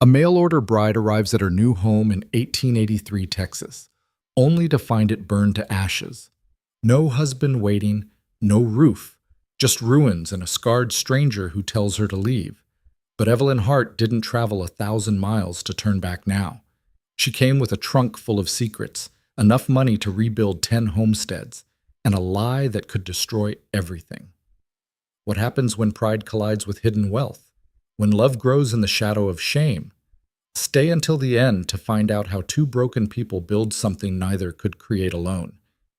A mail-order bride arrives at her new home in 1883 Texas, only to find it burned to ashes. No husband waiting, no roof, just ruins and a scarred stranger who tells her to leave. But Evelyn Hart didn't travel 1,000 miles to turn back now. She came with a trunk full of secrets, enough money to rebuild 10 homesteads, and a lie that could destroy everything. What happens when pride collides with hidden wealth? When love grows in the shadow of shame? Stay until the end to find out how two broken people build something neither could create alone.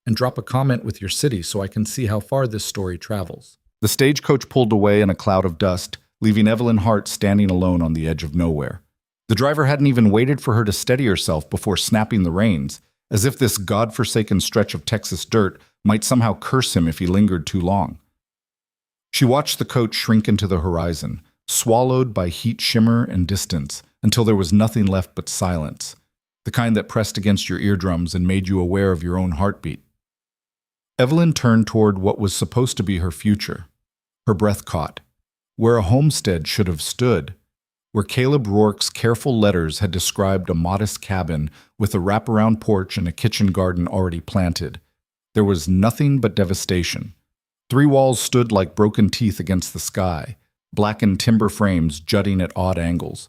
And drop a comment with your city so I can see how far this story travels. The stagecoach pulled away in a cloud of dust, leaving Evelyn Hart standing alone on the edge of nowhere. The driver hadn't even waited for her to steady herself before snapping the reins, as if this godforsaken stretch of Texas dirt might somehow curse him if he lingered too long. She watched the coach shrink into the horizon, swallowed by heat shimmer and distance, until there was nothing left but silence, the kind that pressed against your eardrums and made you aware of your own heartbeat. Evelyn turned toward what was supposed to be her future. Her breath caught. Where a homestead should have stood, where Caleb Rourke's careful letters had described a modest cabin with a wraparound porch and a kitchen garden already planted, there was nothing but devastation. 3 walls stood like broken teeth against the sky, blackened timber frames jutting at odd angles.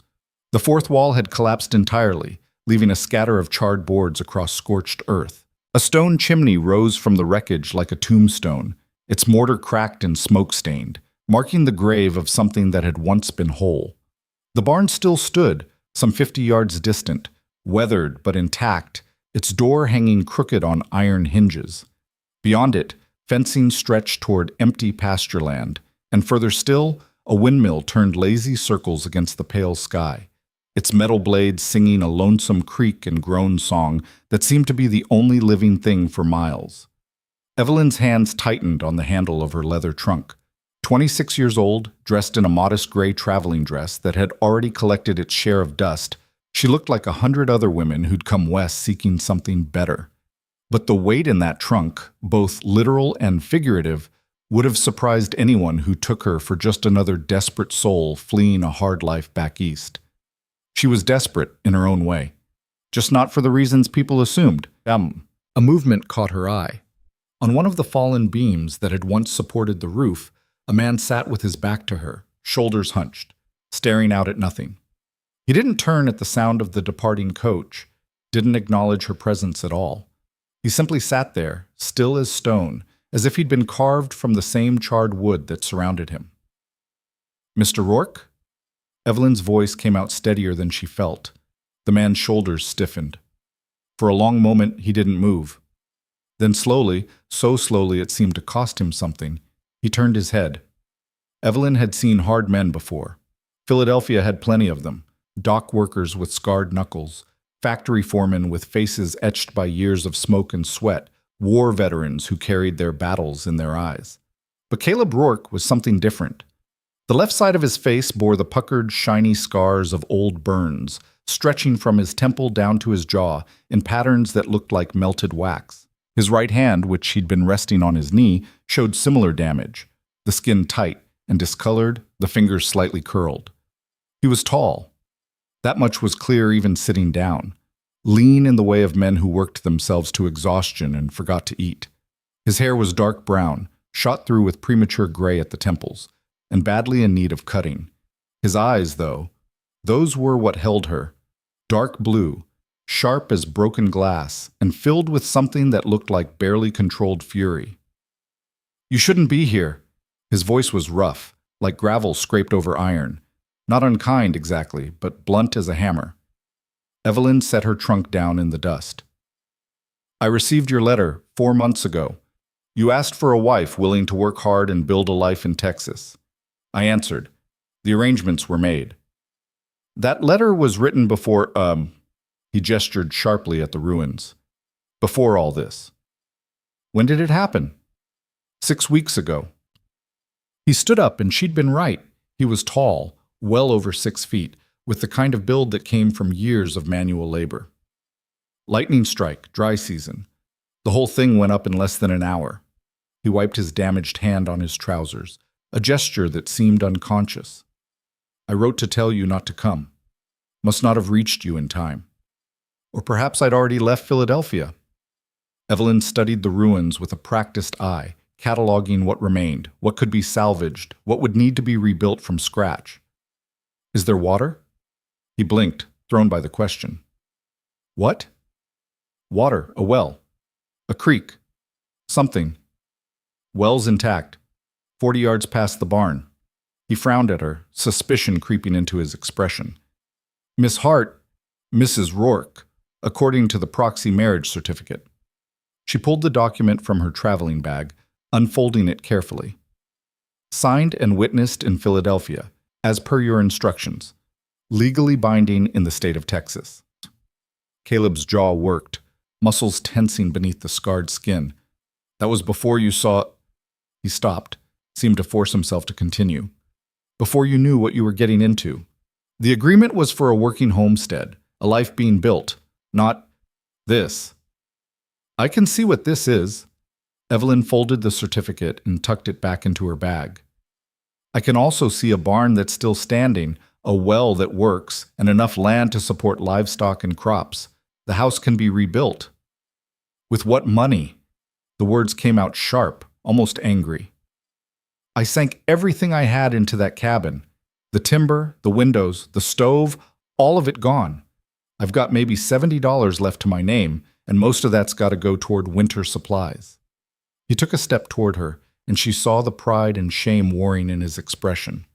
The 4th wall had collapsed entirely, leaving a scatter of charred boards across scorched earth. A stone chimney rose from the wreckage like a tombstone, its mortar cracked and smoke-stained, marking the grave of something that had once been whole. The barn still stood, some 50 yards distant, weathered but intact, its door hanging crooked on iron hinges. Beyond it, fencing stretched toward empty pasture land, and further still, a windmill turned lazy circles against the pale sky, its metal blades singing a lonesome creak and groan song that seemed to be the only living thing for miles. Evelyn's hands tightened on the handle of her leather trunk. 26 years old, dressed in a modest gray traveling dress that had already collected its share of dust, she looked like 100 other women who'd come west seeking something better. But the weight in that trunk, both literal and figurative, would have surprised anyone who took her for just another desperate soul fleeing a hard life back east. She was desperate in her own way, just not for the reasons people assumed. A movement caught her eye. On one of the fallen beams that had once supported the roof, a man sat with his back to her, shoulders hunched, staring out at nothing. He didn't turn at the sound of the departing coach, didn't acknowledge her presence at all. He simply sat there, still as stone, as if he'd been carved from the same charred wood that surrounded him. "Mr. Rourke?" Evelyn's voice came out steadier than she felt. The man's shoulders stiffened. For a long moment, he didn't move. Then slowly, so slowly it seemed to cost him something, he turned his head. Evelyn had seen hard men before. Philadelphia had plenty of them, dock workers with scarred knuckles, factory foremen with faces etched by years of smoke and sweat, war veterans who carried their battles in their eyes. But Caleb Rourke was something different. The left side of his face bore the puckered, shiny scars of old burns, stretching from his temple down to his jaw in patterns that looked like melted wax. His right hand, which he'd been resting on his knee, showed similar damage, the skin tight and discolored, the fingers slightly curled. He was tall. That much was clear even sitting down, lean in the way of men who worked themselves to exhaustion and forgot to eat. His hair was dark brown, shot through with premature gray at the temples, and badly in need of cutting. His eyes, though, those were what held her, dark blue, sharp as broken glass, and filled with something that looked like barely controlled fury. "You shouldn't be here." His voice was rough, like gravel scraped over iron. Not unkind exactly, but blunt as a hammer. Evelyn set her trunk down in the dust. "I received your letter 4 months ago. You asked for a wife willing to work hard and build a life in Texas. I answered. The arrangements were made." "That letter was written before, he gestured sharply at the ruins. "Before all this." "When did it happen?" 6 weeks ago." He stood up, and she'd been right. He was tall, well over 6 feet, with the kind of build that came from years of manual labor. "Lightning strike, dry season. The whole thing went up in less than an hour." He wiped his damaged hand on his trousers, a gesture that seemed unconscious. "I wrote to tell you not to come." Must not have reached you in time. Or perhaps I'd already left Philadelphia. Evelyn studied the ruins with a practiced eye, cataloging what remained, what could be salvaged, what would need to be rebuilt from scratch. Is there water? He blinked, thrown by the question. What? Water, a well, a creek, something. Well's intact, 40 yards past the barn. He frowned at her, suspicion creeping into his expression. Miss Hart, Mrs. Rourke, according to the proxy marriage certificate. She pulled the document from her traveling bag, unfolding it carefully. Signed and witnessed in Philadelphia, as per your instructions. Legally binding in the state of Texas. Caleb's jaw worked, muscles tensing beneath the scarred skin. That was before you saw... He stopped, seemed to force himself to continue. Before you knew what you were getting into. The agreement was for a working homestead, a life being built, not this. I can see what this is. Evelyn folded the certificate and tucked it back into her bag. I can also see a barn that's still standing, a well that works, and enough land to support livestock and crops. The house can be rebuilt. With what money? The words came out sharp, almost angry. I sank everything I had into that cabin. The timber, the windows, the stove, all of it gone. I've got maybe $70 left to my name, and most of that's got to go toward winter supplies. He took a step toward her, and she saw the pride and shame warring in his expression.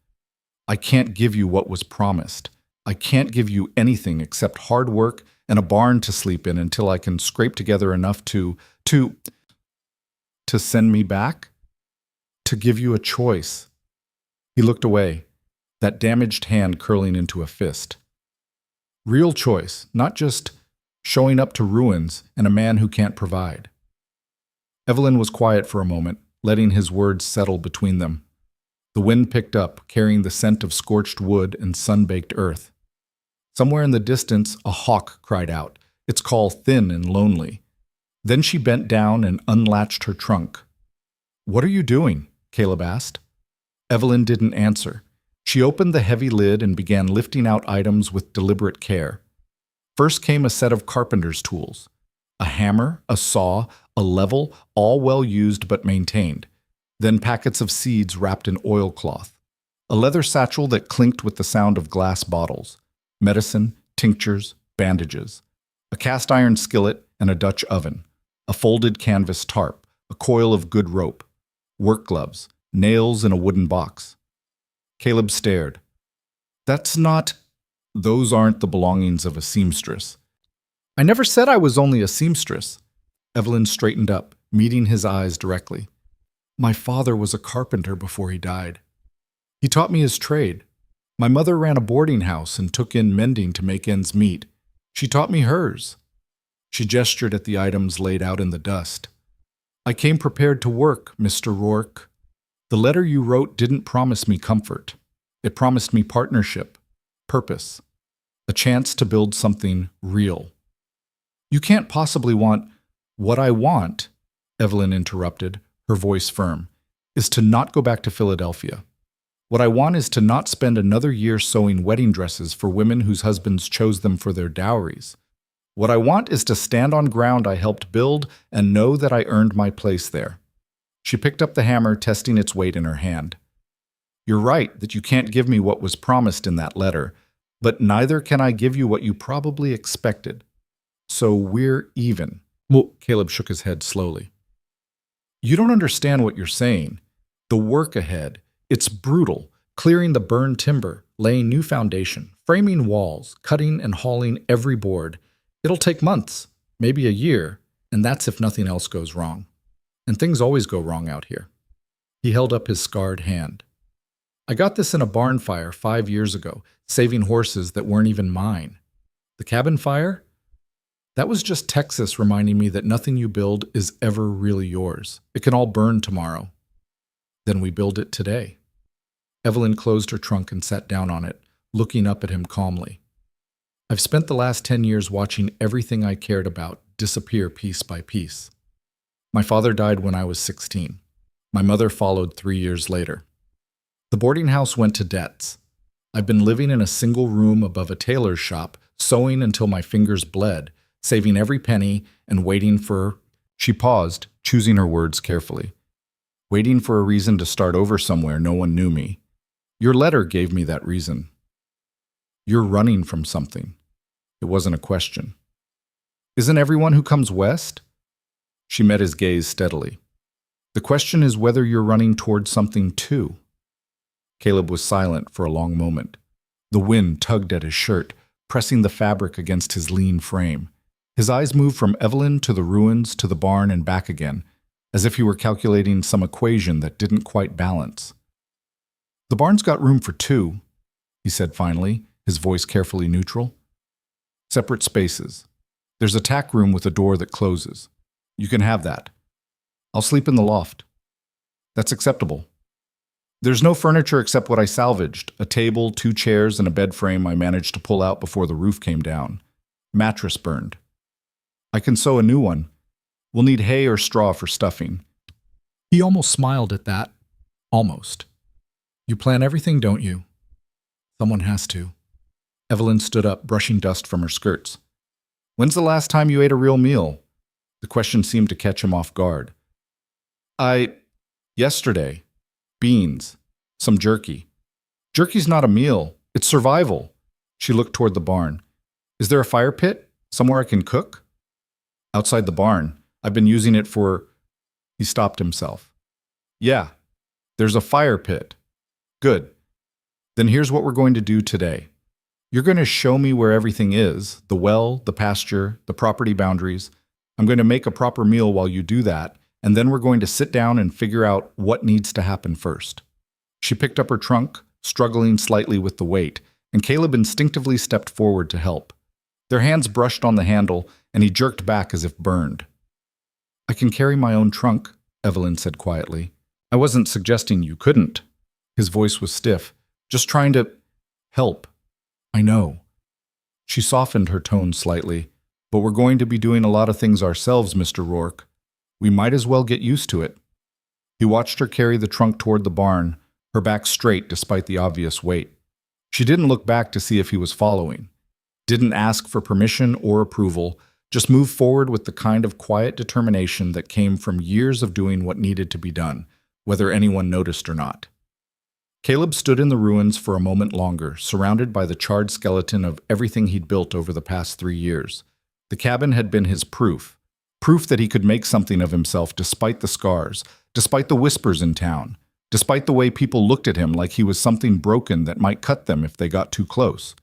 I can't give you what was promised. I can't give you anything except hard work and a barn to sleep in until I can scrape together enough to send me back? To give you a choice. He looked away, that damaged hand curling into a fist. Real choice, not just showing up to ruins and a man who can't provide. Evelyn was quiet for a moment, letting his words settle between them. The wind picked up, carrying the scent of scorched wood and sun-baked earth. Somewhere in the distance, a hawk cried out, its call thin and lonely. Then she bent down and unlatched her trunk. What are you doing? Caleb asked. Evelyn didn't answer. She opened the heavy lid and began lifting out items with deliberate care. First came a set of carpenter's tools. A hammer, a saw, a level, all well used but maintained. Then packets of seeds wrapped in oilcloth. A leather satchel that clinked with the sound of glass bottles. Medicine, tinctures, bandages. A cast iron skillet and a Dutch oven. A folded canvas tarp, a coil of good rope. Work gloves, nails in a wooden box. Caleb stared. That's not... Those aren't the belongings of a seamstress. I never said I was only a seamstress. Evelyn straightened up, meeting his eyes directly. My father was a carpenter before he died. He taught me his trade. My mother ran a boarding house and took in mending to make ends meet. She taught me hers. She gestured at the items laid out in the dust. I came prepared to work, Mr. Rourke. The letter you wrote didn't promise me comfort. It promised me partnership, purpose, a chance to build something real. You can't possibly want... What I want, Evelyn interrupted, her voice firm, is to not go back to Philadelphia. What I want is to not spend another year sewing wedding dresses for women whose husbands chose them for their dowries. What I want is to stand on ground I helped build and know that I earned my place there. She picked up the hammer, testing its weight in her hand. You're right that you can't give me what was promised in that letter, but neither can I give you what you probably expected. So we're even. Well, Caleb shook his head slowly. You don't understand what you're saying. The work ahead, it's brutal. Clearing the burned timber, laying new foundation, framing walls, cutting and hauling every board. It'll take months, maybe a year, and that's if nothing else goes wrong. And things always go wrong out here. He held up his scarred hand. I got this in a barn fire 5 years ago, saving horses that weren't even mine. The cabin fire? That was just Texas reminding me that nothing you build is ever really yours. It can all burn tomorrow. Then we build it today. Evelyn closed her trunk and sat down on it, looking up at him calmly. I've spent the last 10 years watching everything I cared about disappear piece by piece. My father died when I was 16. My mother followed 3 years later. The boarding house went to debts. I've been living in a single room above a tailor's shop, sewing until my fingers bled, saving every penny and waiting for—" She paused, choosing her words carefully. "Waiting for a reason to start over somewhere no one knew me. Your letter gave me that reason. You're running from something." It wasn't a question. "Isn't everyone who comes west?" She met his gaze steadily. "The question is whether you're running towards something too." Caleb was silent for a long moment. The wind tugged at his shirt, pressing the fabric against his lean frame. His eyes moved from Evelyn to the ruins to the barn and back again, as if he were calculating some equation that didn't quite balance. "The barn's got room for two," he said finally, his voice carefully neutral. "Separate spaces. There's a tack room with a door that closes. You can have that. I'll sleep in the loft." "That's acceptable." "There's no furniture except what I salvaged, a table, 2 chairs, and a bed frame I managed to pull out before the roof came down. Mattress burned. I can sew a new one. We'll need hay or straw for stuffing." He almost smiled at that. Almost. "You plan everything, don't you?" "Someone has to." Evelyn stood up, brushing dust from her skirts. "When's the last time you ate a real meal?" The question seemed to catch him off guard. Yesterday. Beans. Some jerky." "Jerky's not a meal. It's survival." She looked toward the barn. "Is there a fire pit? Somewhere I can cook?" "Outside the barn. I've been using it for—" He stopped himself. "Yeah, there's a fire pit." "Good. Then here's what we're going to do today. You're going to show me where everything is, the well, the pasture, the property boundaries. I'm going to make a proper meal while you do that, and then we're going to sit down and figure out what needs to happen first." She picked up her trunk, struggling slightly with the weight, and Caleb instinctively stepped forward to help. Their hands brushed on the handle, and he jerked back as if burned. "I can carry my own trunk," Evelyn said quietly. "I wasn't suggesting you couldn't." His voice was stiff. "Just trying to help." "I know." She softened her tone slightly. "But we're going to be doing a lot of things ourselves, Mr. Rourke. We might as well get used to it." He watched her carry the trunk toward the barn, her back straight despite the obvious weight. She didn't look back to see if he was following. Didn't ask for permission or approval, just moved forward with the kind of quiet determination that came from years of doing what needed to be done, whether anyone noticed or not. Caleb stood in the ruins for a moment longer, surrounded by the charred skeleton of everything he'd built over the past 3 years. The cabin had been his proof that he could make something of himself despite the scars, despite the whispers in town, despite the way people looked at him like he was something broken that might cut them if they got too close.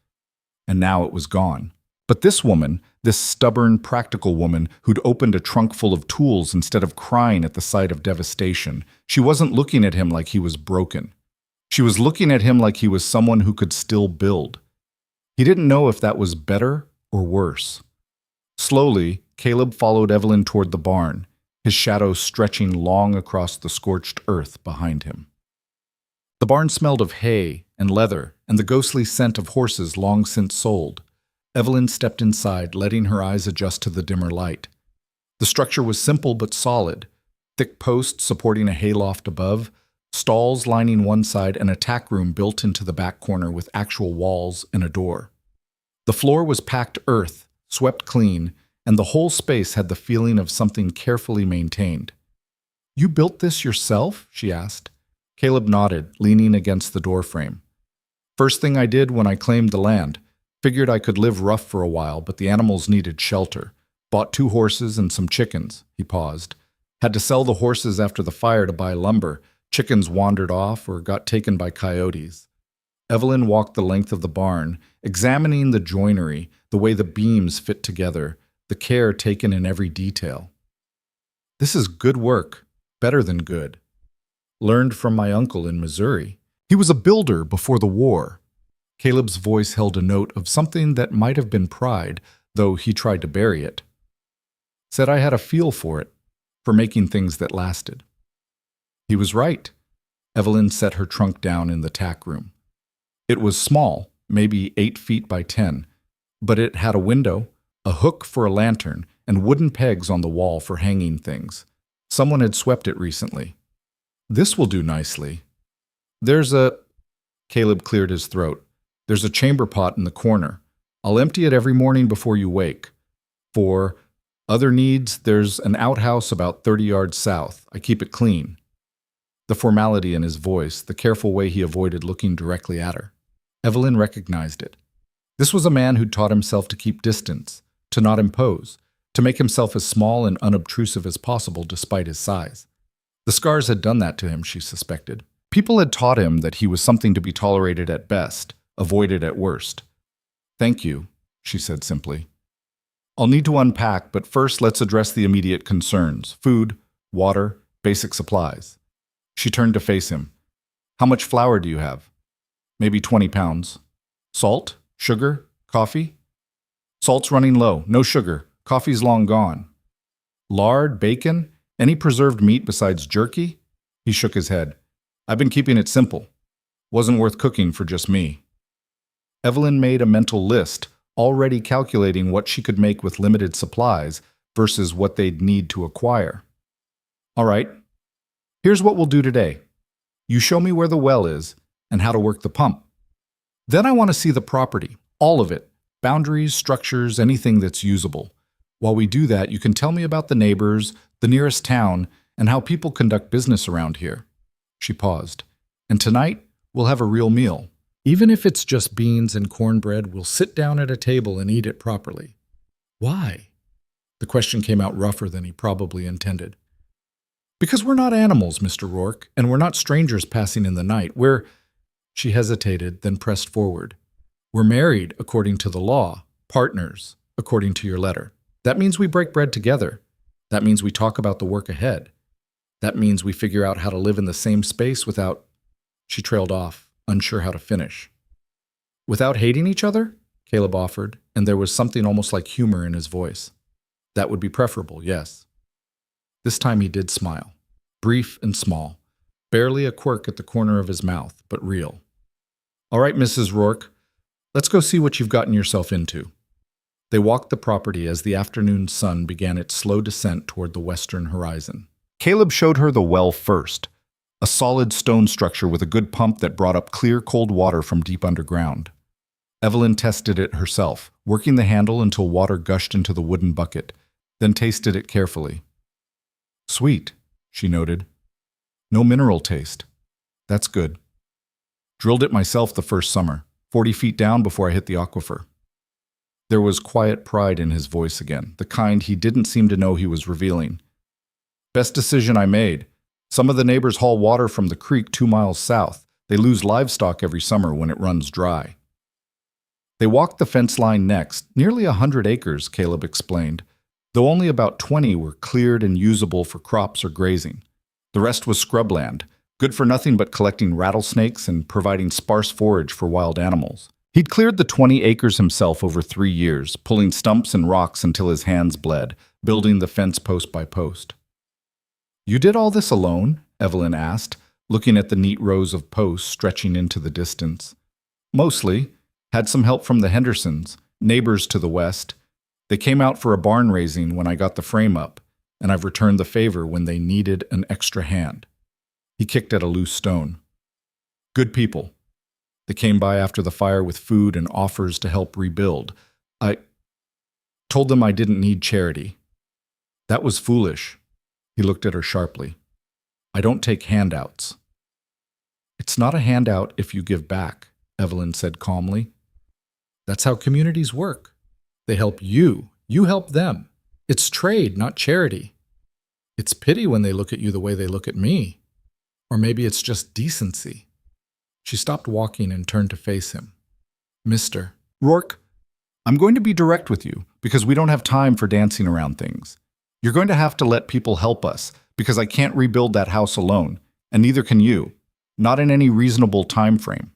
And now it was gone. But this woman, this stubborn, practical woman who'd opened a trunk full of tools instead of crying at the sight of devastation, she wasn't looking at him like he was broken. She was looking at him like he was someone who could still build. He didn't know if that was better or worse. Slowly, Caleb followed Evelyn toward the barn, his shadow stretching long across the scorched earth behind him. The barn smelled of hay and leather and the ghostly scent of horses long since sold. Evelyn stepped inside, letting her eyes adjust to the dimmer light. The structure was simple but solid, thick posts supporting a hayloft above, stalls lining one side, and a tack room built into the back corner with actual walls and a door. The floor was packed earth, swept clean, and the whole space had the feeling of something carefully maintained. "You built this yourself?" she asked. Caleb nodded, leaning against the doorframe. "First thing I did when I claimed the land. Figured I could live rough for a while, but the animals needed shelter. Bought 2 horses and some chickens." He paused. "Had to sell the horses after the fire to buy lumber. Chickens wandered off or got taken by coyotes." Evelyn walked the length of the barn, examining the joinery, the way the beams fit together, the care taken in every detail. "This is good work, better than good. Learned from my uncle in Missouri. He was a builder before the war." Caleb's voice held a note of something that might have been pride, though he tried to bury it. "Said I had a feel for it, for making things that lasted." He was right. Evelyn set her trunk down in the tack room. It was small, maybe 8 feet by 10, but it had a window, a hook for a lantern, and wooden pegs on the wall for hanging things. Someone had swept it recently. "This will do nicely." "There's a—" Caleb cleared his throat. There's a chamber pot in the corner. I'll empty it every morning before you wake. For other needs, there's an outhouse about 30 yards south. I keep it clean. The formality in his voice, the careful way he avoided looking directly at her. Evelyn recognized it. This was a man who'd taught himself to keep distance, to not impose, to make himself as small and unobtrusive as possible despite his size. The scars had done that to him, she suspected. People had taught him that he was something to be tolerated at best, avoided at worst. "Thank you," she said simply. "I'll need to unpack, but first let's address the immediate concerns: food, water, basic supplies." She turned to face him. "How much flour do you have?" "Maybe 20 pounds. Salt? Sugar? Coffee?" "Salt's running low. No sugar. Coffee's long gone." "Lard? Bacon? Any preserved meat besides jerky?" He shook his head. "I've been keeping it simple. Wasn't worth cooking for just me." Evelyn made a mental list, already calculating what she could make with limited supplies versus what they'd need to acquire. "All right. Here's what we'll do today. You show me where the well is and how to work the pump. Then I want to see the property, all of it, boundaries, structures, anything that's usable. While we do that, you can tell me about the neighbors, the nearest town, and how people conduct business around here." She paused. "And tonight, we'll have a real meal. Even if it's just beans and cornbread, we'll sit down at a table and eat it properly." "Why?" The question came out rougher than he probably intended. "Because we're not animals, Mr. Rourke, and we're not strangers passing in the night. We're—" She hesitated, then pressed forward. "We're married, according to the law, partners, according to your letter. That means we break bread together. That means we talk about the work ahead. That means we figure out how to live in the same space without—" She trailed off, unsure how to finish. "Without hating each other?" Caleb offered, and there was something almost like humor in his voice. "That would be preferable, yes." This time he did smile, brief and small, barely a quirk at the corner of his mouth, but real. "All right, Mrs. Rourke, let's go see what you've gotten yourself into." They walked the property as the afternoon sun began its slow descent toward the western horizon. Caleb showed her the well first, a solid stone structure with a good pump that brought up clear, cold water from deep underground. Evelyn tested it herself, working the handle until water gushed into the wooden bucket, then tasted it carefully. "Sweet," she noted. "No mineral taste. That's good. Drilled it myself the first summer, 40 feet down before I hit the aquifer." There was quiet pride in his voice again, the kind he didn't seem to know he was revealing. "Best decision I made. Some of the neighbors haul water from the creek 2 miles south. They lose livestock every summer when it runs dry." They walked the fence line next, nearly 100 acres, Caleb explained, though only about 20 were cleared and usable for crops or grazing. The rest was scrubland, good for nothing but collecting rattlesnakes and providing sparse forage for wild animals. He'd cleared the 20 acres himself over 3 years, pulling stumps and rocks until his hands bled, building the fence post by post. "You did all this alone?" Evelyn asked, looking at the neat rows of posts stretching into the distance. "Mostly. Had some help from the Hendersons, neighbors to the west. They came out for a barn raising when I got the frame up, and I've returned the favor when they needed an extra hand." He kicked at a loose stone. "Good people. They came by after the fire with food and offers to help rebuild. I told them I didn't need charity. That was foolish." He looked at her sharply. "I don't take handouts." "It's not a handout if you give back," Evelyn said calmly. "That's how communities work. They help you. You help them. It's trade, not charity. It's pity when they look at you the way they look at me. Or maybe it's just decency." She stopped walking and turned to face him. "Mr. Rourke, I'm going to be direct with you because we don't have time for dancing around things. You're going to have to let people help us because I can't rebuild that house alone, and neither can you, not in any reasonable time frame.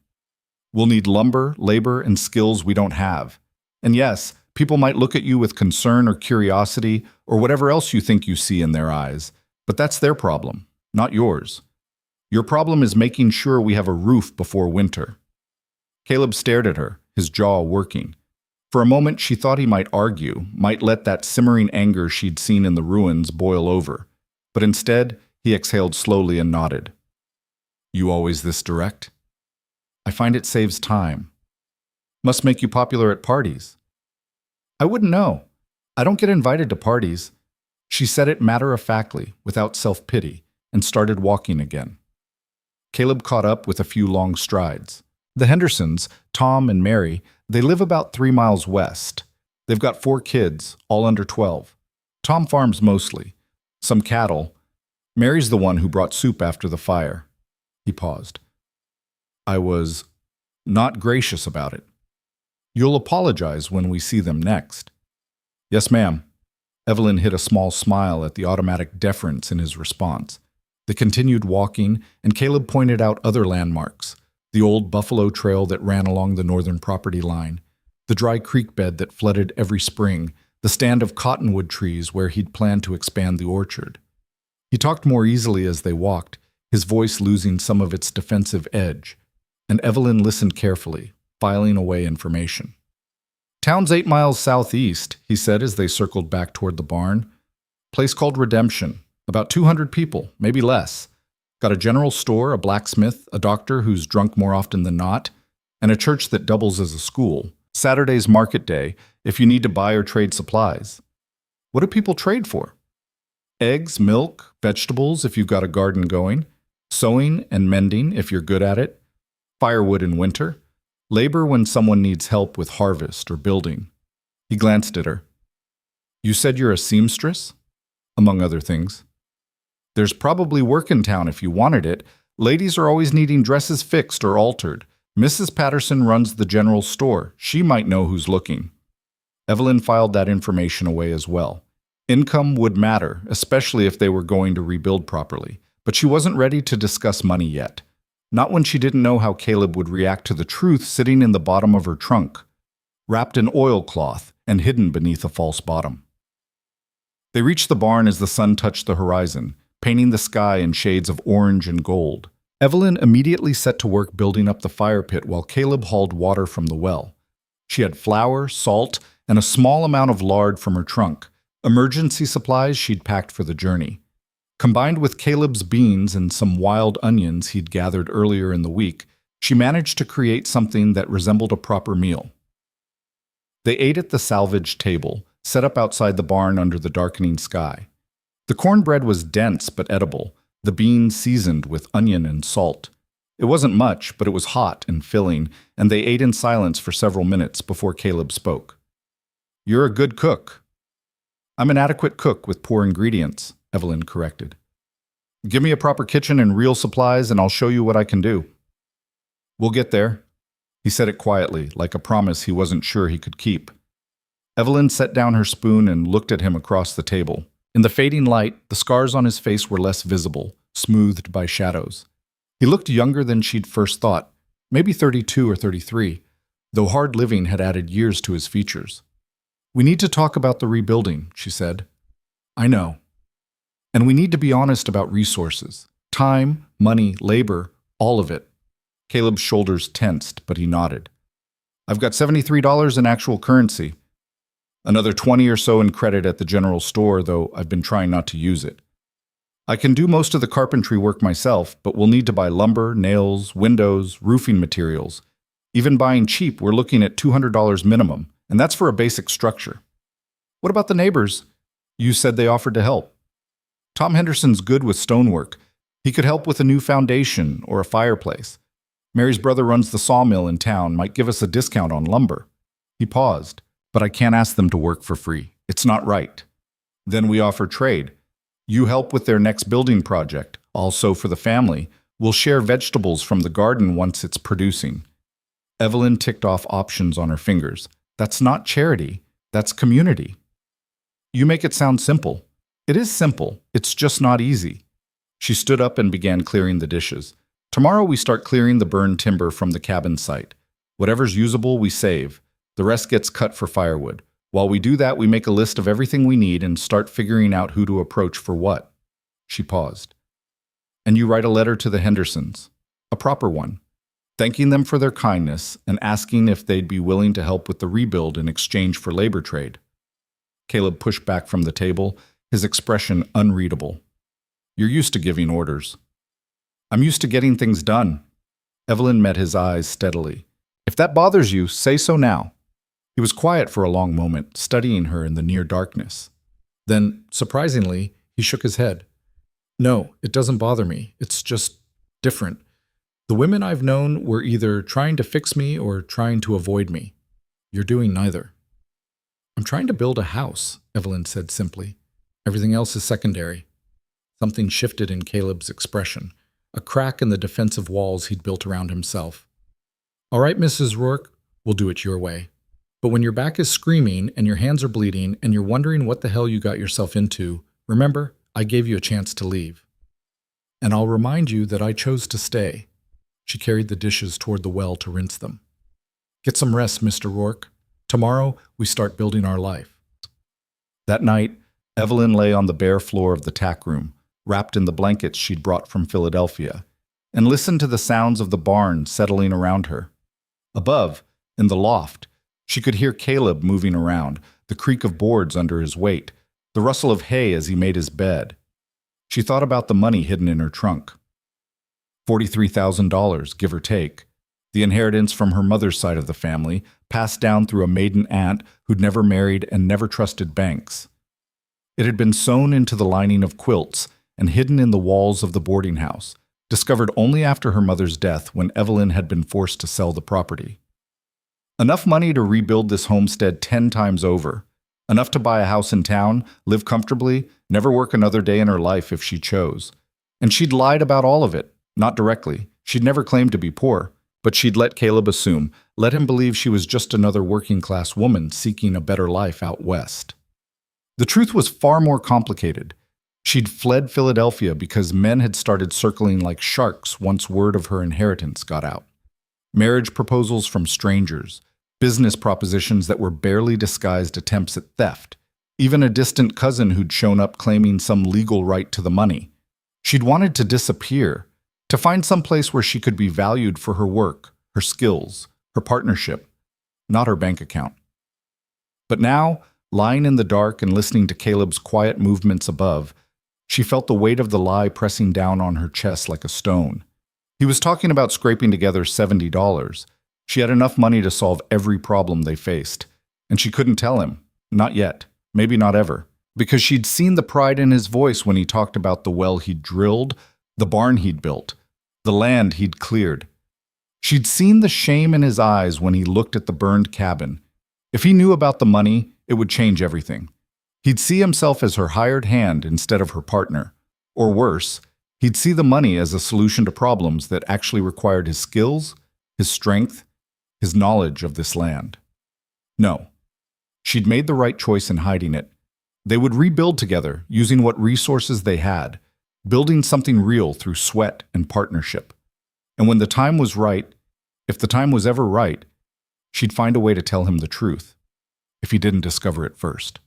We'll need lumber, labor, and skills we don't have. And yes, people might look at you with concern or curiosity or whatever else you think you see in their eyes, but that's their problem, not yours. Your problem is making sure we have a roof before winter." Caleb stared at her, his jaw working. For a moment, she thought he might argue, might let that simmering anger she'd seen in the ruins boil over. But instead, he exhaled slowly and nodded. "You always this direct?" "I find it saves time." Must make you popular at parties. I wouldn't know. I don't get invited to parties. She said it matter-of-factly, without self-pity, and started walking again. Caleb caught up with a few long strides. The Hendersons, Tom and Mary, they live about 3 miles west. They've got 4 kids, all under 12. Tom farms mostly. Some cattle. Mary's the one who brought soup after the fire. He paused. I was not gracious about it. You'll apologize when we see them next. Yes, ma'am. Evelyn hid a small smile at the automatic deference in his response. They continued walking, and Caleb pointed out other landmarks. The old buffalo trail that ran along the northern property line, the dry creek bed that flooded every spring, the stand of cottonwood trees where he'd planned to expand the orchard. He talked more easily as they walked, his voice losing some of its defensive edge, and Evelyn listened carefully, filing away information. Town's 8 miles southeast, he said as they circled back toward the barn. Place called Redemption. About 200 people, maybe less. Got a general store, a blacksmith, a doctor who's drunk more often than not, and a church that doubles as a school. Saturday's market day, if you need to buy or trade supplies. What do people trade for? Eggs, milk, vegetables if you've got a garden going, sewing and mending if you're good at it, firewood in winter, labor when someone needs help with harvest or building. He glanced at her. You said you're a seamstress? Among other things. There's probably work in town if you wanted it. Ladies are always needing dresses fixed or altered. Mrs. Patterson runs the general store. She might know who's looking. Evelyn filed that information away as well. Income would matter, especially if they were going to rebuild properly. But she wasn't ready to discuss money yet. Not when she didn't know how Caleb would react to the truth sitting in the bottom of her trunk, wrapped in oilcloth and hidden beneath a false bottom. They reached the barn as the sun touched the horizon, painting the sky in shades of orange and gold. Evelyn immediately set to work building up the fire pit while Caleb hauled water from the well. She had flour, salt, and a small amount of lard from her trunk, emergency supplies she'd packed for the journey. Combined with Caleb's beans and some wild onions he'd gathered earlier in the week, she managed to create something that resembled a proper meal. They ate at the salvage table, set up outside the barn under the darkening sky. The cornbread was dense but edible, the beans seasoned with onion and salt. It wasn't much, but it was hot and filling, and they ate in silence for several minutes before Caleb spoke. You're a good cook. I'm an adequate cook with poor ingredients, Evelyn corrected. Give me a proper kitchen and real supplies, and I'll show you what I can do. We'll get there. He said it quietly, like a promise he wasn't sure he could keep. Evelyn set down her spoon and looked at him across the table. In the fading light, the scars on his face were less visible, smoothed by shadows. He looked younger than she'd first thought, maybe 32 or 33, though hard living had added years to his features. We need to talk about the rebuilding, she said. I know. And we need to be honest about resources. Time, money, labor, all of it. Caleb's shoulders tensed, but he nodded. I've got $73 in actual currency. Another 20 or so in credit at the general store, though I've been trying not to use it. I can do most of the carpentry work myself, but we'll need to buy lumber, nails, windows, roofing materials. Even buying cheap, we're looking at $200 minimum, and that's for a basic structure. What about the neighbors? You said they offered to help. Tom Henderson's good with stonework. He could help with a new foundation or a fireplace. Mary's brother runs the sawmill in town, might give us a discount on lumber. He paused. But I can't ask them to work for free. It's not right. Then we offer trade. You help with their next building project, also for the family. We'll share vegetables from the garden once it's producing. Evelyn ticked off options on her fingers. That's not charity. That's community. You make it sound simple. It is simple. It's just not easy. She stood up and began clearing the dishes. Tomorrow we start clearing the burned timber from the cabin site. Whatever's usable, we save. The rest gets cut for firewood. While we do that, we make a list of everything we need and start figuring out who to approach for what. She paused. And you write a letter to the Hendersons, a proper one, thanking them for their kindness and asking if they'd be willing to help with the rebuild in exchange for labor trade. Caleb pushed back from the table, his expression unreadable. You're used to giving orders. I'm used to getting things done. Evelyn met his eyes steadily. If that bothers you, say so now." He was quiet for a long moment, studying her in the near darkness. Then, surprisingly, he shook his head. "No, it doesn't bother me. It's just different. The women I've known were either trying to fix me or trying to avoid me. You're doing neither." "I'm trying to build a house," Evelyn said simply. "Everything else is secondary." Something shifted in Caleb's expression, a crack in the defensive walls he'd built around himself. "All right, Mrs. Rourke, we'll do it your way. But when your back is screaming and your hands are bleeding and you're wondering what the hell you got yourself into, remember, I gave you a chance to leave. And I'll remind you that I chose to stay." She carried the dishes toward the well to rinse them. "Get some rest, Mr. Rourke. Tomorrow, we start building our life." That night, Evelyn lay on the bare floor of the tack room, wrapped in the blankets she'd brought from Philadelphia, and listened to the sounds of the barn settling around her. Above, in the loft, she could hear Caleb moving around, the creak of boards under his weight, the rustle of hay as he made his bed. She thought about the money hidden in her trunk. $43,000, give or take. The inheritance from her mother's side of the family, passed down through a maiden aunt who'd never married and never trusted banks. It had been sewn into the lining of quilts and hidden in the walls of the boarding house, discovered only after her mother's death when Evelyn had been forced to sell the property. Enough money to rebuild this homestead 10 times over. Enough to buy a house in town, live comfortably, never work another day in her life if she chose. And she'd lied about all of it, not directly. She'd never claimed to be poor, but she'd let Caleb assume, let him believe she was just another working-class woman seeking a better life out west. The truth was far more complicated. She'd fled Philadelphia because men had started circling like sharks once word of her inheritance got out. Marriage proposals from strangers, business propositions that were barely disguised attempts at theft, even a distant cousin who'd shown up claiming some legal right to the money. She'd wanted to disappear, to find some place where she could be valued for her work, her skills, her partnership, not her bank account. But now, lying in the dark and listening to Caleb's quiet movements above, she felt the weight of the lie pressing down on her chest like a stone. He was talking about scraping together $70. She had enough money to solve every problem they faced. And she couldn't tell him. Not yet. Maybe not ever. Because she'd seen the pride in his voice when he talked about the well he'd drilled, the barn he'd built, the land he'd cleared. She'd seen the shame in his eyes when he looked at the burned cabin. If he knew about the money, it would change everything. He'd see himself as her hired hand instead of her partner. Or worse, he'd see the money as a solution to problems that actually required his skills, his strength, his knowledge of this land. No. She'd made the right choice in hiding it. They would rebuild together, using what resources they had, building something real through sweat and partnership. And when the time was right, if the time was ever right, she'd find a way to tell him the truth, if he didn't discover it first.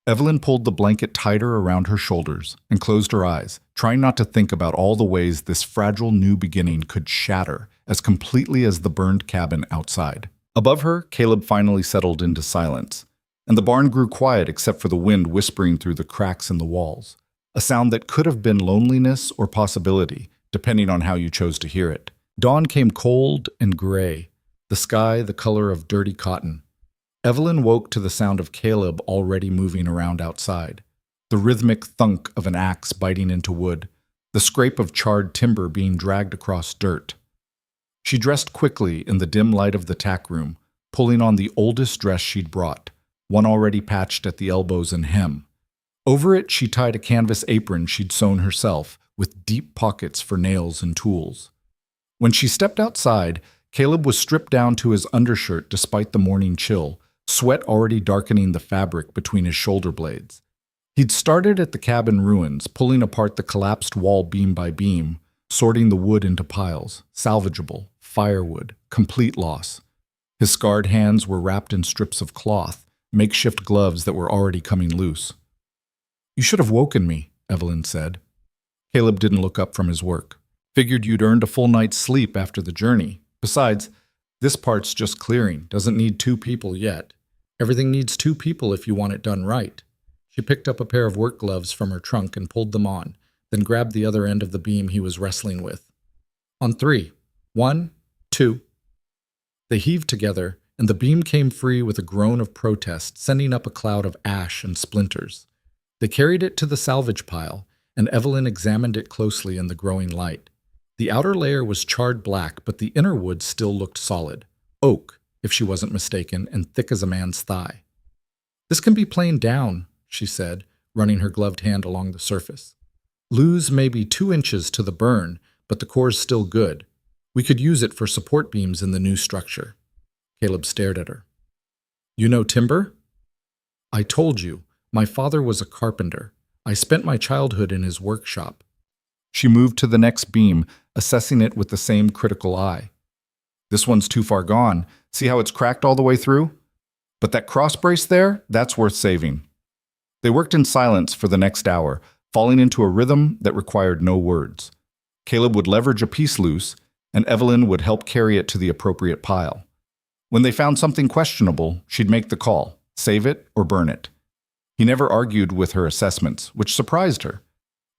Evelyn pulled the blanket tighter around her shoulders and closed her eyes, trying not to think about all the ways this fragile new beginning could shatter as completely as the burned cabin outside. Above her, Caleb finally settled into silence, and the barn grew quiet except for the wind whispering through the cracks in the walls, a sound that could have been loneliness or possibility, depending on how you chose to hear it. Dawn came cold and gray, the sky the color of dirty cotton. Evelyn woke to the sound of Caleb already moving around outside, the rhythmic thunk of an axe biting into wood, the scrape of charred timber being dragged across dirt. She dressed quickly in the dim light of the tack room, pulling on the oldest dress she'd brought, one already patched at the elbows and hem. Over it, she tied a canvas apron she'd sewn herself, with deep pockets for nails and tools. When she stepped outside, Caleb was stripped down to his undershirt despite the morning chill, sweat already darkening the fabric between his shoulder blades. He'd started at the cabin ruins, pulling apart the collapsed wall beam by beam, sorting the wood into piles, salvageable, firewood, complete loss. His scarred hands were wrapped in strips of cloth, makeshift gloves that were already coming loose. "You should have woken me," Evelyn said. Caleb didn't look up from his work. "Figured you'd earned a full night's sleep after the journey. Besides, this part's just clearing, doesn't need 2 people yet. Everything needs 2 people if you want it done right." She picked up a pair of work gloves from her trunk and pulled them on, then grabbed the other end of the beam he was wrestling with. "On 3. 1, 2. They heaved together, and the beam came free with a groan of protest, sending up a cloud of ash and splinters. They carried it to the salvage pile, and Evelyn examined it closely in the growing light. The outer layer was charred black, but the inner wood still looked solid. Oak, if she wasn't mistaken, and thick as a man's thigh. "This can be planed down," she said, running her gloved hand along the surface. "Lose maybe 2 inches to the burn, but the core's still good. We could use it for support beams in the new structure." Caleb stared at her. "You know timber?" "I told you, my father was a carpenter. I spent my childhood in his workshop." She moved to the next beam, assessing it with the same critical eye. "This one's too far gone. See how it's cracked all the way through? But that cross brace there, that's worth saving." They worked in silence for the next hour, falling into a rhythm that required no words. Caleb would leverage a piece loose, and Evelyn would help carry it to the appropriate pile. When they found something questionable, she'd make the call, save it or burn it. He never argued with her assessments, which surprised her.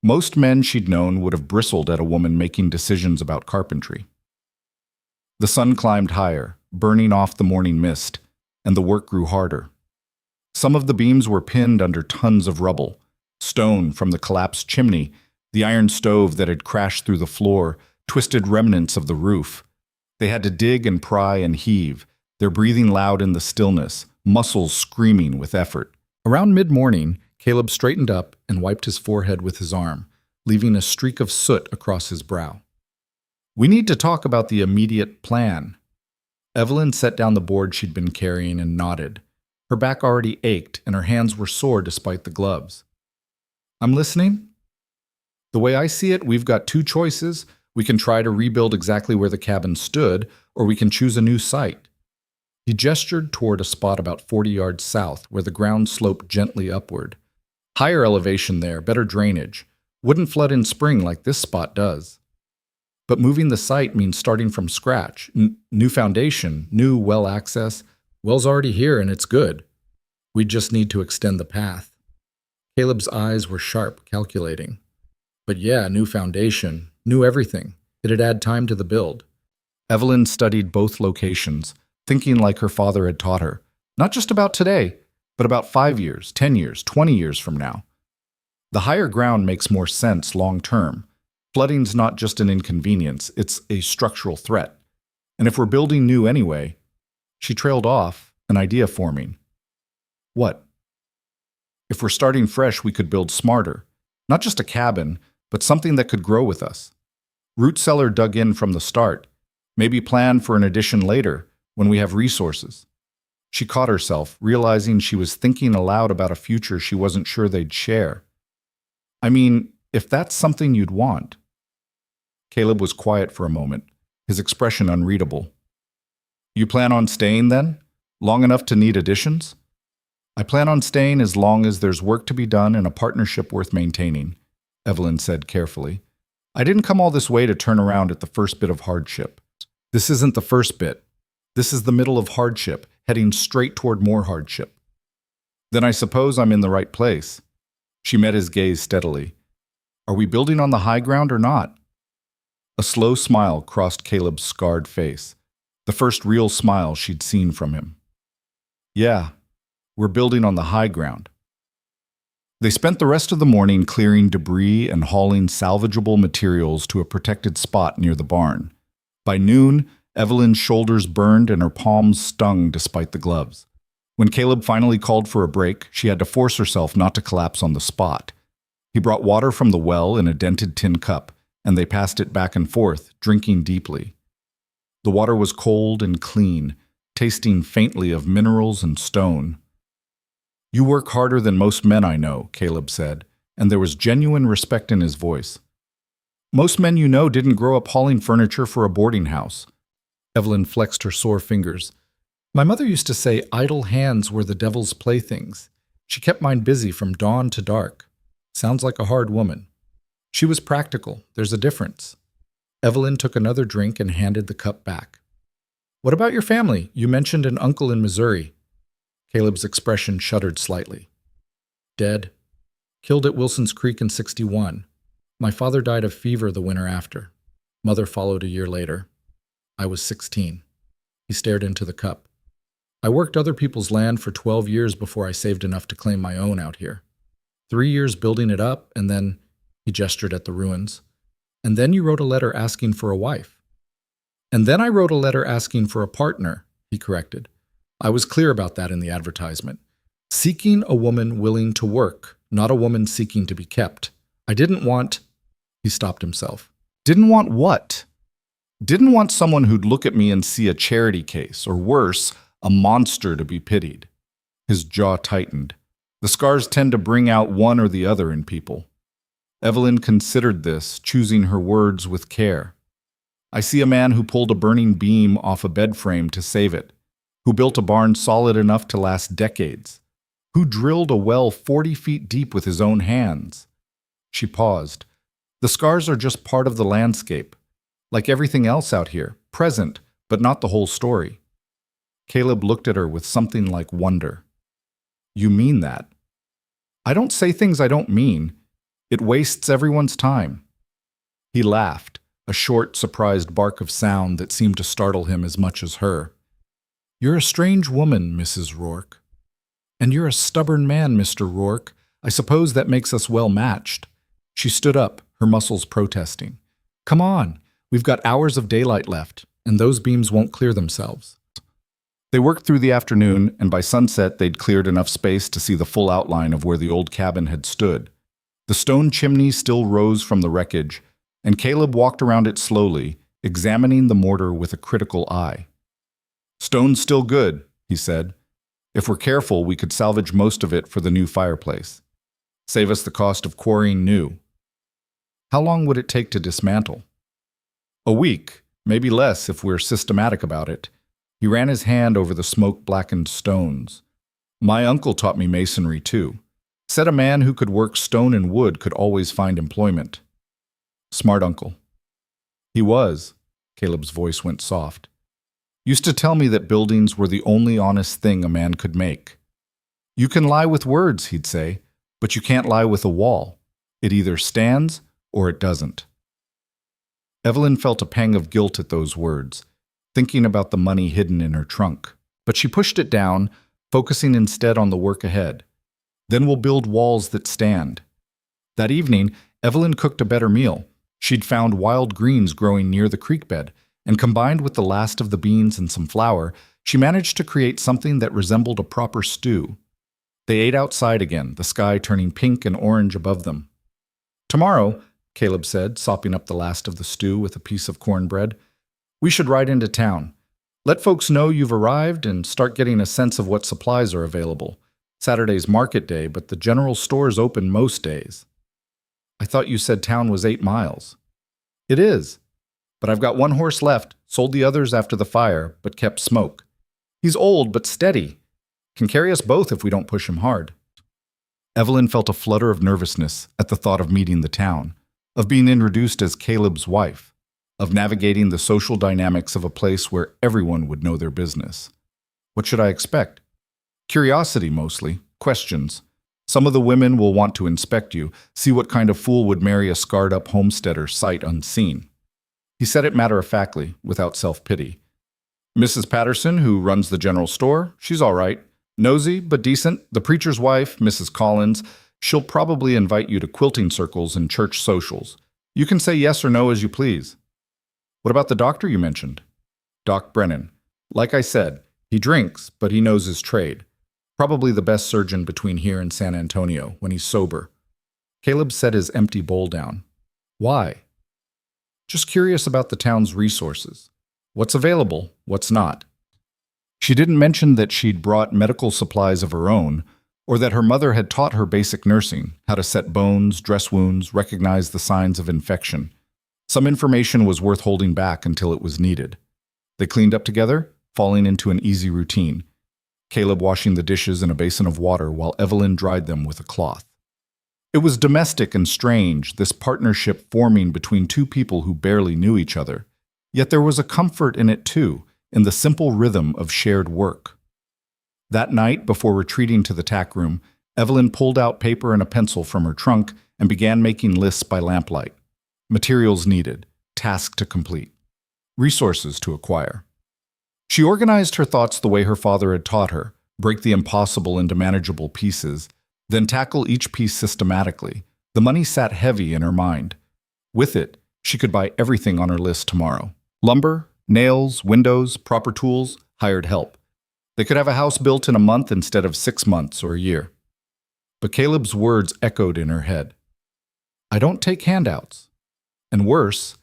Most men she'd known would have bristled at a woman making decisions about carpentry. The sun climbed higher, burning off the morning mist, and the work grew harder. Some of the beams were pinned under tons of rubble, stone from the collapsed chimney, the iron stove that had crashed through the floor, twisted remnants of the roof. They had to dig and pry and heave, their breathing loud in the stillness, muscles screaming with effort. Around mid-morning, Caleb straightened up and wiped his forehead with his arm, leaving a streak of soot across his brow. "We need to talk about the immediate plan." Evelyn set down the board she'd been carrying and nodded. Her back already ached, and her hands were sore despite the gloves. "I'm listening." "The way I see it, we've got 2 choices. We can try to rebuild exactly where the cabin stood, or we can choose a new site." He gestured toward a spot about 40 yards south, where the ground sloped gently upward. "Higher elevation there, better drainage. Wouldn't flood in spring like this spot does. But moving the site means starting from scratch. New foundation, new well access. Well's already here and it's good. We just need to extend the path." Caleb's eyes were sharp, calculating. "But yeah, new foundation, new everything. It'd add time to the build." Evelyn studied both locations, thinking like her father had taught her. Not just about today, but about 5 years, 10 years, 20 years from now. The higher ground makes more sense long term. Flooding's not just an inconvenience, it's a structural threat. And if we're building new anyway, she trailed off, an idea forming. "What?" "If we're starting fresh, we could build smarter. Not just a cabin, but something that could grow with us. Root cellar dug in from the start. Maybe plan for an addition later, when we have resources." She caught herself, realizing she was thinking aloud about a future she wasn't sure they'd share. "I mean, if that's something you'd want." Caleb was quiet for a moment, his expression unreadable. "You plan on staying then? Long enough to need additions?" "I plan on staying as long as there's work to be done and a partnership worth maintaining," Evelyn said carefully. "I didn't come all this way to turn around at the first bit of hardship." "This isn't the first bit. This is the middle of hardship, heading straight toward more hardship." "Then I suppose I'm in the right place." She met his gaze steadily. "Are we building on the high ground or not?" A slow smile crossed Caleb's scarred face, the first real smile she'd seen from him. "Yeah, we're building on the high ground." They spent the rest of the morning clearing debris and hauling salvageable materials to a protected spot near the barn. By noon, Evelyn's shoulders burned and her palms stung despite the gloves. When Caleb finally called for a break, she had to force herself not to collapse on the spot. He brought water from the well in a dented tin cup, and they passed it back and forth, drinking deeply. The water was cold and clean, tasting faintly of minerals and stone. "You work harder than most men I know," Caleb said, and there was genuine respect in his voice. "Most men you know didn't grow up hauling furniture for a boarding house." Evelyn flexed her sore fingers. "My mother used to say idle hands were the devil's playthings. She kept mine busy from dawn to dark. Sounds like a hard woman." "She was practical. There's a difference." Evelyn took another drink and handed the cup back. "What about your family? You mentioned an uncle in Missouri." Caleb's expression shuddered slightly. "Dead. Killed at Wilson's Creek in '61. My father died of fever the winter after. Mother followed a year later. I was 16. He stared into the cup. I worked other people's land for 12 years before I saved enough to claim my own out here. 3 years building it up, and then, he gestured at the ruins, and then you wrote a letter asking for a wife. And then I wrote a letter asking for a partner, he corrected. I was clear about that in the advertisement. Seeking a woman willing to work, not a woman seeking to be kept. I didn't want... He stopped himself. Didn't want what? Didn't want someone who'd look at me and see a charity case, or worse, a monster to be pitied. His jaw tightened. The scars tend to bring out one or the other in people. Evelyn considered this, choosing her words with care. I see a man who pulled a burning beam off a bed frame to save it, who built a barn solid enough to last decades, who drilled a well 40 feet deep with his own hands. She paused. The scars are just part of the landscape, like everything else out here, present, but not the whole story. Caleb looked at her with something like wonder. You mean that? I don't say things I don't mean. It wastes everyone's time. He laughed, a short, surprised bark of sound that seemed to startle him as much as her. You're a strange woman, Mrs. Rourke. And you're a stubborn man, Mr. Rourke. I suppose that makes us well matched. She stood up, her muscles protesting. Come on, we've got hours of daylight left, and those beams won't clear themselves. They worked through the afternoon, and by sunset they'd cleared enough space to see the full outline of where the old cabin had stood. The stone chimney still rose from the wreckage, and Caleb walked around it slowly, examining the mortar with a critical eye. Stone's still good, he said. If we're careful, we could salvage most of it for the new fireplace. Save us the cost of quarrying new. How long would it take to dismantle? A week, maybe less if we're systematic about it. He ran his hand over the smoke-blackened stones. My uncle taught me masonry, too. Said a man who could work stone and wood could always find employment. Smart uncle. He was. Caleb's voice went soft. Used to tell me that buildings were the only honest thing a man could make. You can lie with words, he'd say, but you can't lie with a wall. It either stands or it doesn't. Evelyn felt a pang of guilt at those words, thinking about the money hidden in her trunk. But she pushed it down, focusing instead on the work ahead. Then we'll build walls that stand. That evening, Evelyn cooked a better meal. She'd found wild greens growing near the creek bed, and combined with the last of the beans and some flour, she managed to create something that resembled a proper stew. They ate outside again, the sky turning pink and orange above them. Tomorrow, Caleb said, sopping up the last of the stew with a piece of cornbread, we should ride into town. Let folks know you've arrived and start getting a sense of what supplies are available. Saturday's market day, but the general store's open most days. I thought you said town was 8 miles. It is. But I've got one horse left, sold the others after the fire, but kept Smoke. He's old but steady. Can carry us both if we don't push him hard. Evelyn felt a flutter of nervousness at the thought of meeting the town, of being introduced as Caleb's wife, of navigating the social dynamics of a place where everyone would know their business. What should I expect? Curiosity, mostly. Questions. Some of the women will want to inspect you, see what kind of fool would marry a scarred-up homesteader sight unseen. He said it matter-of-factly, without self-pity. Mrs. Patterson, who runs the general store, she's all right. Nosy, but decent. The preacher's wife, Mrs. Collins, she'll probably invite you to quilting circles and church socials. You can say yes or no as you please. What about the doctor you mentioned? Doc Brennan. Like I said, he drinks, but he knows his trade. Probably the best surgeon between here and San Antonio, when he's sober. Caleb set his empty bowl down. Why? Just curious about the town's resources. What's available, what's not. She didn't mention that she'd brought medical supplies of her own, or that her mother had taught her basic nursing, how to set bones, dress wounds, recognize the signs of infection. Some information was worth holding back until it was needed. They cleaned up together, falling into an easy routine. Caleb washing the dishes in a basin of water while Evelyn dried them with a cloth. It was domestic and strange, this partnership forming between two people who barely knew each other. Yet there was a comfort in it too, in the simple rhythm of shared work. That night, before retreating to the tack room, Evelyn pulled out paper and a pencil from her trunk and began making lists by lamplight. Materials needed, task to complete, resources to acquire. She organized her thoughts the way her father had taught her, break the impossible into manageable pieces, then tackle each piece systematically. The money sat heavy in her mind. With it, she could buy everything on her list tomorrow. Lumber, nails, windows, proper tools, hired help. They could have a house built in a month instead of 6 months or a year. But Caleb's words echoed in her head. I don't take handouts. And worse,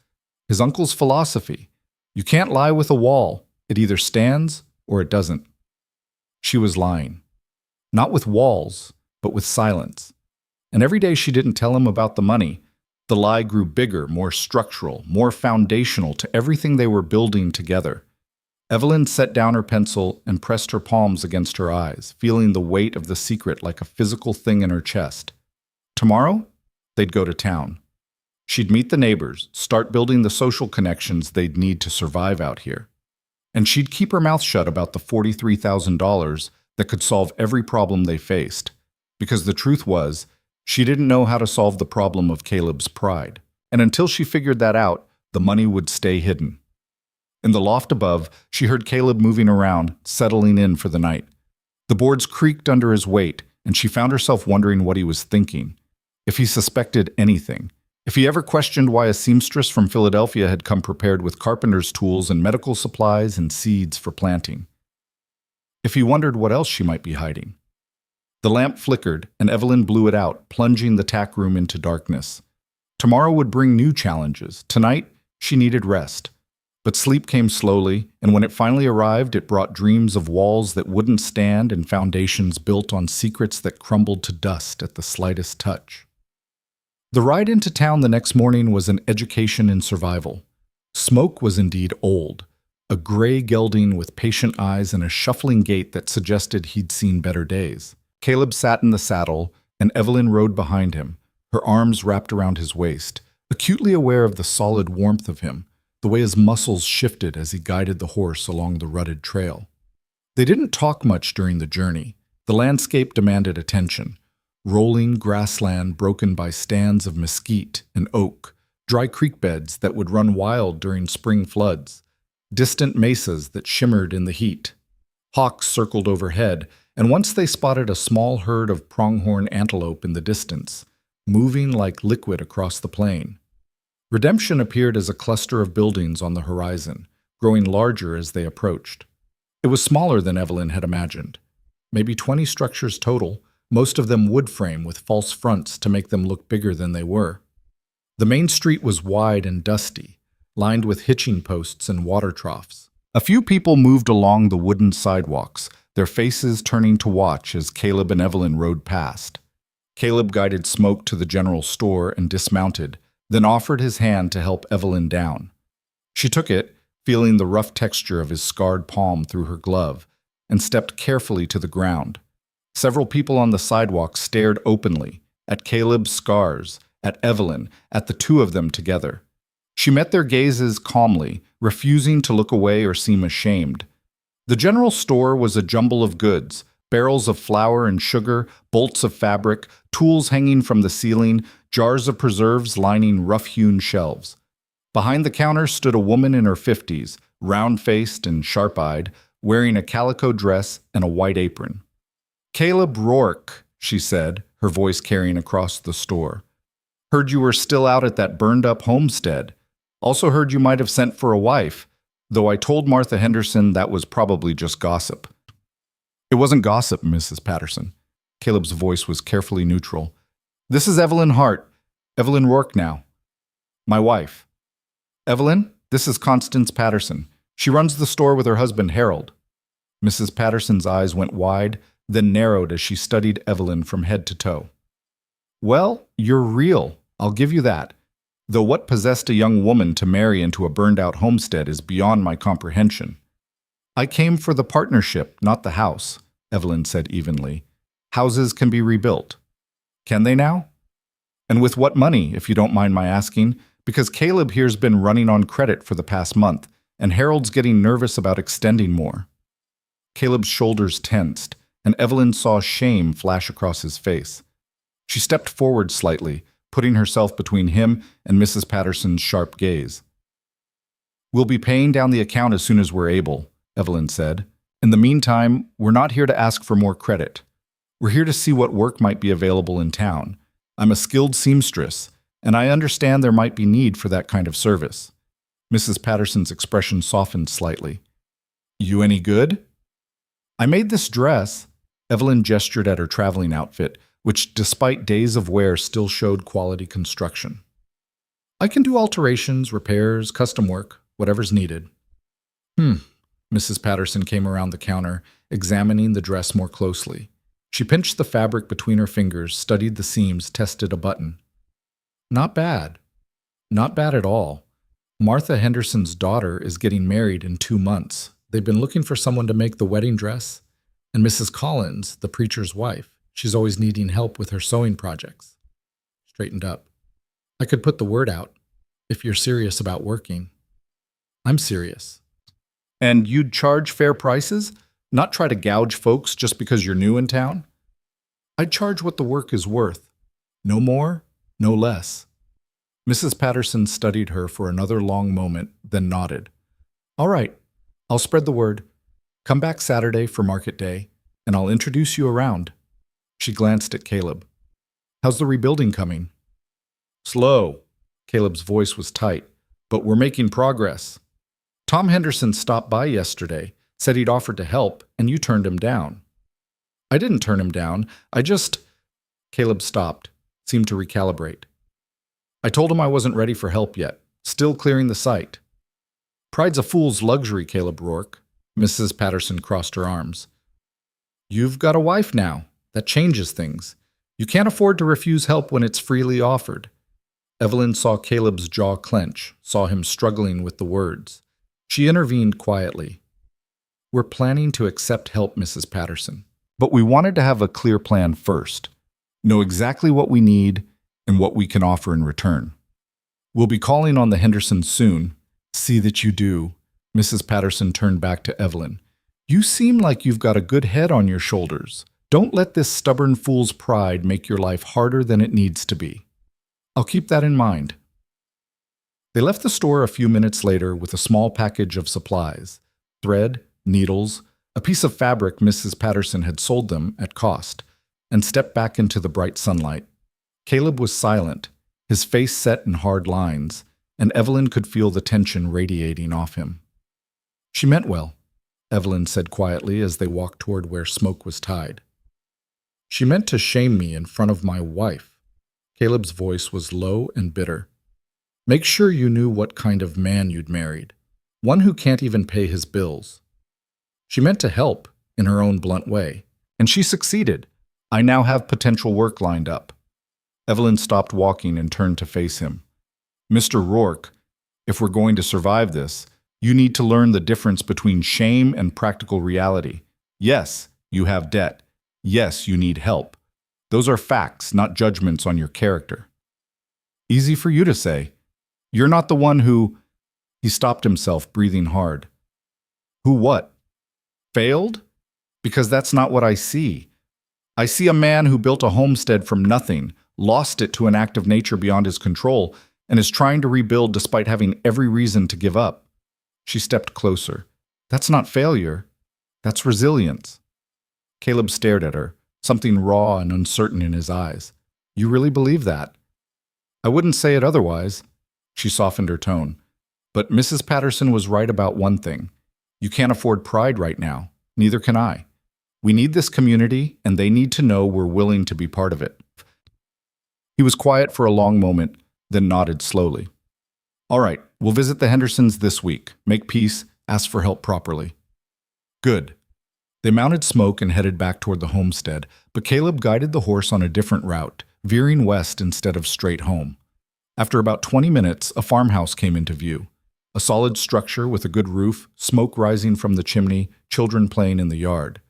his uncle's philosophy. You can't lie with a wall. It either stands or it doesn't. She was lying. Not with walls, but with silence. And every day she didn't tell him about the money, the lie grew bigger, more structural, more foundational to everything they were building together. Evelyn set down her pencil and pressed her palms against her eyes, feeling the weight of the secret like a physical thing in her chest. Tomorrow, they'd go to town. She'd meet the neighbors, start building the social connections they'd need to survive out here. And she'd keep her mouth shut about the $43,000 that could solve every problem they faced. Because the truth was, she didn't know how to solve the problem of Caleb's pride. And until she figured that out, the money would stay hidden. In the loft above, she heard Caleb moving around, settling in for the night. The boards creaked under his weight, and she found herself wondering what he was thinking. If he suspected anything. If he ever questioned why a seamstress from Philadelphia had come prepared with carpenter's tools and medical supplies and seeds for planting. If he wondered what else she might be hiding. The lamp flickered, and Evelyn blew it out, plunging the tack room into darkness. Tomorrow would bring new challenges. Tonight, she needed rest. But sleep came slowly, and when it finally arrived, it brought dreams of walls that wouldn't stand and foundations built on secrets that crumbled to dust at the slightest touch. The ride into town the next morning was an education in survival. Smoke was indeed old, a gray gelding with patient eyes and a shuffling gait that suggested he'd seen better days. Caleb sat in the saddle, and Evelyn rode behind him, her arms wrapped around his waist, acutely aware of the solid warmth of him, the way his muscles shifted as he guided the horse along the rutted trail. They didn't talk much during the journey. The landscape demanded attention. Rolling grassland broken by stands of mesquite and oak, dry creek beds that would run wild during spring floods, distant mesas that shimmered in the heat. Hawks circled overhead, and once they spotted a small herd of pronghorn antelope in the distance, moving like liquid across the plain. Redemption appeared as a cluster of buildings on the horizon, growing larger as they approached. It was smaller than Evelyn had imagined. Maybe 20 structures total, most of them wood frame with false fronts to make them look bigger than they were. The main street was wide and dusty, lined with hitching posts and water troughs. A few people moved along the wooden sidewalks, their faces turning to watch as Caleb and Evelyn rode past. Caleb guided Smoke to the general store and dismounted, then offered his hand to help Evelyn down. She took it, feeling the rough texture of his scarred palm through her glove, and stepped carefully to the ground. Several people on the sidewalk stared openly, at Caleb's scars, at Evelyn, at the two of them together. She met their gazes calmly, refusing to look away or seem ashamed. The general store was a jumble of goods, barrels of flour and sugar, bolts of fabric, tools hanging from the ceiling, jars of preserves lining rough-hewn shelves. Behind the counter stood a woman in her 50s, round-faced and sharp-eyed, wearing a calico dress and a white apron. "Caleb Rourke," she said, her voice carrying across the store. "Heard you were still out at that burned-up homestead. Also heard you might have sent for a wife, though I told Martha Henderson that was probably just gossip." "It wasn't gossip, Mrs. Patterson." Caleb's voice was carefully neutral. "This is Evelyn Hart. Evelyn Rourke now. My wife. Evelyn, this is Constance Patterson. She runs the store with her husband, Harold." Mrs. Patterson's eyes went wide, then narrowed as she studied Evelyn from head to toe. "Well, you're real, I'll give you that. Though what possessed a young woman to marry into a burned-out homestead is beyond my comprehension." "I came for the partnership, not the house," Evelyn said evenly. "Houses can be rebuilt." "Can they now? And with what money, if you don't mind my asking? Because Caleb here's been running on credit for the past month, and Harold's getting nervous about extending more." Caleb's shoulders tensed, and Evelyn saw shame flash across his face. She stepped forward slightly, putting herself between him and Mrs. Patterson's sharp gaze. "We'll be paying down the account as soon as we're able," Evelyn said. "In the meantime, we're not here to ask for more credit. We're here to see what work might be available in town. I'm a skilled seamstress, and I understand there might be need for that kind of service." Mrs. Patterson's expression softened slightly. "You any good?" "I made this dress." Evelyn gestured at her traveling outfit, which despite days of wear still showed quality construction. "I can do alterations, repairs, custom work, whatever's needed." Mrs. Patterson came around the counter, examining the dress more closely. She pinched the fabric between her fingers, studied the seams, tested a button. "Not bad. Not bad at all. Martha Henderson's daughter is getting married in 2 months. They've been looking for someone to make the wedding dress. And Mrs. Collins, the preacher's wife, she's always needing help with her sewing projects." Straightened up. "I could put the word out, if you're serious about working." "I'm serious." "And you'd charge fair prices? Not try to gouge folks just because you're new in town?" "I'd charge what the work is worth. No more, no less." Mrs. Patterson studied her for another long moment, then nodded. "All right, I'll spread the word. Come back Saturday for market day, and I'll introduce you around." She glanced at Caleb. "How's the rebuilding coming?" "Slow." Caleb's voice was tight, "but we're making progress. Tom Henderson stopped by yesterday, said he'd offered to help, and you turned him down." "I didn't turn him down. I just—" Caleb stopped, seemed to recalibrate. "I told him I wasn't ready for help yet, still clearing the site." "Pride's a fool's luxury, Caleb Rourke." Mrs. Patterson crossed her arms. "You've got a wife now. That changes things. You can't afford to refuse help when it's freely offered." Evelyn saw Caleb's jaw clench, saw him struggling with the words. She intervened quietly. "We're planning to accept help, Mrs. Patterson. But we wanted to have a clear plan first. Know exactly what we need and what we can offer in return. We'll be calling on the Hendersons soon. See that you do." Mrs. Patterson turned back to Evelyn. "You seem like you've got a good head on your shoulders. Don't let this stubborn fool's pride make your life harder than it needs to be." "I'll keep that in mind." They left the store a few minutes later with a small package of supplies: thread, needles, a piece of fabric Mrs. Patterson had sold them at cost, and stepped back into the bright sunlight. Caleb was silent, his face set in hard lines, and Evelyn could feel the tension radiating off him. "She meant well," Evelyn said quietly as they walked toward where smoke was tied. "She meant to shame me in front of my wife." Caleb's voice was low and bitter. "Make sure you knew what kind of man you'd married, one who can't even pay his bills." She meant to help, in her own blunt way, and she succeeded. "I now have potential work lined up." Evelyn stopped walking and turned to face him. "Mr. Rourke, if we're going to survive this, you need to learn the difference between shame and practical reality. Yes, you have debt. Yes, you need help. Those are facts, not judgments on your character." "Easy for you to say. You're not the one who—" He stopped himself, breathing hard. "Who what? Failed? Because that's not what I see. I see a man who built a homestead from nothing, lost it to an act of nature beyond his control, and is trying to rebuild despite having every reason to give up." She stepped closer. "That's not failure. That's resilience." Caleb stared at her, something raw and uncertain in his eyes. "You really believe that?" "I wouldn't say it otherwise." She softened her tone. "But Mrs. Patterson was right about one thing. You can't afford pride right now. Neither can I. We need this community, and they need to know we're willing to be part of it." He was quiet for a long moment, then nodded slowly. "All right, we'll visit the Hendersons this week, make peace, ask for help properly." "Good." They mounted Smoke and headed back toward the homestead, but Caleb guided the horse on a different route, veering west instead of straight home. After about 20 minutes, a farmhouse came into view. A solid structure with a good roof, smoke rising from the chimney, children playing in the yard.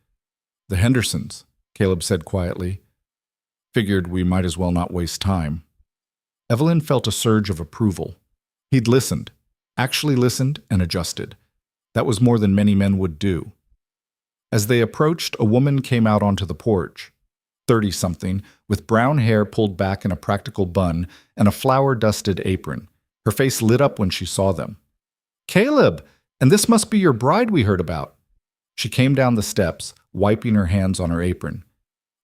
"The Hendersons," Caleb said quietly. "Figured we might as well not waste time." Evelyn felt a surge of approval. He'd listened, actually listened and adjusted. That was more than many men would do. As they approached, a woman came out onto the porch, 30-something, with brown hair pulled back in a practical bun and a flour-dusted apron. Her face lit up when she saw them. "Caleb, and this must be your bride we heard about. She came down the steps, wiping her hands on her apron.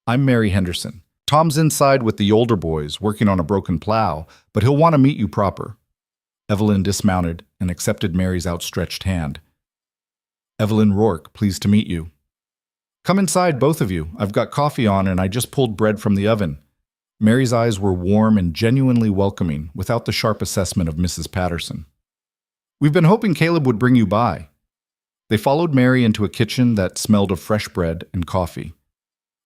I'm Mary Henderson. Tom's inside with the older boys, working on a broken plow, but he'll want to meet you proper. Evelyn dismounted and accepted Mary's outstretched hand. Evelyn Rourke, pleased to meet you. Come inside, both of you. I've got coffee on and I just pulled bread from the oven. Mary's eyes were warm and genuinely welcoming, without the sharp assessment of Mrs. Patterson. We've been hoping Caleb would bring you by. They followed Mary into a kitchen that smelled of fresh bread and coffee.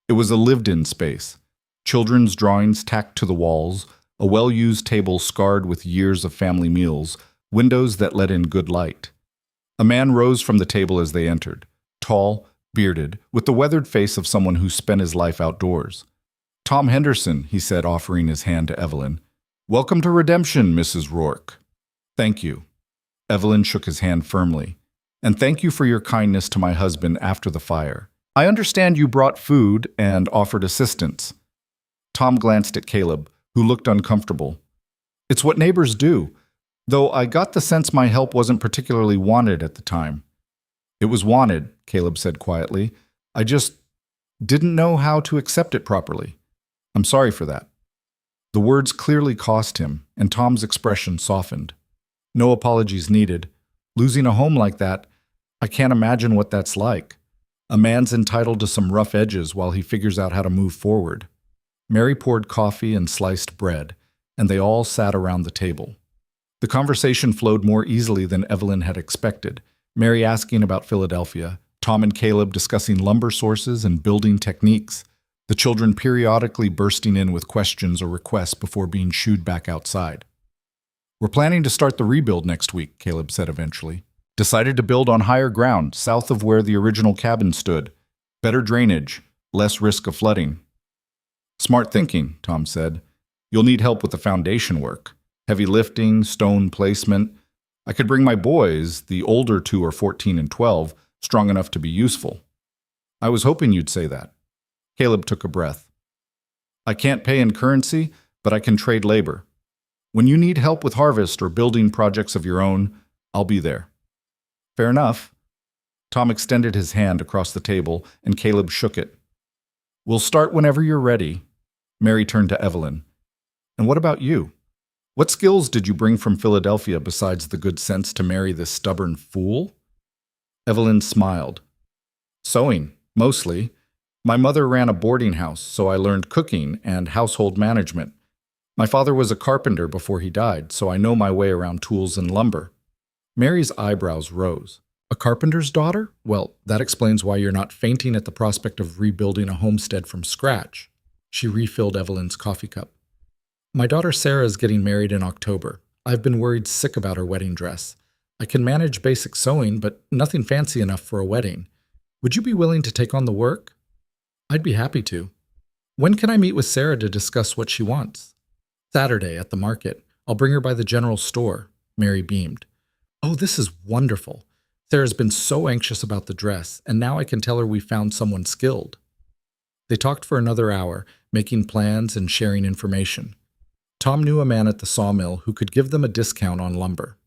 It was a lived-in space. Children's drawings tacked to the walls, a well-used table scarred with years of family meals, windows that let in good light. A man rose from the table as they entered, tall, bearded, with the weathered face of someone who spent his life outdoors. Tom Henderson, he said, offering his hand to Evelyn. Welcome to Redemption, Mrs. Rourke. Thank you. Evelyn shook his hand firmly. And thank you for your kindness to my husband after the fire. I understand you brought food and offered assistance. Tom glanced at Caleb, who looked uncomfortable. It's what neighbors do, though I got the sense my help wasn't particularly wanted at the time. It was wanted, Caleb said quietly. I just didn't know how to accept it properly. I'm sorry for that. The words clearly cost him, and Tom's expression softened. No apologies needed. Losing a home like that, I can't imagine what that's like. A man's entitled to some rough edges while he figures out how to move forward. Mary poured coffee and sliced bread, and they all sat around the table. The conversation flowed more easily than Evelyn had expected, Mary asking about Philadelphia, Tom and Caleb discussing lumber sources and building techniques, the children periodically bursting in with questions or requests before being shooed back outside. We're planning to start the rebuild next week, Caleb said eventually. Decided to build on higher ground, south of where the original cabin stood. Better drainage, less risk of flooding. Smart thinking, Tom said. You'll need help with the foundation work. Heavy lifting, stone placement. I could bring my boys, the older two are 14 and 12, strong enough to be useful. I was hoping you'd say that. Caleb took a breath. I can't pay in currency, but I can trade labor. When you need help with harvest or building projects of your own, I'll be there. Fair enough. Tom extended his hand across the table, and Caleb shook it. We'll start whenever you're ready. Mary turned to Evelyn. And what about you? What skills did you bring from Philadelphia besides the good sense to marry this stubborn fool? Evelyn smiled. Sewing, mostly. My mother ran a boarding house, so I learned cooking and household management. My father was a carpenter before he died, so I know my way around tools and lumber. Mary's eyebrows rose. A carpenter's daughter? Well, that explains why you're not fainting at the prospect of rebuilding a homestead from scratch. She refilled Evelyn's coffee cup. My daughter Sarah is getting married in October. I've been worried sick about her wedding dress. I can manage basic sewing, but nothing fancy enough for a wedding. Would you be willing to take on the work? I'd be happy to. When can I meet with Sarah to discuss what she wants? Saturday at the market. I'll bring her by the general store. Mary beamed. Oh, this is wonderful. Sarah's been so anxious about the dress, and now I can tell her we found someone skilled. They talked for another hour, making plans and sharing information. Tom knew a man at the sawmill who could give them a discount on lumber.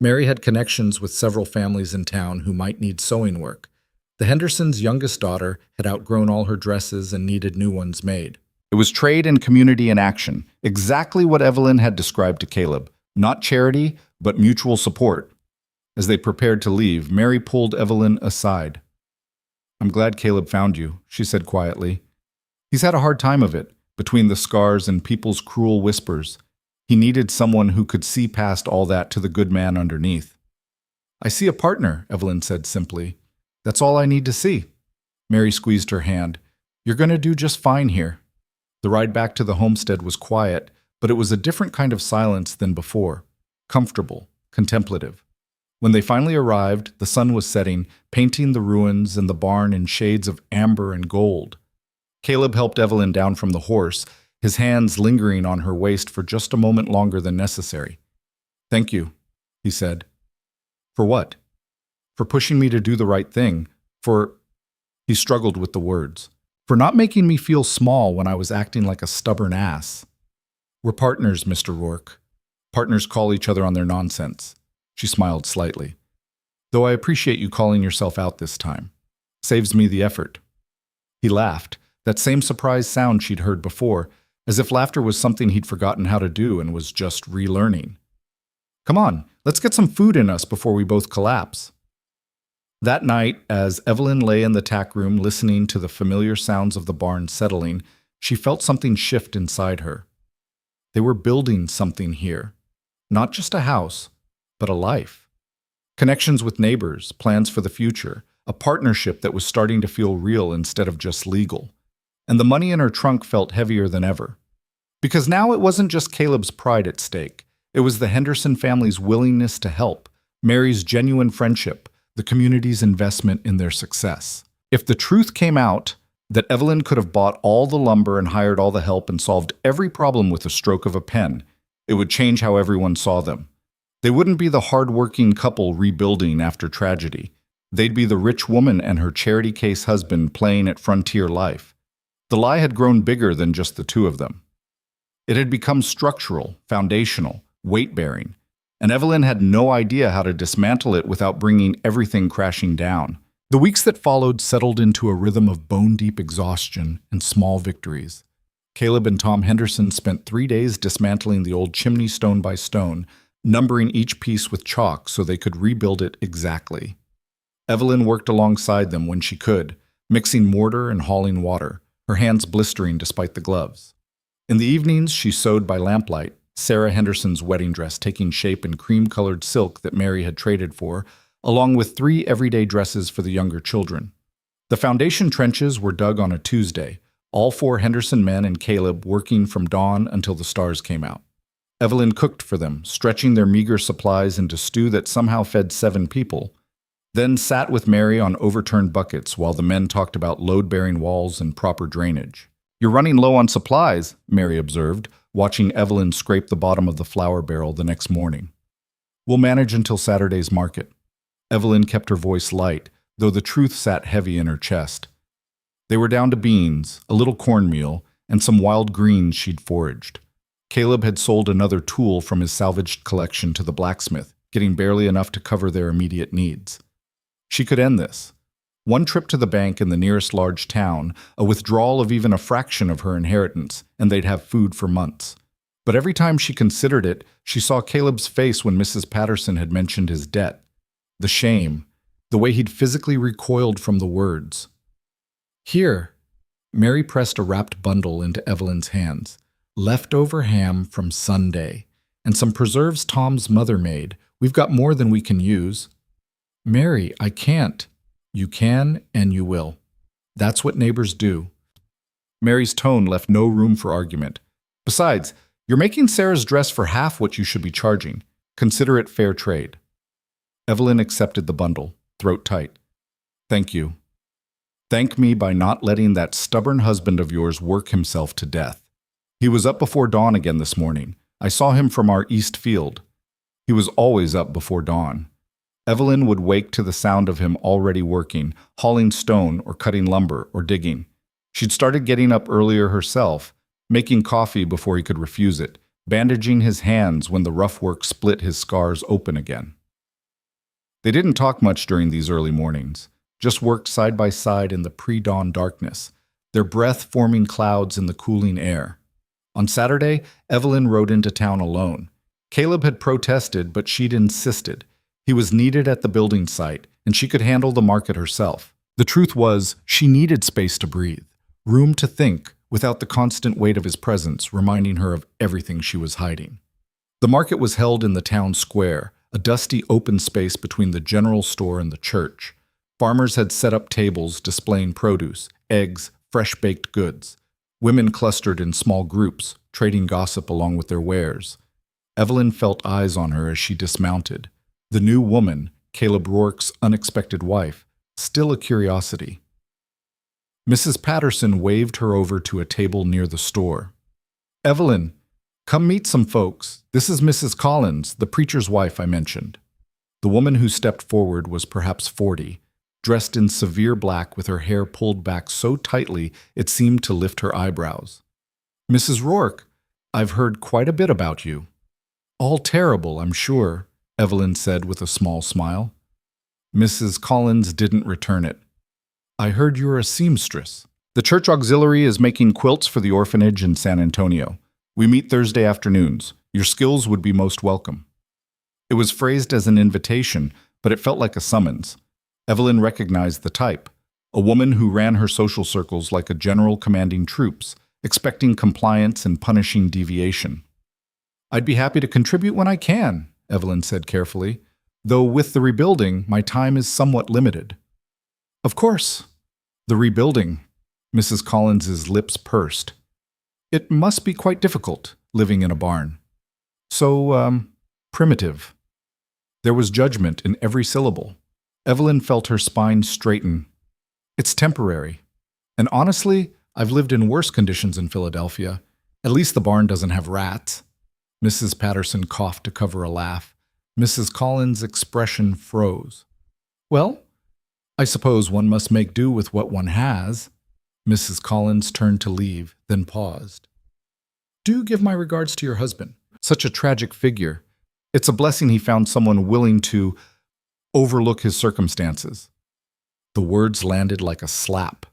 Mary had connections with several families in town who might need sewing work. The Hendersons' youngest daughter had outgrown all her dresses and needed new ones made. It was trade and community in action, exactly what Evelyn had described to Caleb. Not charity, but mutual support. As they prepared to leave, Mary pulled Evelyn aside. I'm glad Caleb found you, she said quietly. He's had a hard time of it, between the scars and people's cruel whispers. He needed someone who could see past all that to the good man underneath. I see a partner, Evelyn said simply. That's all I need to see. Mary squeezed her hand. You're going to do just fine here. The ride back to the homestead was quiet, but it was a different kind of silence than before. Comfortable, contemplative. When they finally arrived, the sun was setting, painting the ruins and the barn in shades of amber and gold. Caleb helped Evelyn down from the horse, his hands lingering on her waist for just a moment longer than necessary. Thank you, he said. For what? For pushing me to do the right thing. He struggled with the words. For not making me feel small when I was acting like a stubborn ass. We're partners, Mr. Rourke. Partners call each other on their nonsense. She smiled slightly. Though I appreciate you calling yourself out this time. Saves me the effort." He laughed, that same surprised sound she'd heard before, as if laughter was something he'd forgotten how to do and was just relearning. "Come on, let's get some food in us before we both collapse." That night, as Evelyn lay in the tack room listening to the familiar sounds of the barn settling, she felt something shift inside her. They were building something here. Not just a house, but a life. Connections with neighbors, plans for the future, a partnership that was starting to feel real instead of just legal. And the money in her trunk felt heavier than ever. Because now it wasn't just Caleb's pride at stake. It was the Henderson family's willingness to help, Mary's genuine friendship, the community's investment in their success. If the truth came out that Evelyn could have bought all the lumber and hired all the help and solved every problem with a stroke of a pen, it would change how everyone saw them. They wouldn't be the hard-working couple rebuilding after tragedy. They'd be the rich woman and her charity case husband playing at frontier life. The lie had grown bigger than just the two of them. It had become structural, foundational, weight-bearing, and Evelyn had no idea how to dismantle it without bringing everything crashing down. The weeks that followed settled into a rhythm of bone-deep exhaustion and small victories. Caleb and Tom Henderson spent 3 days dismantling the old chimney stone by stone, numbering each piece with chalk so they could rebuild it exactly. Evelyn worked alongside them when she could, mixing mortar and hauling water, her hands blistering despite the gloves. In the evenings, she sewed by lamplight, Sarah Henderson's wedding dress taking shape in cream-colored silk that Mary had traded for, along with 3 everyday dresses for the younger children. The foundation trenches were dug on a Tuesday, all 4 Henderson men and Caleb working from dawn until the stars came out. Evelyn cooked for them, stretching their meager supplies into stew that somehow fed 7 people, then sat with Mary on overturned buckets while the men talked about load-bearing walls and proper drainage. "You're running low on supplies," Mary observed, watching Evelyn scrape the bottom of the flour barrel the next morning. "We'll manage until Saturday's market." Evelyn kept her voice light, though the truth sat heavy in her chest. They were down to beans, a little cornmeal, and some wild greens she'd foraged. Caleb had sold another tool from his salvaged collection to the blacksmith, getting barely enough to cover their immediate needs. She could end this. One trip to the bank in the nearest large town, a withdrawal of even a fraction of her inheritance, and they'd have food for months. But every time she considered it, she saw Caleb's face when Mrs. Patterson had mentioned his debt. The shame, the way he'd physically recoiled from the words. "Here." Mary pressed a wrapped bundle into Evelyn's hands. "Leftover ham from Sunday, and some preserves Tom's mother made. We've got more than we can use." "Mary, I can't." "You can, and you will. That's what neighbors do." Mary's tone left no room for argument. "Besides, you're making Sarah's dress for half what you should be charging. Consider it fair trade." Evelyn accepted the bundle, throat tight. "Thank you. Thank me by not letting that stubborn husband of yours work himself to death. He was up before dawn again this morning. I saw him from our east field. He was always up before dawn." Evelyn would wake to the sound of him already working, hauling stone or cutting lumber or digging. She'd started getting up earlier herself, making coffee before he could refuse it, bandaging his hands when the rough work split his scars open again. They didn't talk much during these early mornings, just worked side by side in the pre-dawn darkness, their breath forming clouds in the cooling air. On Saturday, Evelyn rode into town alone. Caleb had protested, but she'd insisted. He was needed at the building site, and she could handle the market herself. The truth was, she needed space to breathe, room to think, without the constant weight of his presence reminding her of everything she was hiding. The market was held in the town square, a dusty open space between the general store and the church. Farmers had set up tables displaying produce, eggs, fresh-baked goods. Women clustered in small groups, trading gossip along with their wares. Evelyn felt eyes on her as she dismounted. The new woman, Caleb Rourke's unexpected wife, still a curiosity. Mrs. Patterson waved her over to a table near the store. "Evelyn, come meet some folks. This is Mrs. Collins, the preacher's wife I mentioned." The woman who stepped forward was perhaps 40, dressed in severe black with her hair pulled back so tightly it seemed to lift her eyebrows. "Mrs. Rourke, I've heard quite a bit about you." "All terrible, I'm sure," Evelyn said with a small smile. Mrs. Collins didn't return it. I heard you're a seamstress. The church auxiliary is making quilts for the orphanage in San Antonio. We meet Thursday afternoons. Your skills would be most welcome. It was phrased as an invitation, but it felt like a summons. Evelyn recognized the type, a woman who ran her social circles like a general commanding troops, expecting compliance and punishing deviation. I'd be happy to contribute when I can, Evelyn said carefully, though with the rebuilding, my time is somewhat limited. Of course. The rebuilding. Mrs. Collins's lips pursed. It must be quite difficult, living in a barn. So, primitive. There was judgment in every syllable. Evelyn felt her spine straighten. It's temporary. And honestly, I've lived in worse conditions in Philadelphia. At least the barn doesn't have rats. Mrs. Patterson coughed to cover a laugh. Mrs. Collins' expression froze. Well, I suppose one must make do with what one has. Mrs. Collins turned to leave, then paused. Do give my regards to your husband. Such a tragic figure. It's a blessing he found someone willing to overlook his circumstances. The words landed like a slap.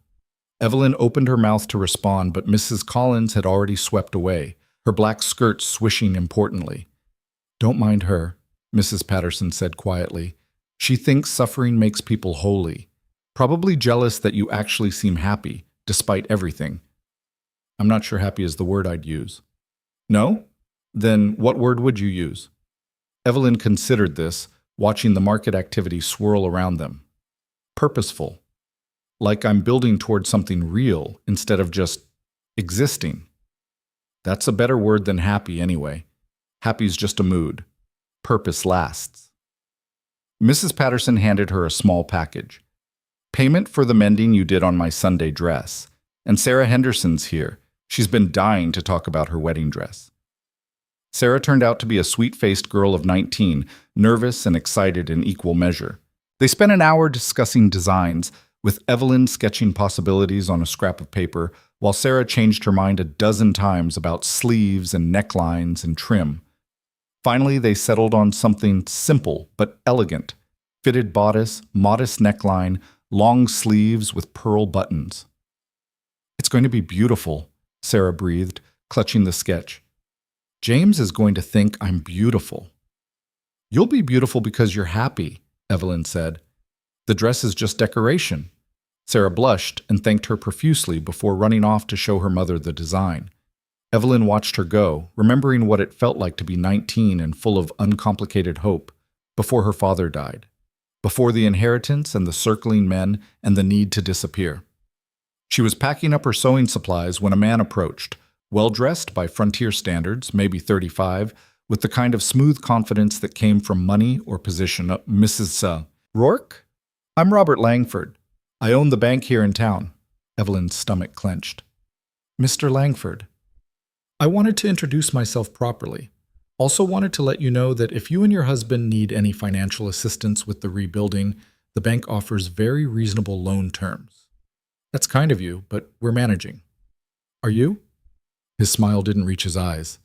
Evelyn opened her mouth to respond, but Mrs. Collins had already swept away, her black skirt swishing importantly. Don't mind her, Mrs. Patterson said quietly. She thinks suffering makes people holy. Probably jealous that you actually seem happy, despite everything. I'm not sure happy is the word I'd use. No? Then what word would you use? Evelyn considered this, watching the market activity swirl around them. Purposeful. Like I'm building towards something real instead of just existing. That's a better word than happy anyway. Happy's just a mood. Purpose lasts. Mrs. Patterson handed her a small package. Payment for the mending you did on my Sunday dress. And Sarah Henderson's here. She's been dying to talk about her wedding dress. Sarah turned out to be a sweet-faced girl of 19, nervous and excited in equal measure. They spent an hour discussing designs, with Evelyn sketching possibilities on a scrap of paper, while Sarah changed her mind a dozen times about sleeves and necklines and trim. Finally, they settled on something simple but elegant. Fitted bodice, modest neckline, long sleeves with pearl buttons. It's going to be beautiful, Sarah breathed, clutching the sketch. James is going to think I'm beautiful. You'll be beautiful because you're happy, Evelyn said. The dress is just decoration. Sarah blushed and thanked her profusely before running off to show her mother the design. Evelyn watched her go, remembering what it felt like to be 19 and full of uncomplicated hope, before her father died, before the inheritance and the circling men and the need to disappear. She was packing up her sewing supplies when a man approached, well-dressed by frontier standards, maybe 35, with the kind of smooth confidence that came from money or position. Mrs. Rourke? I'm Robert Langford. I own the bank here in town. Evelyn's stomach clenched. Mr. Langford. I wanted to introduce myself properly. Also wanted to let you know that if you and your husband need any financial assistance with the rebuilding, the bank offers very reasonable loan terms. That's kind of you, but we're managing. Are you? His smile didn't reach his eyes.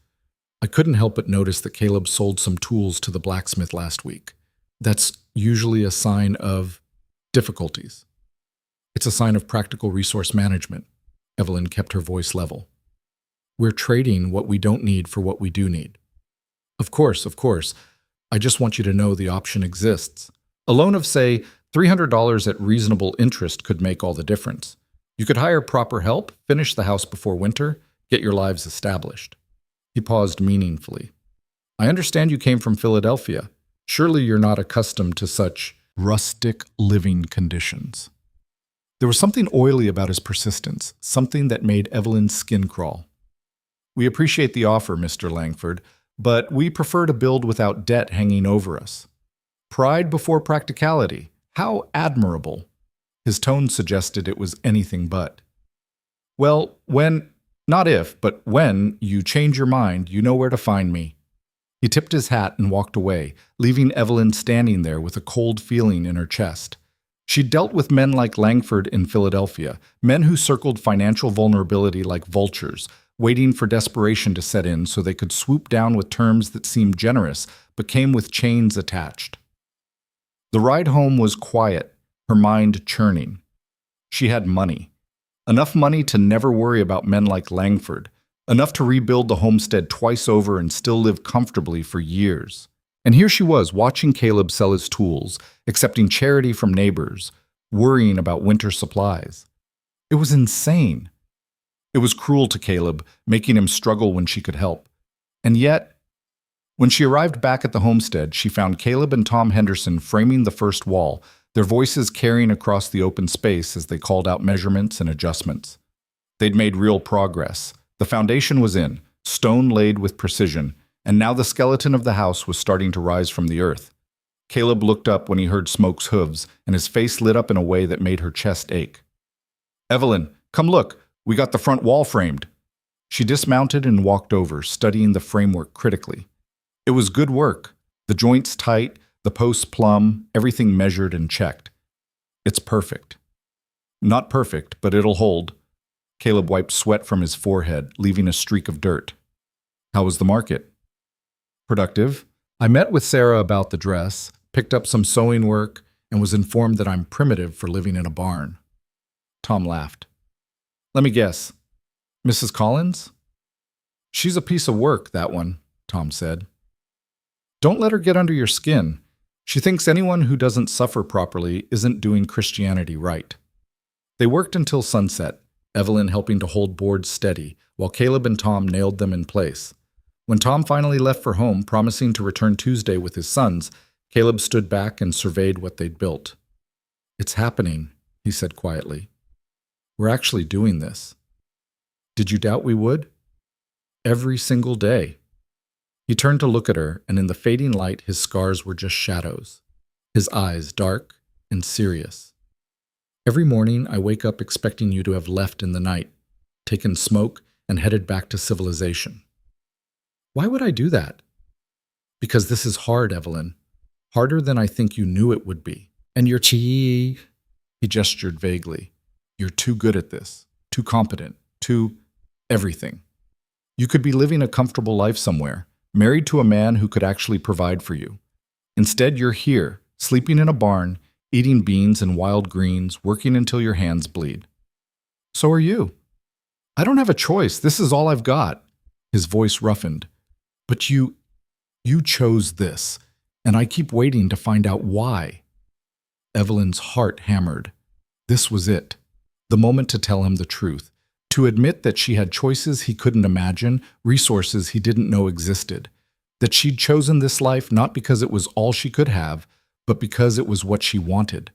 I couldn't help but notice that Caleb sold some tools to the blacksmith last week. That's usually a sign of difficulties. It's a sign of practical resource management. Evelyn kept her voice level. We're trading what we don't need for what we do need. Of course. I just want you to know the option exists. A loan of, say, $300 at reasonable interest could make all the difference. You could hire proper help, finish the house before winter, get your lives established. He paused meaningfully. I understand you came from Philadelphia. Surely you're not accustomed to such rustic living conditions. There was something oily about his persistence, something that made Evelyn's skin crawl. We appreciate the offer, Mr. Langford, but we prefer to build without debt hanging over us. Pride before practicality. How admirable. His tone suggested it was anything but. Well, not if, but when you change your mind, you know where to find me. He tipped his hat and walked away, leaving Evelyn standing there with a cold feeling in her chest. She dealt with men like Langford in Philadelphia, men who circled financial vulnerability like vultures, waiting for desperation to set in so they could swoop down with terms that seemed generous but came with chains attached. The ride home was quiet, her mind churning. She had money. Enough money to never worry about men like Langford. Enough to rebuild the homestead twice over and still live comfortably for years. And here she was, watching Caleb sell his tools, accepting charity from neighbors, worrying about winter supplies. It was insane. It was cruel to Caleb, making him struggle when she could help. And yet, when she arrived back at the homestead, she found Caleb and Tom Henderson framing the first wall, their voices carrying across the open space as they called out measurements and adjustments. They'd made real progress. The foundation was in, stone laid with precision, and now the skeleton of the house was starting to rise from the earth. Caleb looked up when he heard Smoke's hooves, and his face lit up in a way that made her chest ache. "Evelyn, come look, we got the front wall framed." She dismounted and walked over, studying the framework critically. It was good work, the joints tight, the posts plumb, everything measured and checked. "It's perfect." "Not perfect, but it'll hold." Caleb wiped sweat from his forehead, leaving a streak of dirt. "How was the market?" "Productive. I met with Sarah about the dress, picked up some sewing work, and was informed that I'm primitive for living in a barn." Tom laughed. "Let me guess. Mrs. Collins?" "She's a piece of work, that one," Tom said. "Don't let her get under your skin. She thinks anyone who doesn't suffer properly isn't doing Christianity right." They worked until sunset, Evelyn helping to hold boards steady, while Caleb and Tom nailed them in place. When Tom finally left for home, promising to return Tuesday with his sons, Caleb stood back and surveyed what they'd built. "It's happening," he said quietly. "We're actually doing this. Did you doubt we would?" "Every single day." He turned to look at her, and in the fading light his scars were just shadows, his eyes dark and serious. "Every morning I wake up expecting you to have left in the night, taken Smoke, and headed back to civilization." "Why would I do that?" "Because this is hard, Evelyn. Harder than I think you knew it would be. And you're he gestured vaguely. "You're too good at this, too competent, too everything. You could be living a comfortable life somewhere, married to a man who could actually provide for you. Instead, you're here, sleeping in a barn, eating beans and wild greens, working until your hands bleed." "So are you." "I don't have a choice. This is all I've got." His voice roughened. "But you chose this, and I keep waiting to find out why." Evelyn's heart hammered. This was it, the moment to tell him the truth, to admit that she had choices he couldn't imagine, resources he didn't know existed, that she'd chosen this life not because it was all she could have, but because it was what she wanted.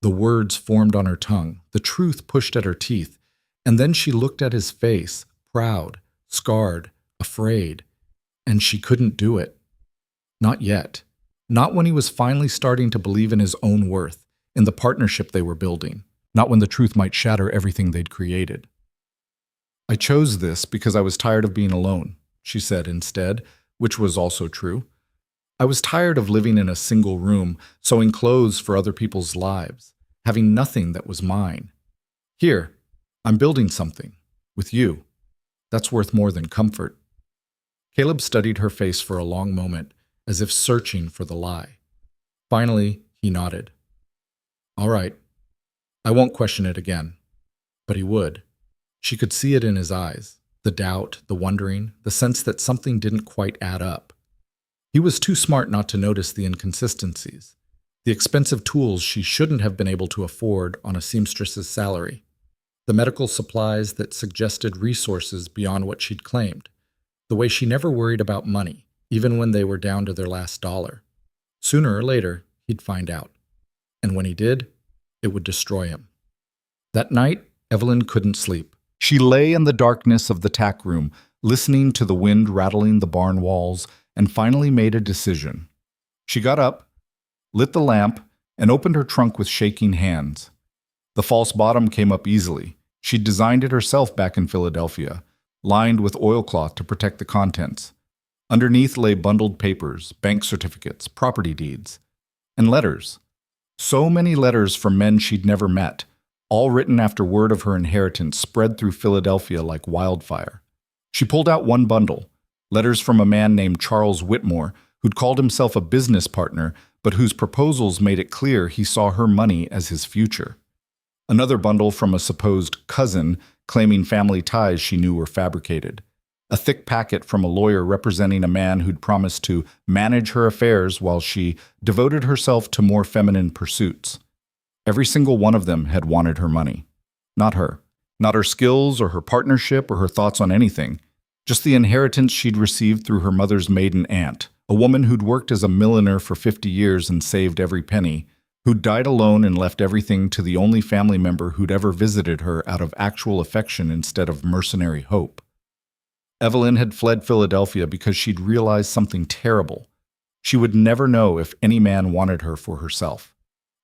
The words formed on her tongue, the truth pushed at her teeth, and then she looked at his face, proud, scarred, afraid, and she couldn't do it. Not yet. Not when he was finally starting to believe in his own worth, in the partnership they were building, not when the truth might shatter everything they'd created. "I chose this because I was tired of being alone," she said instead, which was also true. "I was tired of living in a single room, sewing clothes for other people's lives, having nothing that was mine. Here, I'm building something, with you. That's worth more than comfort." Caleb studied her face for a long moment, as if searching for the lie. Finally, he nodded. "All right. I won't question it again." But he would. She could see it in his eyes, the doubt, the wondering, the sense that something didn't quite add up. He was too smart not to notice the inconsistencies, the expensive tools she shouldn't have been able to afford on a seamstress's salary, the medical supplies that suggested resources beyond what she'd claimed, the way she never worried about money, even when they were down to their last dollar. Sooner or later, he'd find out. And when he did, it would destroy him. That night, Evelyn couldn't sleep. She lay in the darkness of the tack room, listening to the wind rattling the barn walls, and finally made a decision. She got up, lit the lamp, and opened her trunk with shaking hands. The false bottom came up easily. She'd designed it herself back in Philadelphia, lined with oilcloth to protect the contents. Underneath lay bundled papers, bank certificates, property deeds, and letters. So many letters from men she'd never met, all written after word of her inheritance spread through Philadelphia like wildfire. She pulled out one bundle, letters from a man named Charles Whitmore, who'd called himself a business partner, but whose proposals made it clear he saw her money as his future. Another bundle from a supposed cousin claiming family ties she knew were fabricated. A thick packet from a lawyer representing a man who'd promised to manage her affairs while she devoted herself to more feminine pursuits. Every single one of them had wanted her money. Not her. Not her skills or her partnership or her thoughts on anything. Just the inheritance she'd received through her mother's maiden aunt, a woman who'd worked as a milliner for 50 years and saved every penny, who'd died alone and left everything to the only family member who'd ever visited her out of actual affection instead of mercenary hope. Evelyn had fled Philadelphia because she'd realized something terrible. She would never know if any man wanted her for herself.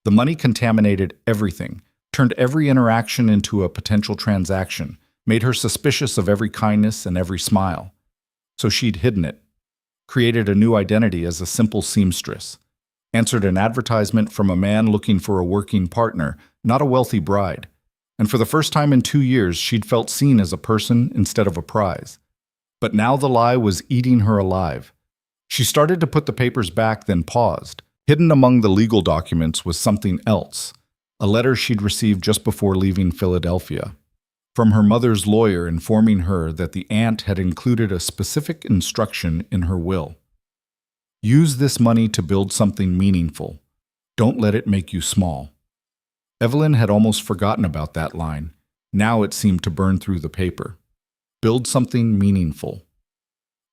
The money contaminated everything, turned every interaction into a potential transaction, made her suspicious of every kindness and every smile. So she'd hidden it, created a new identity as a simple seamstress, answered an advertisement from a man looking for a working partner, not a wealthy bride. And for the first time in 2 years, she'd felt seen as a person instead of a prize. But now the lie was eating her alive. She started to put the papers back, then paused. Hidden among the legal documents was something else, a letter she'd received just before leaving Philadelphia, from her mother's lawyer informing her that the aunt had included a specific instruction in her will. Use this money to build something meaningful. Don't let it make you small. Evelyn had almost forgotten about that line. Now it seemed to burn through the paper. Build something meaningful.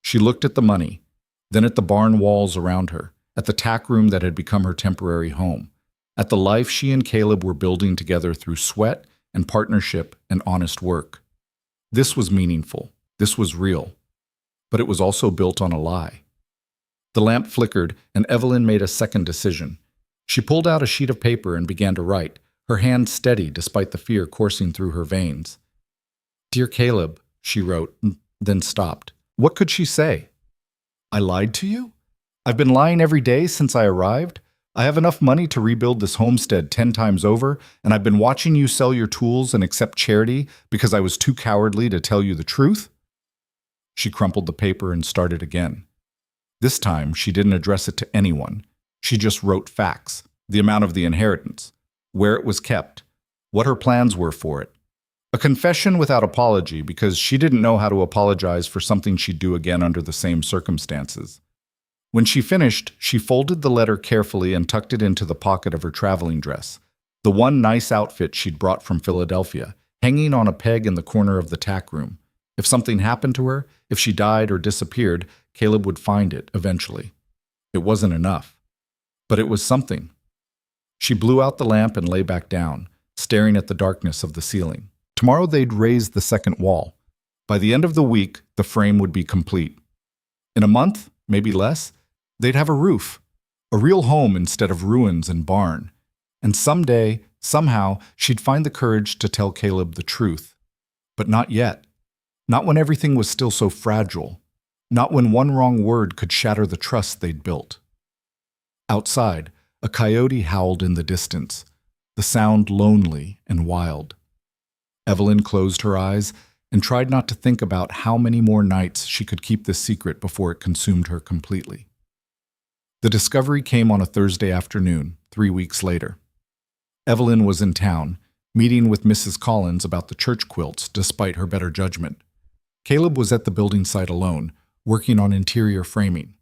She looked at the money, then at the barn walls around her, at the tack room that had become her temporary home, at the life she and Caleb were building together through sweat and partnership and honest work. This was meaningful. This was real. But it was also built on a lie. The lamp flickered, and Evelyn made a second decision. She pulled out a sheet of paper and began to write, her hand steady despite the fear coursing through her veins. "Dear Caleb," she wrote, then stopped. What could she say? "I lied to you? I've been lying every day since I arrived. I have enough money to rebuild this homestead 10 times over, and I've been watching you sell your tools and accept charity because I was too cowardly to tell you the truth?" She crumpled the paper and started again. This time, she didn't address it to anyone. She just wrote facts, the amount of the inheritance, where it was kept, what her plans were for it. A confession without apology because she didn't know how to apologize for something she'd do again under the same circumstances. When she finished, she folded the letter carefully and tucked it into the pocket of her traveling dress, the one nice outfit she'd brought from Philadelphia, hanging on a peg in the corner of the tack room. If something happened to her, if she died or disappeared, Caleb would find it eventually. It wasn't enough, but it was something. She blew out the lamp and lay back down, staring at the darkness of the ceiling. Tomorrow they'd raise the second wall. By the end of the week, the frame would be complete. In a month, maybe less, they'd have a roof, a real home instead of ruins and barn. And someday, somehow, she'd find the courage to tell Caleb the truth. But not yet. Not when everything was still so fragile. Not when one wrong word could shatter the trust they'd built. Outside, a coyote howled in the distance, the sound lonely and wild. Evelyn closed her eyes and tried not to think about how many more nights she could keep this secret before it consumed her completely. The discovery came on a Thursday afternoon, 3 weeks later. Evelyn was in town, meeting with Mrs. Collins about the church quilts despite her better judgment. Caleb was at the building site alone, working on interior framing.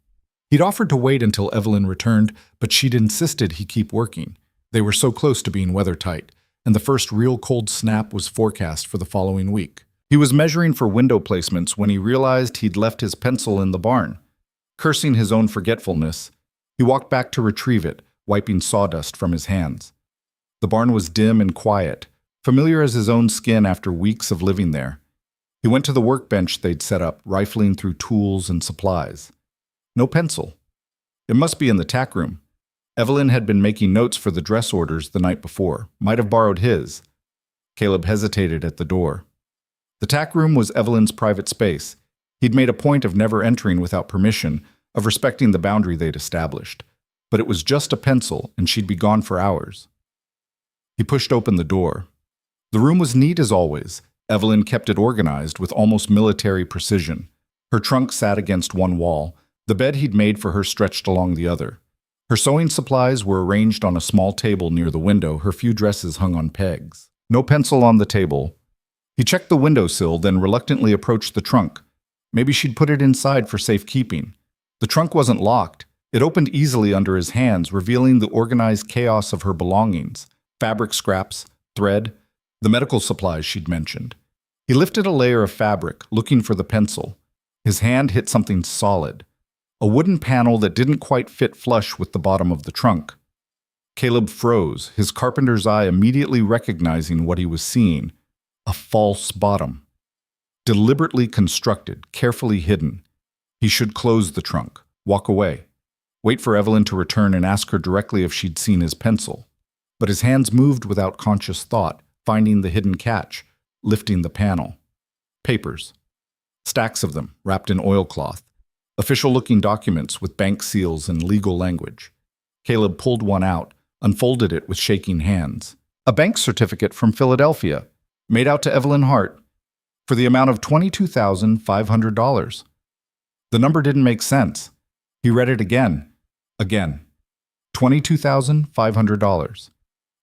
He'd offered to wait until Evelyn returned, but she'd insisted he keep working. They were so close to being weathertight, and the first real cold snap was forecast for the following week. He was measuring for window placements when he realized he'd left his pencil in the barn. Cursing his own forgetfulness, he walked back to retrieve it, wiping sawdust from his hands. The barn was dim and quiet, familiar as his own skin after weeks of living there. He went to the workbench they'd set up, rifling through tools and supplies. No pencil. It must be in the tack room. Evelyn had been making notes for the dress orders the night before, might have borrowed his. Caleb hesitated at the door. The tack room was Evelyn's private space. He'd made a point of never entering without permission, of respecting the boundary they'd established. But it was just a pencil, and she'd be gone for hours. He pushed open the door. The room was neat as always. Evelyn kept it organized with almost military precision. Her trunk sat against one wall. The bed he'd made for her stretched along the other. Her sewing supplies were arranged on a small table near the window, her few dresses hung on pegs. No pencil on the table. He checked the windowsill, then reluctantly approached the trunk. Maybe she'd put it inside for safekeeping. The trunk wasn't locked. It opened easily under his hands, revealing the organized chaos of her belongings. Fabric scraps, thread, the medical supplies she'd mentioned. He lifted a layer of fabric, looking for the pencil. His hand hit something solid. A wooden panel that didn't quite fit flush with the bottom of the trunk. Caleb froze, his carpenter's eye immediately recognizing what he was seeing. A false bottom. Deliberately constructed, carefully hidden. He should close the trunk, walk away, wait for Evelyn to return and ask her directly if she'd seen his pencil. But his hands moved without conscious thought, finding the hidden catch, lifting the panel. Papers. Stacks of them, wrapped in oilcloth. Official-looking documents with bank seals and legal language. Caleb pulled one out, unfolded it with shaking hands. A bank certificate from Philadelphia, made out to Evelyn Hart, for the amount of $22,500. The number didn't make sense. He read it again. $22,500.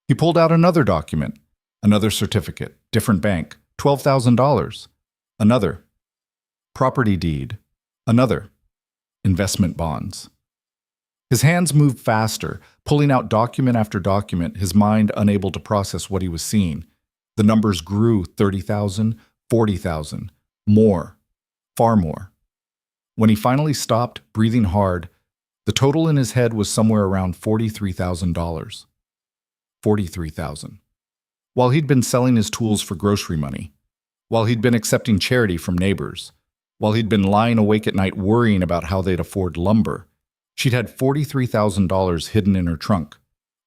He pulled out another document, another certificate, different bank, $12,000. Another. Property deed. Another. Investment bonds. His hands moved faster, pulling out document after document, his mind unable to process what he was seeing. The numbers grew, 30,000, 40,000, more, far more. When he finally stopped, breathing hard, the total in his head was somewhere around $43,000. 43,000. While he'd been selling his tools for grocery money, while he'd been accepting charity from neighbors, while he'd been lying awake at night worrying about how they'd afford lumber, she'd had $43,000 hidden in her trunk.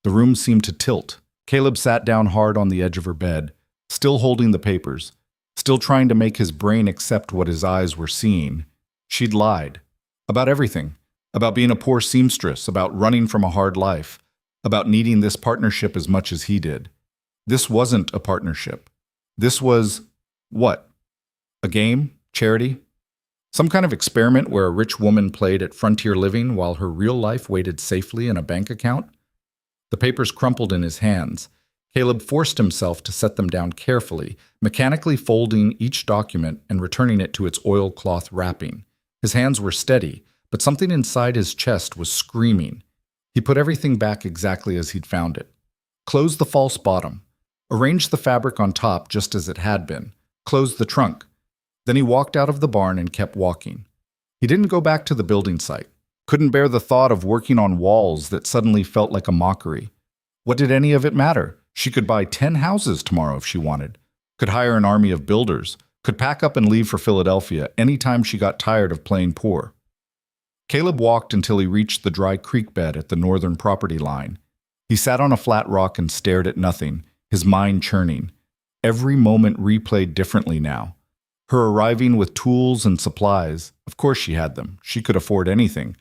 The room seemed to tilt. Caleb sat down hard on the edge of her bed, still holding the papers, still trying to make his brain accept what his eyes were seeing. She'd lied. About everything. About being a poor seamstress, about running from a hard life, about needing this partnership as much as he did. This wasn't a partnership. This was, what? A game? Charity? Some kind of experiment where a rich woman played at frontier living while her real life waited safely in a bank account? The papers crumpled in his hands. Caleb forced himself to set them down carefully, mechanically folding each document and returning it to its oilcloth wrapping. His hands were steady, but something inside his chest was screaming. He put everything back exactly as he'd found it. Closed the false bottom. Arranged the fabric on top just as it had been. Closed the trunk. Then he walked out of the barn and kept walking. He didn't go back to the building site. Couldn't bear the thought of working on walls that suddenly felt like a mockery. What did any of it matter? She could buy 10 houses tomorrow if she wanted. Could hire an army of builders. Could pack up and leave for Philadelphia anytime she got tired of playing poor. Caleb walked until he reached the dry creek bed at the northern property line. He sat on a flat rock and stared at nothing, his mind churning. Every moment replayed differently now. Her arriving with tools and supplies, of course she had them, she could afford anything.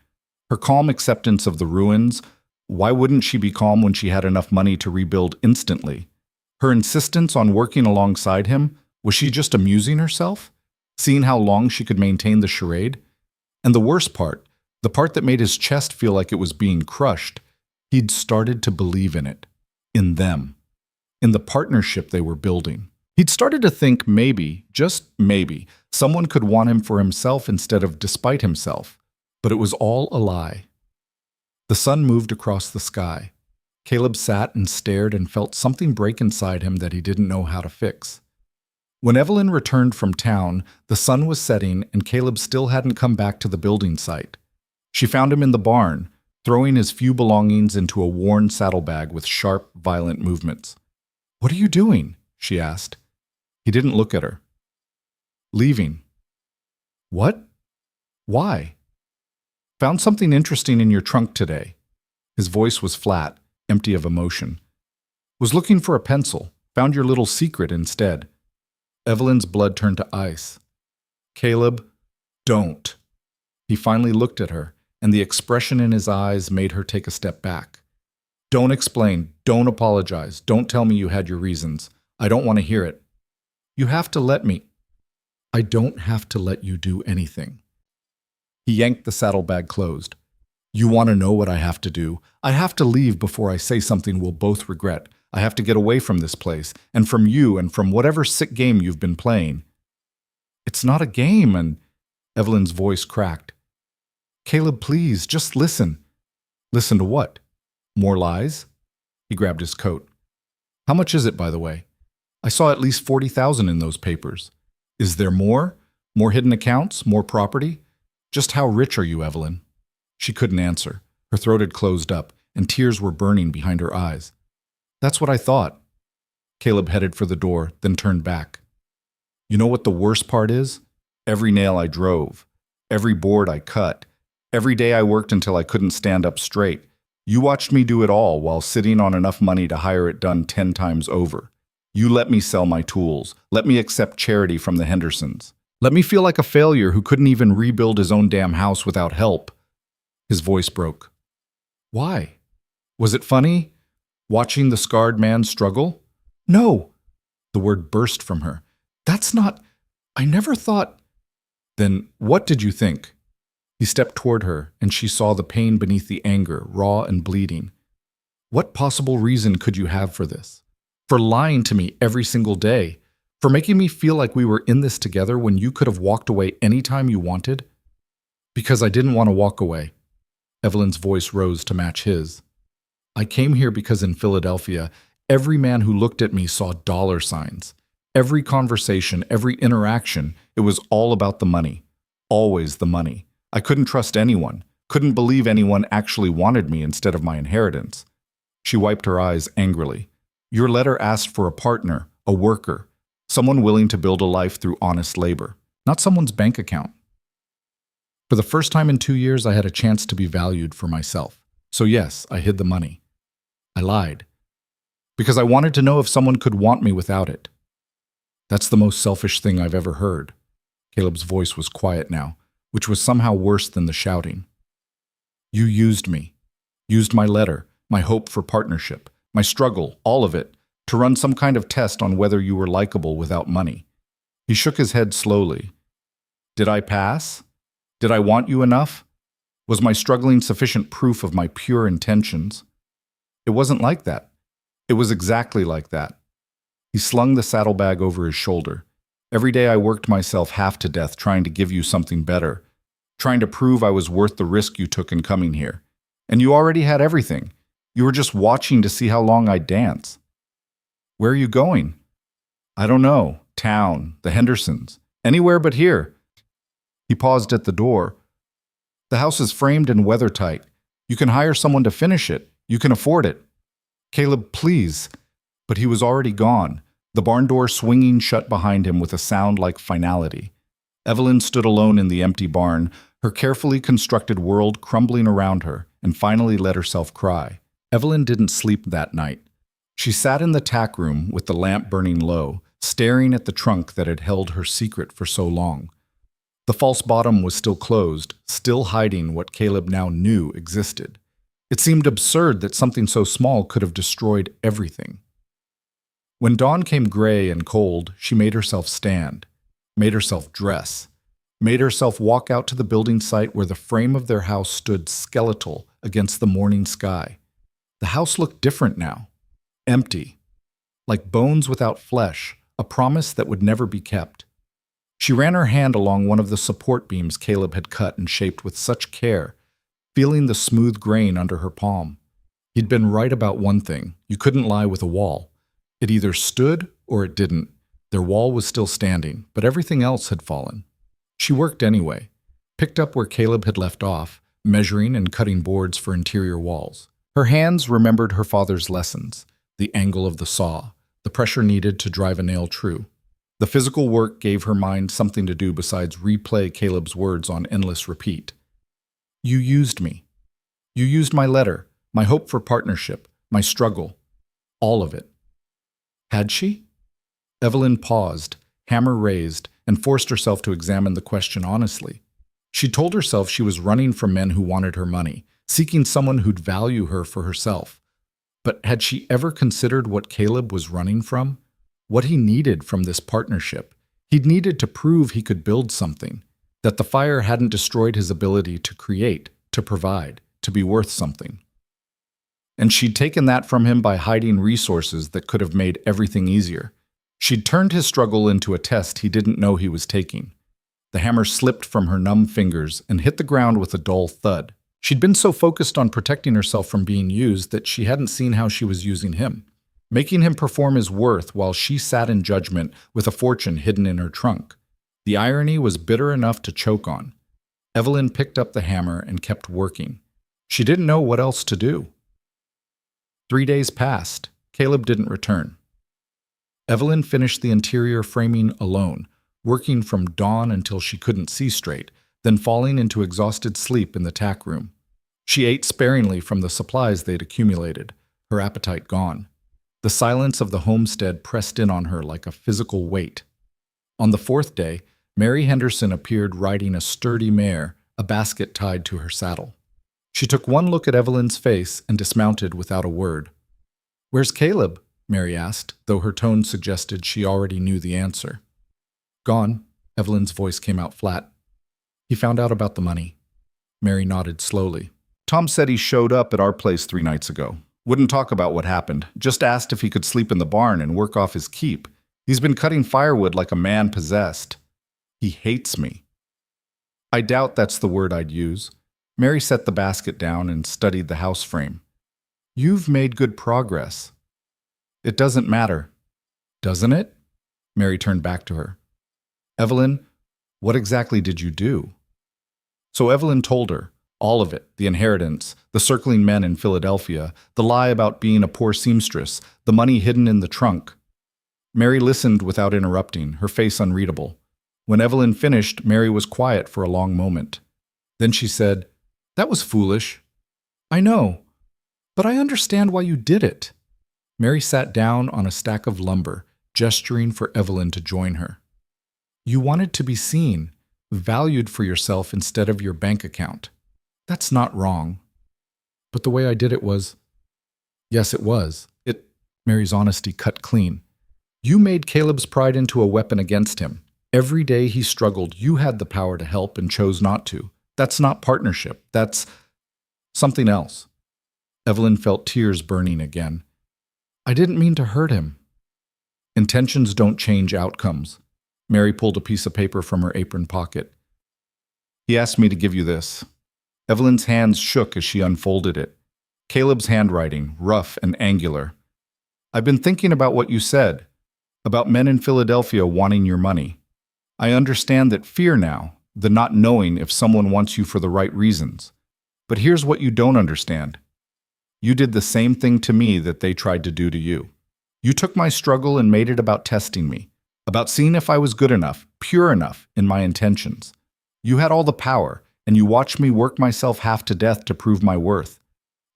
Her calm acceptance of the ruins, why wouldn't she be calm when she had enough money to rebuild instantly? Her insistence on working alongside him, was she just amusing herself? Seeing how long she could maintain the charade? And the worst part, the part that made his chest feel like it was being crushed, he'd started to believe in it. In them. In the partnership they were building. He'd started to think maybe, just maybe, someone could want him for himself instead of despite himself. But it was all a lie. The sun moved across the sky. Caleb sat and stared and felt something break inside him that he didn't know how to fix. When Evelyn returned from town, the sun was setting and Caleb still hadn't come back to the building site. She found him in the barn, throwing his few belongings into a worn saddlebag with sharp, violent movements. "What are you doing?" she asked. He didn't look at her. "Leaving." "What? Why?" "Found something interesting in your trunk today." His voice was flat, empty of emotion. "Was looking for a pencil. Found your little secret instead." Evelyn's blood turned to ice. "Caleb, don't." He finally looked at her, and the expression in his eyes made her take a step back. "Don't explain. Don't apologize. Don't tell me you had your reasons. I don't want to hear it. You have to let me." "I don't have to let you do anything." He yanked the saddlebag closed. "You want to know what I have to do? I have to leave before I say something we'll both regret. I have to get away from this place, and from you, and from whatever sick game you've been playing." "It's not a game," and Evelyn's voice cracked. "Caleb, please, just listen." "Listen to what? More lies?" He grabbed his coat. "How much is it, by the way? I saw at least 40,000 in those papers. Is there more? More hidden accounts? More property? Just how rich are you, Evelyn?" She couldn't answer. Her throat had closed up, and tears were burning behind her eyes. "That's what I thought." Caleb headed for the door, then turned back. "You know what the worst part is? Every nail I drove, every board I cut, every day I worked until I couldn't stand up straight. You watched me do it all while sitting on enough money to hire it done 10 times over. You let me sell my tools, let me accept charity from the Hendersons. Let me feel like a failure who couldn't even rebuild his own damn house without help." His voice broke. "Why? Was it funny? Watching the scarred man struggle?" "No!" The word burst from her. "That's not... I never thought..." "Then what did you think?" He stepped toward her, and she saw the pain beneath the anger, raw and bleeding. "What possible reason could you have for this? For lying to me every single day? For making me feel like we were in this together when you could have walked away any time you wanted?" "Because I didn't want to walk away." Evelyn's voice rose to match his. "I came here because in Philadelphia, every man who looked at me saw dollar signs. Every conversation, every interaction, it was all about the money. Always the money. I couldn't trust anyone, couldn't believe anyone actually wanted me instead of my inheritance." She wiped her eyes angrily. "Your letter asked for a partner, a worker, someone willing to build a life through honest labor, not someone's bank account. For the first time in 2 years, I had a chance to be valued for myself. So yes, I hid the money. I lied. Because I wanted to know if someone could want me without it. That's the most selfish thing I've ever heard." Caleb's voice was quiet now, which was somehow worse than the shouting. "You used me. Used my letter, my hope for partnership, my struggle, all of it, to run some kind of test on whether you were likable without money." He shook his head slowly. "Did I pass? Did I want you enough? Was my struggling sufficient proof of my pure intentions?" "It wasn't like that. It was exactly like that." He slung the saddlebag over his shoulder. "Every day I worked myself half to death trying to give you something better, trying to prove I was worth the risk you took in coming here. And you already had everything. You were just watching to see how long I'd dance." "Where are you going?" "I don't know. Town, the Hendersons. Anywhere but here." He paused at the door. "The house is framed and weathertight. You can hire someone to finish it. You can afford it." "Caleb, please." But he was already gone, the barn door swinging shut behind him with a sound like finality. Evelyn stood alone in the empty barn, her carefully constructed world crumbling around her, and finally let herself cry. Evelyn didn't sleep that night. She sat in the tack room with the lamp burning low, staring at the trunk that had held her secret for so long. The false bottom was still closed, still hiding what Caleb now knew existed. It seemed absurd that something so small could have destroyed everything. When dawn came gray and cold, she made herself stand, made herself dress, made herself walk out to the building site where the frame of their house stood skeletal against the morning sky. The house looked different now, empty, like bones without flesh, a promise that would never be kept. She ran her hand along one of the support beams Caleb had cut and shaped with such care, feeling the smooth grain under her palm. He'd been right about one thing: you couldn't lie with a wall. It either stood or it didn't. Their wall was still standing, but everything else had fallen. She worked anyway, picked up where Caleb had left off, measuring and cutting boards for interior walls. Her hands remembered her father's lessons, the angle of the saw, the pressure needed to drive a nail true. The physical work gave her mind something to do besides replay Caleb's words on endless repeat. "You used me. You used my letter, my hope for partnership, my struggle. All of it." Had she? Evelyn paused, hammer raised, and forced herself to examine the question honestly. She told herself she was running from men who wanted her money, seeking someone who'd value her for herself. But had she ever considered what Caleb was running from? What he needed from this partnership? He'd needed to prove he could build something, that the fire hadn't destroyed his ability to create, to provide, to be worth something. and she'd taken that from him by hiding resources that could have made everything easier. She'd turned his struggle into a test he didn't know he was taking. The hammer slipped from her numb fingers and hit the ground with a dull thud. She'd been so focused on protecting herself from being used that she hadn't seen how she was using him, making him perform his worth while she sat in judgment with a fortune hidden in her trunk. The irony was bitter enough to choke on. Evelyn picked up the hammer and kept working. She didn't know what else to do. 3 days passed. Caleb didn't return. Evelyn finished the interior framing alone, working from dawn until she couldn't see straight, then falling into exhausted sleep in the tack room. She ate sparingly from the supplies they'd accumulated, her appetite gone. The silence of the homestead pressed in on her like a physical weight. On the 4th day, Mary Henderson appeared riding a sturdy mare, a basket tied to her saddle. She took one look at Evelyn's face and dismounted without a word. "Where's Caleb?" Mary asked, though her tone suggested she already knew the answer. "Gone," Evelyn's voice came out flat. "He found out about the money." Mary nodded slowly. "Tom said he showed up at our place 3 nights ago. Wouldn't talk about what happened, just asked if he could sleep in the barn and work off his keep. He's been cutting firewood like a man possessed. He hates me." I doubt that's the word I'd use. Mary set the basket down and studied the house frame. "You've made good progress." "It doesn't matter." "Doesn't it?" Mary turned back to her. "Evelyn, what exactly did you do?" So Evelyn told her, all of it, the inheritance, the circling men in Philadelphia, the lie about being a poor seamstress, the money hidden in the trunk. Mary listened without interrupting, her face unreadable. When Evelyn finished, Mary was quiet for a long moment. Then she said, "That was foolish." "I know, but I understand why you did it." Mary sat down on a stack of lumber, gesturing for Evelyn to join her. "You wanted to be seen, valued for yourself instead of your bank account. That's not wrong. But the way I did it was—" "Yes, it was. Mary's honesty cut clean. "You made Caleb's pride into a weapon against him. Every day he struggled, you had the power to help and chose not to. That's not partnership. That's something else." Evelyn felt tears burning again. "I didn't mean to hurt him." "Intentions don't change outcomes." Mary pulled a piece of paper from her apron pocket. "He asked me to give you this." Evelyn's hands shook as she unfolded it. Caleb's handwriting, rough and angular. "I've been thinking about what you said, about men in Philadelphia wanting your money. I understand that fear now, the not knowing if someone wants you for the right reasons. But here's what you don't understand. You did the same thing to me that they tried to do to you. You took my struggle and made it about testing me, about seeing if I was good enough, pure enough in my intentions. You had all the power, and you watched me work myself half to death to prove my worth.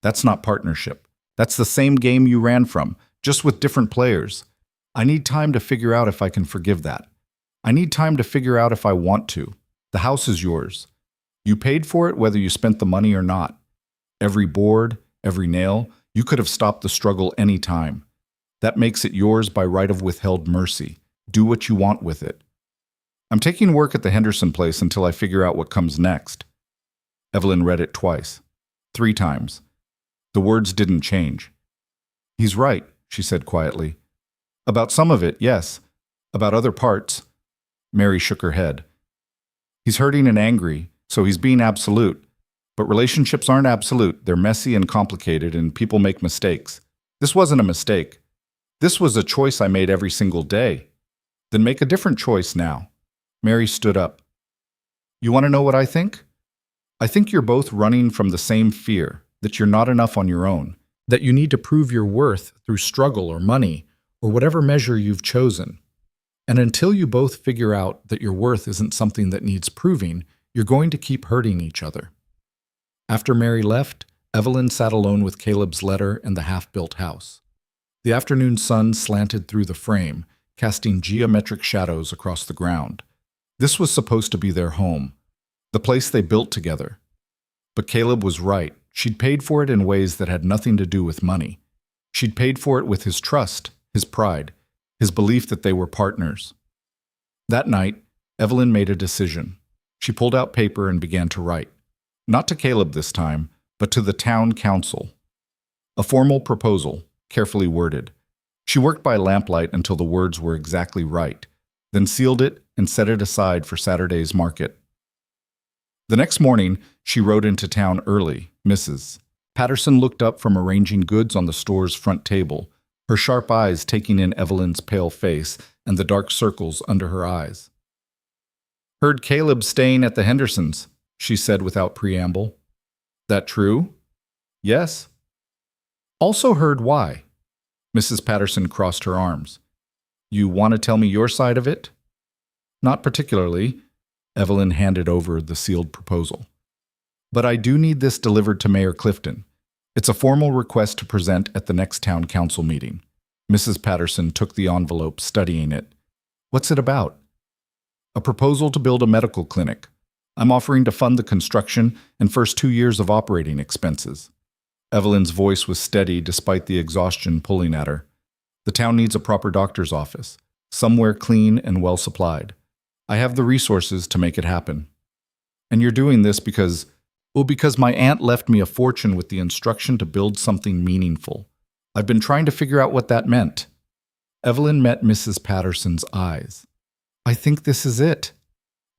That's not partnership. That's the same game you ran from, just with different players. I need time to figure out if I can forgive that. I need time to figure out if I want to. The house is yours. You paid for it whether you spent the money or not. Every board, every nail, you could have stopped the struggle any time. That makes it yours by right of withheld mercy. Do what you want with it. I'm taking work at the Henderson place until I figure out what comes next." Evelyn read it twice, 3 times. The words didn't change. "He's right," she said quietly. "About some of it, yes. About other parts." Mary shook her head. "He's hurting and angry, so he's being absolute. But relationships aren't absolute. They're messy and complicated, and people make mistakes. This wasn't a mistake. This was a choice I made every single day. Then make a different choice now." Mary stood up. "You want to know what I think? I think you're both running from the same fear, that you're not enough on your own, that you need to prove your worth through struggle or money, or whatever measure you've chosen. And until you both figure out that your worth isn't something that needs proving, you're going to keep hurting each other." After Mary left, Evelyn sat alone with Caleb's letter and the half-built house. The afternoon sun slanted through the frame, casting geometric shadows across the ground. This was supposed to be their home, the place they built together. But Caleb was right. She'd paid for it in ways that had nothing to do with money. She'd paid for it with his trust, his pride, his belief that they were partners. That night, Evelyn made a decision. She pulled out paper and began to write. Not to Caleb this time, but to the town council. A formal proposal, carefully worded. She worked by lamplight until the words were exactly right, then sealed it and set it aside for Saturday's market. The next morning, she rode into town early. Mrs. Patterson looked up from arranging goods on the store's front table, her sharp eyes taking in Evelyn's pale face and the dark circles under her eyes. "Heard Caleb's staying at the Hendersons," she said without preamble. "That true?" "Yes." "Also heard why." Mrs. Patterson crossed her arms. "You want to tell me your side of it?" "Not particularly." Evelyn handed over the sealed proposal. "But I do need this delivered to Mayor Clifton. It's a formal request to present at the next town council meeting." Mrs. Patterson took the envelope, studying it. "What's it about?" "A proposal to build a medical clinic. I'm offering to fund the construction and first 2 years of operating expenses." Evelyn's voice was steady despite the exhaustion pulling at her. "The town needs a proper doctor's office, somewhere clean and well supplied. I have the resources to make it happen." "And you're doing this because..." "Well, because my aunt left me a fortune with the instruction to build something meaningful. I've been trying to figure out what that meant." Evelyn met Mrs. Patterson's eyes. "I think this is it."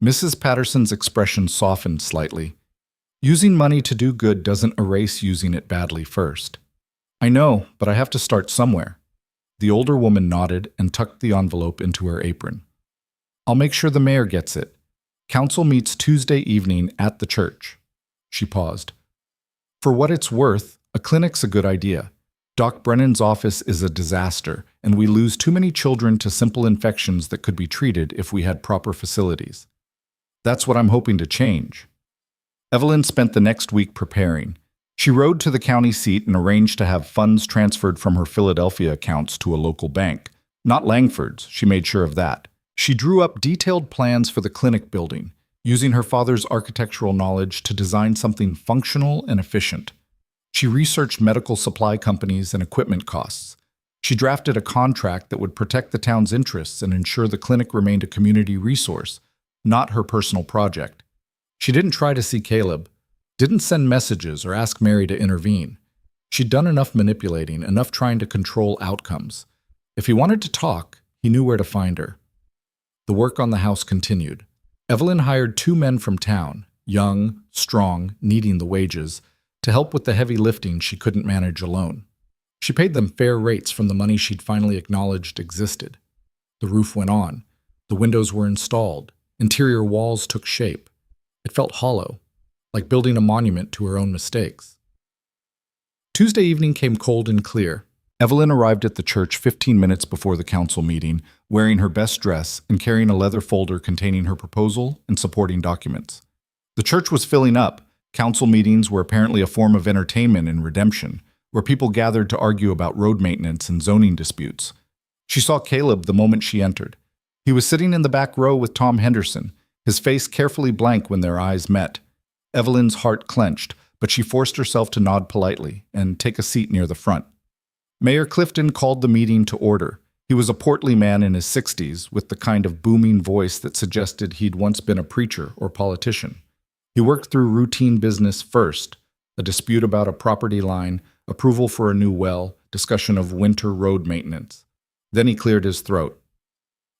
Mrs. Patterson's expression softened slightly. "Using money to do good doesn't erase using it badly first." "I know, but I have to start somewhere." The older woman nodded and tucked the envelope into her apron. "I'll make sure the mayor gets it. Council meets Tuesday evening at the church." She paused. "For what it's worth, a clinic's a good idea. Doc Brennan's office is a disaster, and we lose too many children to simple infections that could be treated if we had proper facilities. That's what I'm hoping to change." Evelyn spent the next week preparing. She rode to the county seat and arranged to have funds transferred from her Philadelphia accounts to a local bank. Not Langford's, she made sure of that. She drew up detailed plans for the clinic building, using her father's architectural knowledge to design something functional and efficient. She researched medical supply companies and equipment costs. She drafted a contract that would protect the town's interests and ensure the clinic remained a community resource, not her personal project. She didn't try to see Caleb, didn't send messages or ask Mary to intervene. She'd done enough manipulating, enough trying to control outcomes. If he wanted to talk, he knew where to find her. The work on the house continued. Evelyn hired 2 men from town, young, strong, needing the wages, to help with the heavy lifting she couldn't manage alone. She paid them fair rates from the money she'd finally acknowledged existed. The roof went on. The windows were installed. Interior walls took shape. It felt hollow, like building a monument to her own mistakes. Tuesday evening came cold and clear. Evelyn arrived at the church 15 minutes before the council meeting, wearing her best dress and carrying a leather folder containing her proposal and supporting documents. The church was filling up. Council meetings were apparently a form of entertainment and redemption, where people gathered to argue about road maintenance and zoning disputes. She saw Caleb the moment she entered. He was sitting in the back row with Tom Henderson, his face carefully blank when their eyes met. Evelyn's heart clenched, but she forced herself to nod politely and take a seat near the front. Mayor Clifton called the meeting to order. He was a portly man in his 60s, with the kind of booming voice that suggested he'd once been a preacher or politician. He worked through routine business first, a dispute about a property line, approval for a new well, discussion of winter road maintenance. Then he cleared his throat.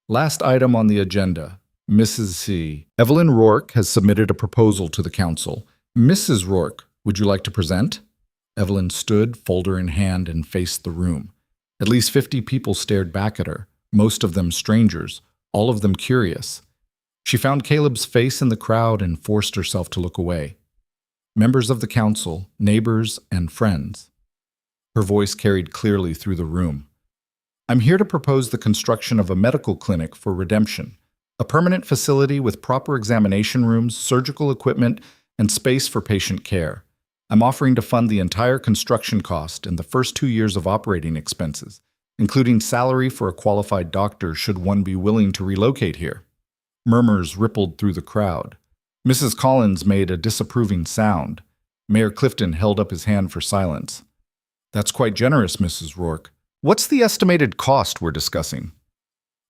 Last item on the agenda, Mrs. C. Evelyn Rourke has submitted a proposal to the council. Mrs. Rourke, would you like to present? Evelyn stood, folder in hand, and faced the room. At least 50 people stared back at her, most of them strangers, all of them curious. She found Caleb's face in the crowd and forced herself to look away. Members of the council, neighbors, and friends. Her voice carried clearly through the room. I'm here to propose the construction of a medical clinic for redemption, a permanent facility with proper examination rooms, surgical equipment, and space for patient care. I'm offering to fund the entire construction cost and the first 2 years of operating expenses, including salary for a qualified doctor should one be willing to relocate here. Murmurs rippled through the crowd. Mrs. Collins made a disapproving sound. Mayor Clifton held up his hand for silence. That's quite generous, Mrs. Rourke. What's the estimated cost we're discussing?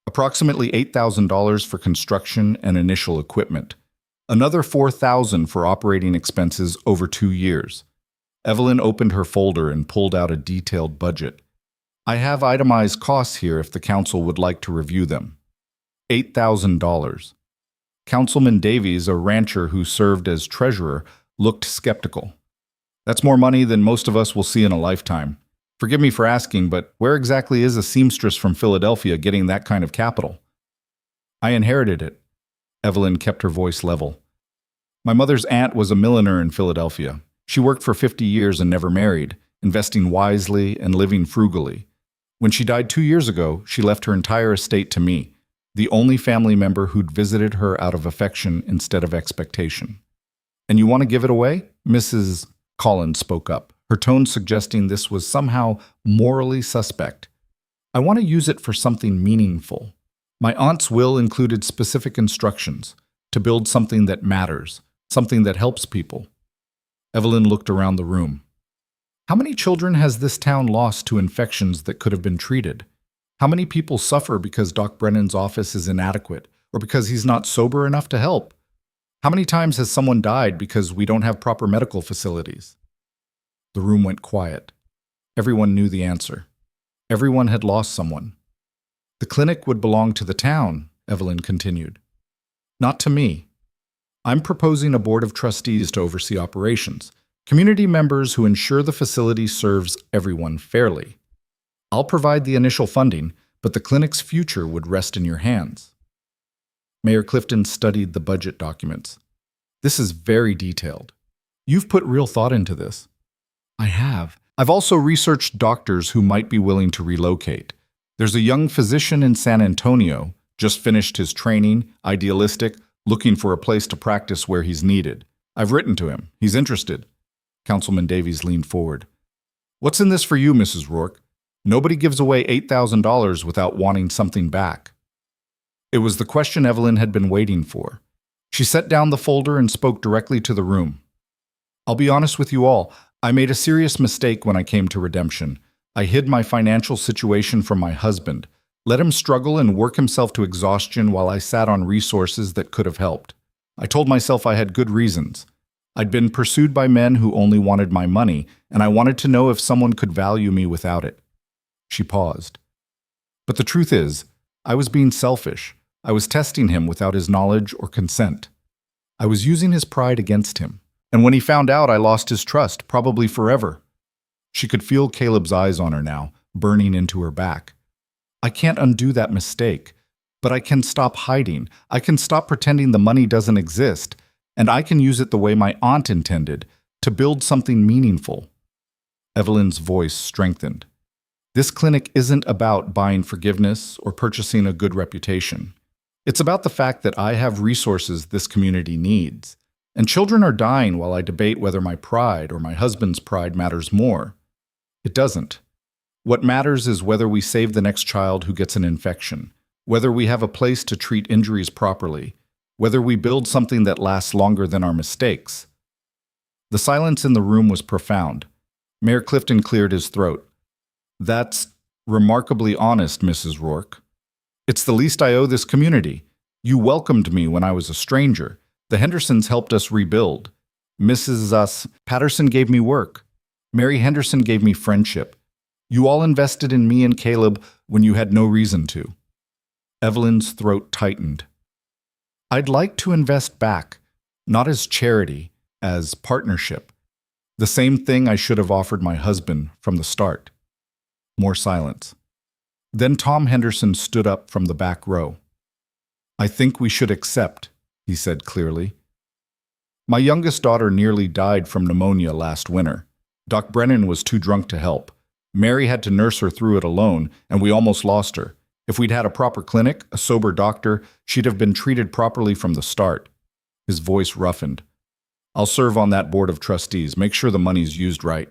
Approximately $8,000 for construction and initial equipment. Another $4,000 for operating expenses over 2 years. Evelyn opened her folder and pulled out a detailed budget. I have itemized costs here if the council would like to review them. $8,000. Councilman Davies, a rancher who served as treasurer, looked skeptical. That's more money than most of us will see in a lifetime. Forgive me for asking, but where exactly is a seamstress from Philadelphia getting that kind of capital? I inherited it. Evelyn kept her voice level. My mother's aunt was a milliner in Philadelphia. She worked for 50 years and never married, investing wisely and living frugally. When she died 2 years ago, she left her entire estate to me, the only family member who'd visited her out of affection instead of expectation. And you want to give it away? Mrs. Collins spoke up, her tone suggesting this was somehow morally suspect. I want to use it for something meaningful. My aunt's will included specific instructions to build something that matters, something that helps people. Evelyn looked around the room. How many children has this town lost to infections that could have been treated? How many people suffer because Doc Brennan's office is inadequate or because he's not sober enough to help? How many times has someone died because we don't have proper medical facilities? The room went quiet. Everyone knew the answer. Everyone had lost someone. The clinic would belong to the town, Evelyn continued. Not to me. I'm proposing a board of trustees to oversee operations, community members who ensure the facility serves everyone fairly. I'll provide the initial funding, but the clinic's future would rest in your hands. Mayor Clifton studied the budget documents. This is very detailed. You've put real thought into this. I have. I've also researched doctors who might be willing to relocate. There's a young physician in San Antonio, just finished his training, idealistic, looking for a place to practice where he's needed. I've written to him. He's interested. Councilman Davies leaned forward. What's in this for you, Mrs. Rourke? Nobody gives away $8,000 without wanting something back. It was the question Evelyn had been waiting for. She set down the folder and spoke directly to the room. I'll be honest with you all. I made a serious mistake when I came to redemption. I hid my financial situation from my husband, let him struggle and work himself to exhaustion while I sat on resources that could have helped. I told myself I had good reasons. I'd been pursued by men who only wanted my money, and I wanted to know if someone could value me without it. She paused. But the truth is, I was being selfish. I was testing him without his knowledge or consent. I was using his pride against him. And when he found out, I lost his trust, probably forever. She could feel Caleb's eyes on her now, burning into her back. I can't undo that mistake, but I can stop hiding. I can stop pretending the money doesn't exist, and I can use it the way my aunt intended, to build something meaningful. Evelyn's voice strengthened. This clinic isn't about buying forgiveness or purchasing a good reputation. It's about the fact that I have resources this community needs, and children are dying while I debate whether my pride or my husband's pride matters more. It doesn't. What matters is whether we save the next child who gets an infection, whether we have a place to treat injuries properly, whether we build something that lasts longer than our mistakes. The silence in the room was profound. Mayor Clifton cleared his throat. That's remarkably honest, Mrs. Rourke. It's the least I owe this community. You welcomed me when I was a stranger. The Hendersons helped us rebuild. Mrs. Patterson gave me work. Mary Henderson gave me friendship. You all invested in me and Caleb when you had no reason to. Evelyn's throat tightened. I'd like to invest back, not as charity, as partnership. The same thing I should have offered my husband from the start. More silence. Then Tom Henderson stood up from the back row. I think we should accept, he said clearly. My youngest daughter nearly died from pneumonia last winter. Doc Brennan was too drunk to help. Mary had to nurse her through it alone, and we almost lost her. If we'd had a proper clinic, a sober doctor, she'd have been treated properly from the start. His voice roughened. I'll serve on that board of trustees. Make sure the money's used right.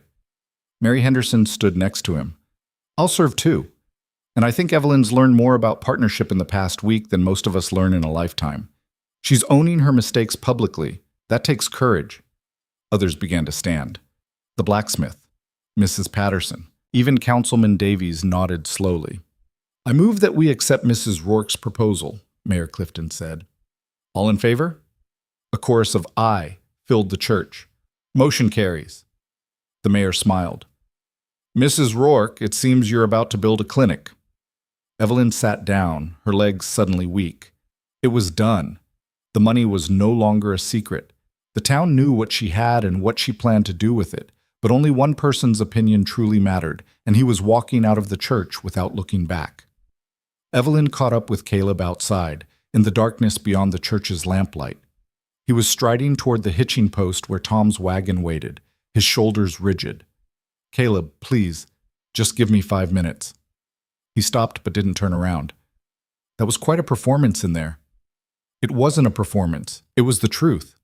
Mary Henderson stood next to him. I'll serve too. And I think Evelyn's learned more about partnership in the past week than most of us learn in a lifetime. She's owning her mistakes publicly. That takes courage. Others began to stand. The blacksmith, Mrs. Patterson, even Councilman Davies nodded slowly. I move that we accept Mrs. Rourke's proposal, Mayor Clifton said. All in favor? A chorus of aye filled the church. Motion carries. The mayor smiled. Mrs. Rourke, it seems you're about to build a clinic. Evelyn sat down, her legs suddenly weak. It was done. The money was no longer a secret. The town knew what she had and what she planned to do with it, but only one person's opinion truly mattered, and he was walking out of the church without looking back. Evelyn caught up with Caleb outside, in the darkness beyond the church's lamplight. He was striding toward the hitching post where Tom's wagon waited, his shoulders rigid. Caleb, please, just give me 5 minutes. He stopped but didn't turn around. That was quite a performance in there. It wasn't a performance. It was the truth.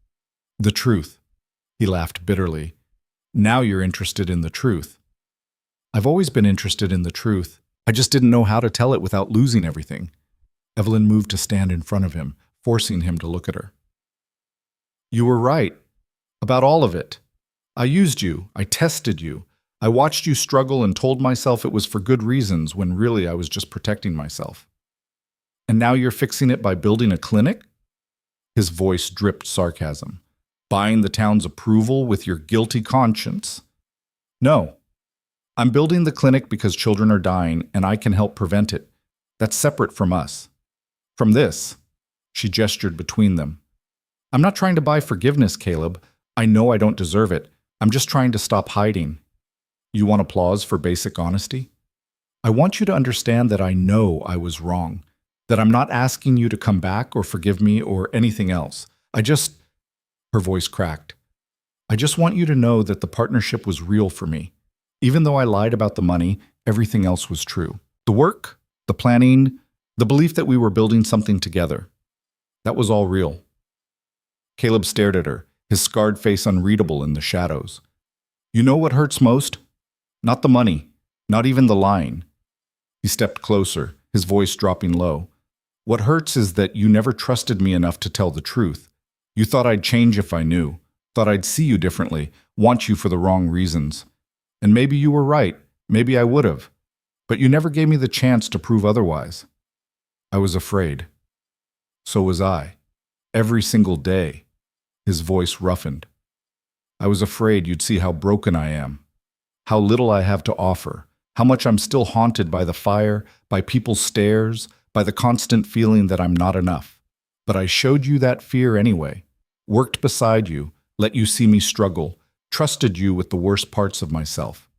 The truth. He laughed bitterly. Now you're interested in the truth. I've always been interested in the truth. I just didn't know how to tell it without losing everything. Evelyn moved to stand in front of him, forcing him to look at her. You were right. About all of it. I used you. I tested you. I watched you struggle and told myself it was for good reasons when really I was just protecting myself. And now you're fixing it by building a clinic? His voice dripped sarcasm. Buying the town's approval with your guilty conscience? No. I'm building the clinic because children are dying and I can help prevent it. That's separate from us. From this. She gestured between them. I'm not trying to buy forgiveness, Caleb. I know I don't deserve it. I'm just trying to stop hiding. You want applause for basic honesty? I want you to understand that I know I was wrong, that I'm not asking you to come back or forgive me or anything else. Her voice cracked. I just want you to know that the partnership was real for me. Even though I lied about the money, everything else was true. The work, the planning, the belief that we were building something together. That was all real. Caleb stared at her, his scarred face unreadable in the shadows. You know what hurts most? Not the money, not even the lying. He stepped closer, his voice dropping low. What hurts is that you never trusted me enough to tell the truth. You thought I'd change if I knew, thought I'd see you differently, want you for the wrong reasons. And maybe you were right, maybe I would have. But you never gave me the chance to prove otherwise. I was afraid. So was I. Every single day. His voice roughened. I was afraid you'd see how broken I am. How little I have to offer, how much I'm still haunted by the fire, by people's stares, by the constant feeling that I'm not enough. But I showed you that fear anyway, worked beside you, let you see me struggle, trusted you with the worst parts of myself.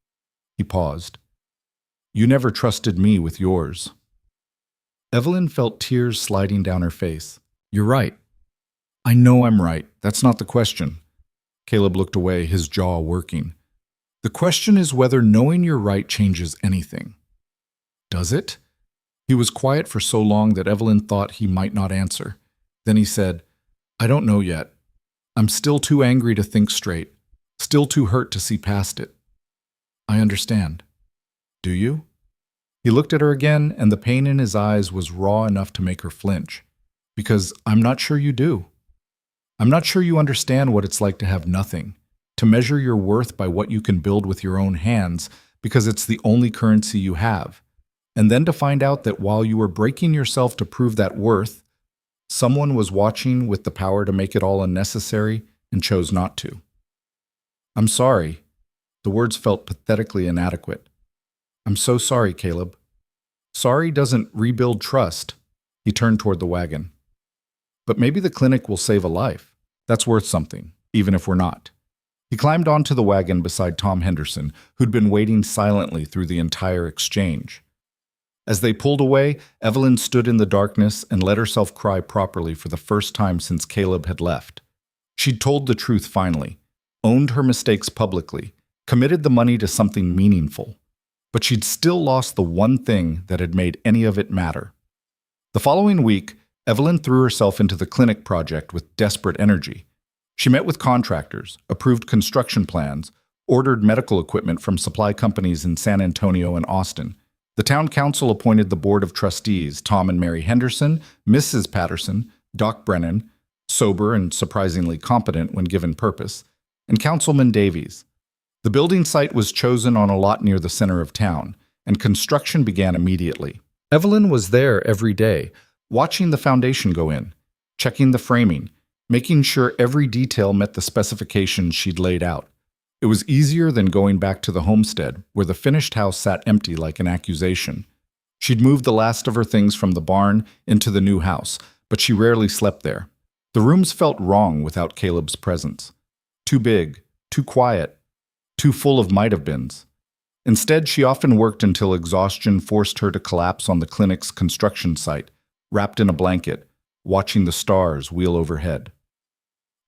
He paused. You never trusted me with yours. Evelyn felt tears sliding down her face. You're right. I know I'm right. That's not the question. Caleb looked away, his jaw working. The question is whether knowing you're right changes anything. Does it? He was quiet for so long that Evelyn thought he might not answer. Then he said, I don't know yet. I'm still too angry to think straight, still too hurt to see past it. I understand. Do you? He looked at her again, and the pain in his eyes was raw enough to make her flinch. Because I'm not sure you do. I'm not sure you understand what it's like to have nothing, to measure your worth by what you can build with your own hands because it's the only currency you have, and then to find out that while you were breaking yourself to prove that worth, someone was watching with the power to make it all unnecessary and chose not to. I'm sorry. The words felt pathetically inadequate. I'm so sorry, Caleb. Sorry doesn't rebuild trust. He turned toward the wagon. But maybe the clinic will save a life. That's worth something, even if we're not. He climbed onto the wagon beside Tom Henderson, who'd been waiting silently through the entire exchange. As they pulled away, Evelyn stood in the darkness and let herself cry properly for the first time since Caleb had left. She'd told the truth finally, owned her mistakes publicly, committed the money to something meaningful. But she'd still lost the one thing that had made any of it matter. The following week, Evelyn threw herself into the clinic project with desperate energy. She met with contractors, approved construction plans, ordered medical equipment from supply companies in San Antonio and Austin. The town council appointed the board of trustees, Tom and Mary Henderson, Mrs. Patterson, Doc Brennan, sober and surprisingly competent when given purpose, and Councilman Davies. The building site was chosen on a lot near the center of town, and construction began immediately. Evelyn was there every day, watching the foundation go in, checking the framing, making sure every detail met the specifications she'd laid out. It was easier than going back to the homestead, where the finished house sat empty like an accusation. She'd moved the last of her things from the barn into the new house, but she rarely slept there. The rooms felt wrong without Caleb's presence. Too big, too quiet, too full of might-have-beens. Instead, she often worked until exhaustion forced her to collapse on the clinic's construction site, wrapped in a blanket, watching the stars wheel overhead.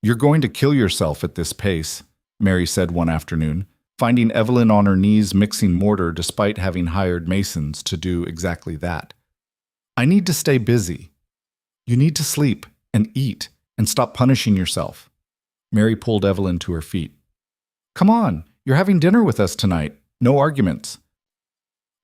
"You're going to kill yourself at this pace," Mary said one afternoon, finding Evelyn on her knees mixing mortar despite having hired masons to do exactly that. "I need to stay busy. You need to sleep and eat and stop punishing yourself." Mary pulled Evelyn to her feet. "Come on, you're having dinner with us tonight. No arguments."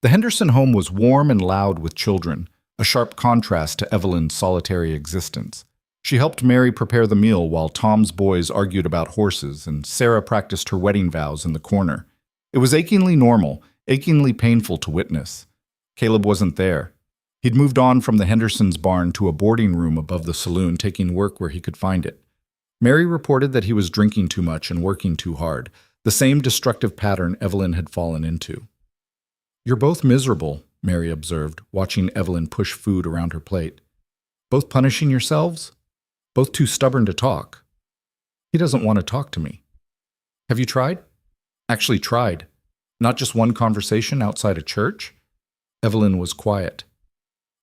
The Henderson home was warm and loud with children, a sharp contrast to Evelyn's solitary existence. She helped Mary prepare the meal while Tom's boys argued about horses and Sarah practiced her wedding vows in the corner. It was achingly normal, achingly painful to witness. Caleb wasn't there. He'd moved on from the Hendersons' barn to a boarding room above the saloon, taking work where he could find it. Mary reported that he was drinking too much and working too hard, the same destructive pattern Evelyn had fallen into. "You're both miserable," Mary observed, watching Evelyn push food around her plate. "Both punishing yourselves? Both too stubborn to talk." "He doesn't want to talk to me." "Have you tried?" "Actually tried. Not just one conversation outside a church?" Evelyn was quiet.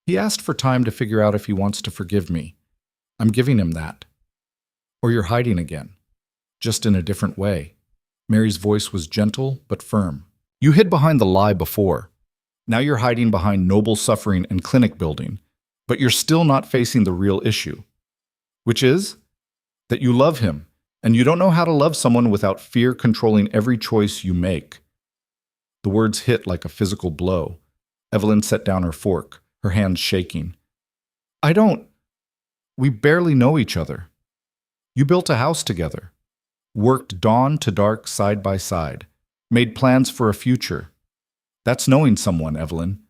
"He asked for time to figure out if he wants to forgive me. I'm giving him that." "Or you're hiding again. Just in a different way." Mary's voice was gentle but firm. "You hid behind the lie before. Now you're hiding behind noble suffering and clinic building, but you're still not facing the real issue. Which is that you love him, and you don't know how to love someone without fear controlling every choice you make." The words hit like a physical blow. Evelyn set down her fork, her hands shaking. We barely know each other. You built a house together, worked dawn to dark side by side, made plans for a future. That's knowing someone, Evelyn.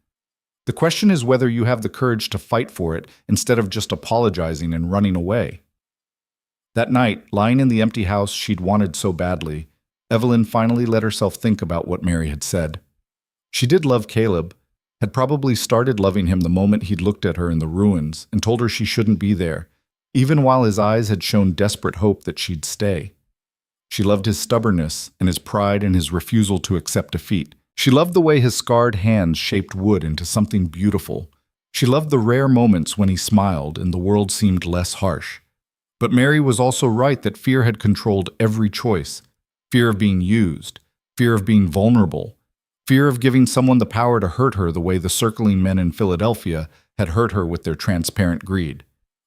The question is whether you have the courage to fight for it instead of just apologizing and running away. That night, lying in the empty house she'd wanted so badly, Evelyn finally let herself think about what Mary had said. She did love Caleb, had probably started loving him the moment he'd looked at her in the ruins and told her she shouldn't be there, even while his eyes had shown desperate hope that she'd stay. She loved his stubbornness and his pride and his refusal to accept defeat. She loved the way his scarred hands shaped wood into something beautiful. She loved the rare moments when he smiled and the world seemed less harsh. But Mary was also right that fear had controlled every choice. Fear of being used, fear of being vulnerable, fear of giving someone the power to hurt her the way the circling men in Philadelphia had hurt her with their transparent greed.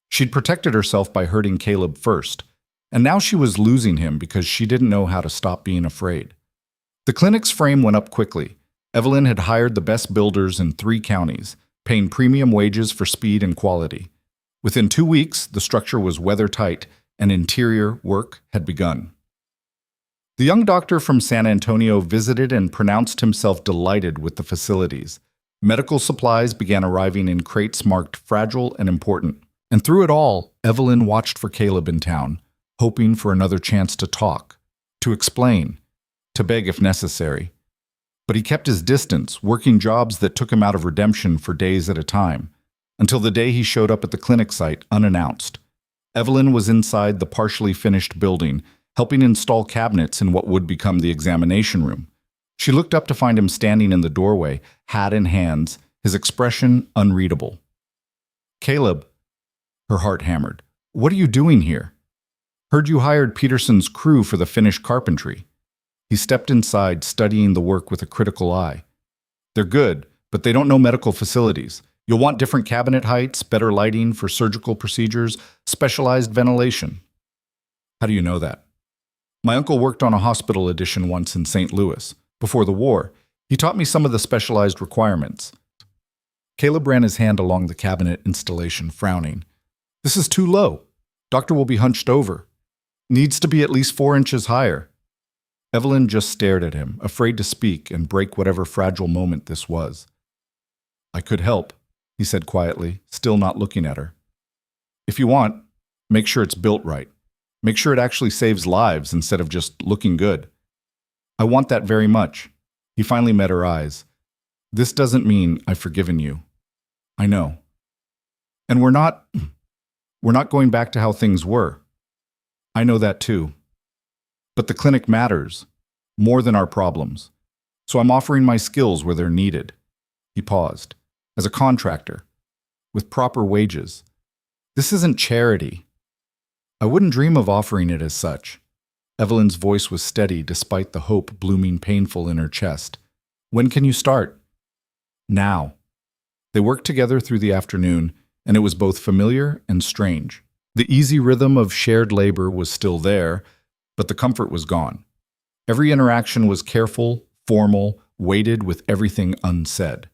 She'd protected herself by hurting Caleb first, and now she was losing him because she didn't know how to stop being afraid. The clinic's frame went up quickly. Evelyn had hired the best builders in 3 counties, paying premium wages for speed and quality. Within 2 weeks, the structure was weather-tight, and interior work had begun. The young doctor from San Antonio visited and pronounced himself delighted with the facilities. Medical supplies began arriving in crates marked fragile and important. And through it all, Evelyn watched for Caleb in town, hoping for another chance to talk, to explain, to beg if necessary. But he kept his distance, working jobs that took him out of redemption for days at a time, until the day he showed up at the clinic site unannounced. Evelyn was inside the partially finished building, helping install cabinets in what would become the examination room. She looked up to find him standing in the doorway, hat in hands, his expression unreadable. "Caleb," her heart hammered, "what are you doing here? Heard you hired Peterson's crew for the finished carpentry." He stepped inside, studying the work with a critical eye. "They're good, but they don't know medical facilities. You'll want different cabinet heights, better lighting for surgical procedures, specialized ventilation." "How do you know that?" "My uncle worked on a hospital addition once in St. Louis. Before the war, he taught me some of the specialized requirements." Caleb ran his hand along the cabinet installation, frowning. "This is too low. Doctor will be hunched over. Needs to be at least 4 inches higher." Evelyn just stared at him, afraid to speak and break whatever fragile moment this was. "I could help," he said quietly, still not looking at her. "If you want, make sure it's built right. Make sure it actually saves lives instead of just looking good." I want that very much. He finally met her eyes. This doesn't mean I've forgiven you. I know. And we're not going back to how things were. I know that too. But the clinic matters, more than our problems. So I'm offering my skills where they're needed. He paused. As a contractor, with proper wages. This isn't charity. I wouldn't dream of offering it as such. Evelyn's voice was steady despite the hope blooming painful in her chest. When can you start? Now. They worked together through the afternoon, and it was both familiar and strange. The easy rhythm of shared labor was still there, but the comfort was gone. Every interaction was careful, formal, weighted with everything unsaid.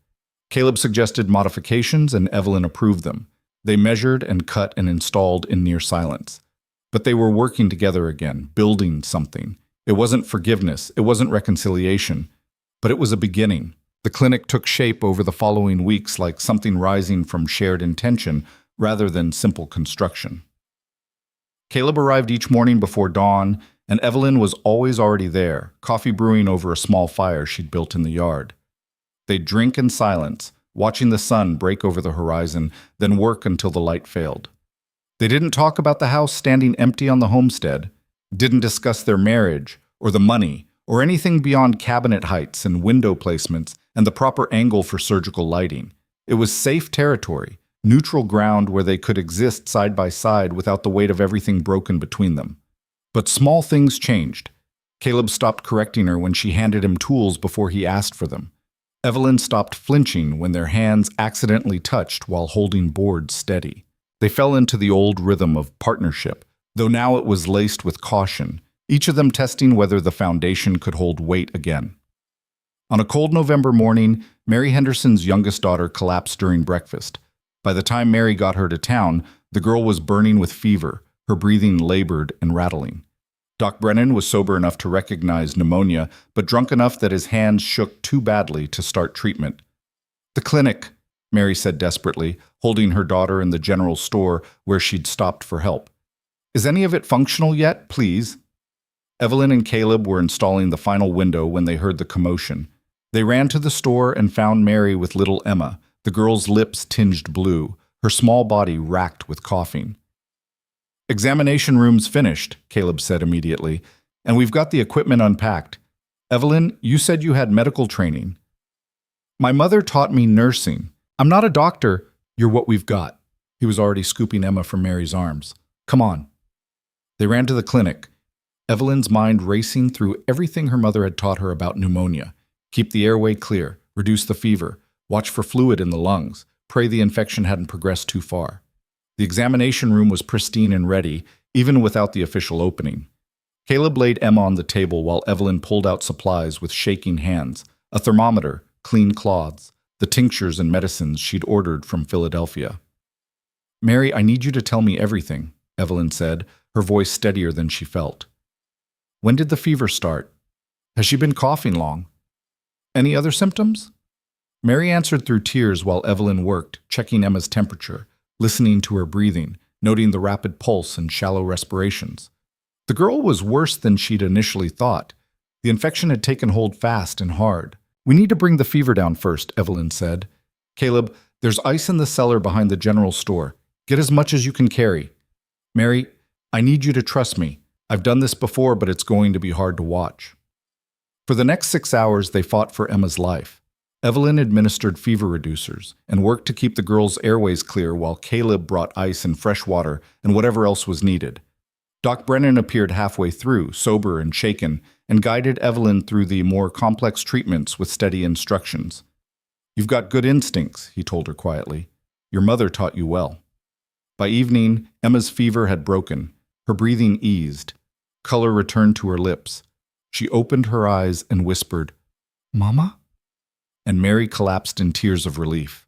Caleb suggested modifications, and Evelyn approved them. They measured and cut and installed in near silence. But they were working together again, building something. It wasn't forgiveness, it wasn't reconciliation, but it was a beginning. The clinic took shape over the following weeks like something rising from shared intention rather than simple construction. Caleb arrived each morning before dawn, and Evelyn was already there, coffee brewing over a small fire she'd built in the yard. They'd drink in silence, watching the sun break over the horizon, then work until the light failed. They didn't talk about the house standing empty on the homestead, didn't discuss their marriage, or the money, or anything beyond cabinet heights and window placements and the proper angle for surgical lighting. It was safe territory, neutral ground where they could exist side by side without the weight of everything broken between them. But small things changed. Caleb stopped correcting her when she handed him tools before he asked for them. Evelyn stopped flinching when their hands accidentally touched while holding boards steady. They fell into the old rhythm of partnership, though now it was laced with caution, each of them testing whether the foundation could hold weight again. On a cold November morning, Mary Henderson's youngest daughter collapsed during breakfast. By the time Mary got her to town, the girl was burning with fever, her breathing labored and rattling. Doc Brennan was sober enough to recognize pneumonia, but drunk enough that his hands shook too badly to start treatment. "The clinic," Mary said desperately, holding her daughter in the general store where she'd stopped for help. "Is any of it functional yet, please?" Evelyn and Caleb were installing the final window when they heard the commotion. They ran to the store and found Mary with little Emma, the girl's lips tinged blue, her small body racked with coughing. "Examination room's finished," Caleb said immediately, "and we've got the equipment unpacked. Evelyn, you said you had medical training." "My mother taught me nursing. I'm not a doctor. You're what we've got." He was already scooping Emma from Mary's arms. "Come on." They ran to the clinic, Evelyn's mind racing through everything her mother had taught her about pneumonia. Keep the airway clear, reduce the fever, watch for fluid in the lungs, pray the infection hadn't progressed too far. The examination room was pristine and ready, even without the official opening. Caleb laid Emma on the table while Evelyn pulled out supplies with shaking hands, a thermometer, clean cloths, the tinctures and medicines she'd ordered from Philadelphia. "Mary, I need you to tell me everything," Evelyn said, her voice steadier than she felt. "When did the fever start? Has she been coughing long? Any other symptoms?" Mary answered through tears while Evelyn worked, checking Emma's temperature, listening to her breathing, noting the rapid pulse and shallow respirations. The girl was worse than she'd initially thought. The infection had taken hold fast and hard. "We need to bring the fever down first," Evelyn said. "Caleb, there's ice in the cellar behind the general store. Get as much as you can carry. Mary, I need you to trust me. I've done this before, but it's going to be hard to watch." For the next 6 hours, they fought for Emma's life. Evelyn administered fever reducers and worked to keep the girl's airways clear while Caleb brought ice and fresh water and whatever else was needed. Doc Brennan appeared halfway through, sober and shaken, and guided Evelyn through the more complex treatments with steady instructions. "You've got good instincts," he told her quietly. "Your mother taught you well." By evening, Emma's fever had broken. Her breathing eased. Color returned to her lips. She opened her eyes and whispered, "Mama?" And Mary collapsed in tears of relief.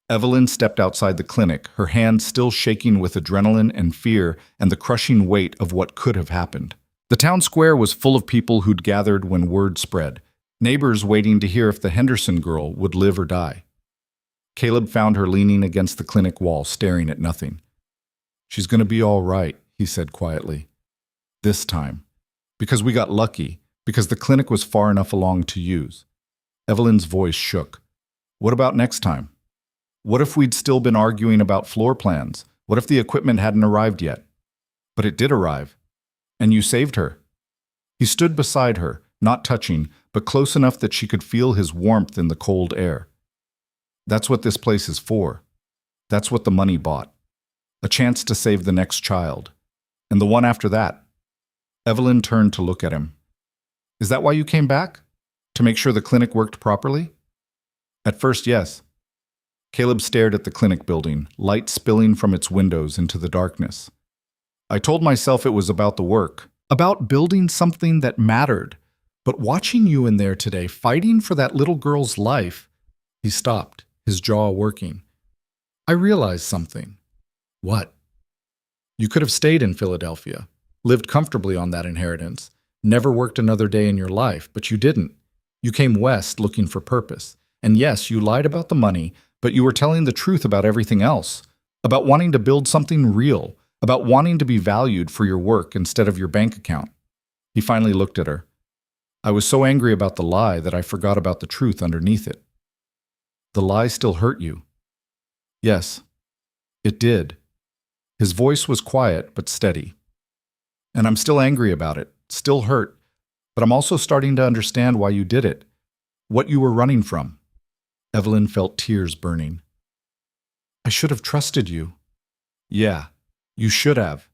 Evelyn stepped outside the clinic, her hands still shaking with adrenaline and fear and the crushing weight of what could have happened. The town square was full of people who'd gathered when word spread, neighbors waiting to hear if the Henderson girl would live or die. Caleb found her leaning against the clinic wall, staring at nothing. "She's going to be all right," he said quietly. "This time. Because we got lucky. because the clinic was far enough along to use. Evelyn's voice shook. What about next time? What if we'd still been arguing about floor plans? What if the equipment hadn't arrived yet? But it did arrive. And you saved her. He stood beside her, not touching, but close enough that she could feel his warmth in the cold air. That's what this place is for. That's what the money bought. A chance to save the next child. And the one after that. Evelyn turned to look at him. Is that why you came back? To make sure the clinic worked properly? At first, yes. Caleb stared at the clinic building, light spilling from its windows into the darkness. I told myself it was about the work, about building something that mattered. But watching you in there today, fighting for that little girl's life, he stopped, his jaw working. I realized something. What? You could have stayed in Philadelphia, lived comfortably on that inheritance, never worked another day in your life, but you didn't. You came west looking for purpose. And yes, you lied about the money, but you were telling the truth about everything else, about wanting to build something real, about wanting to be valued for your work instead of your bank account. He finally looked at her. I was so angry about the lie that I forgot about the truth underneath it. The lie still hurt you. Yes, it did. His voice was quiet but steady. And I'm still angry about it, still hurt, but I'm also starting to understand why you did it, what you were running from. Evelyn felt tears burning. I should have trusted you. Yeah, you should have.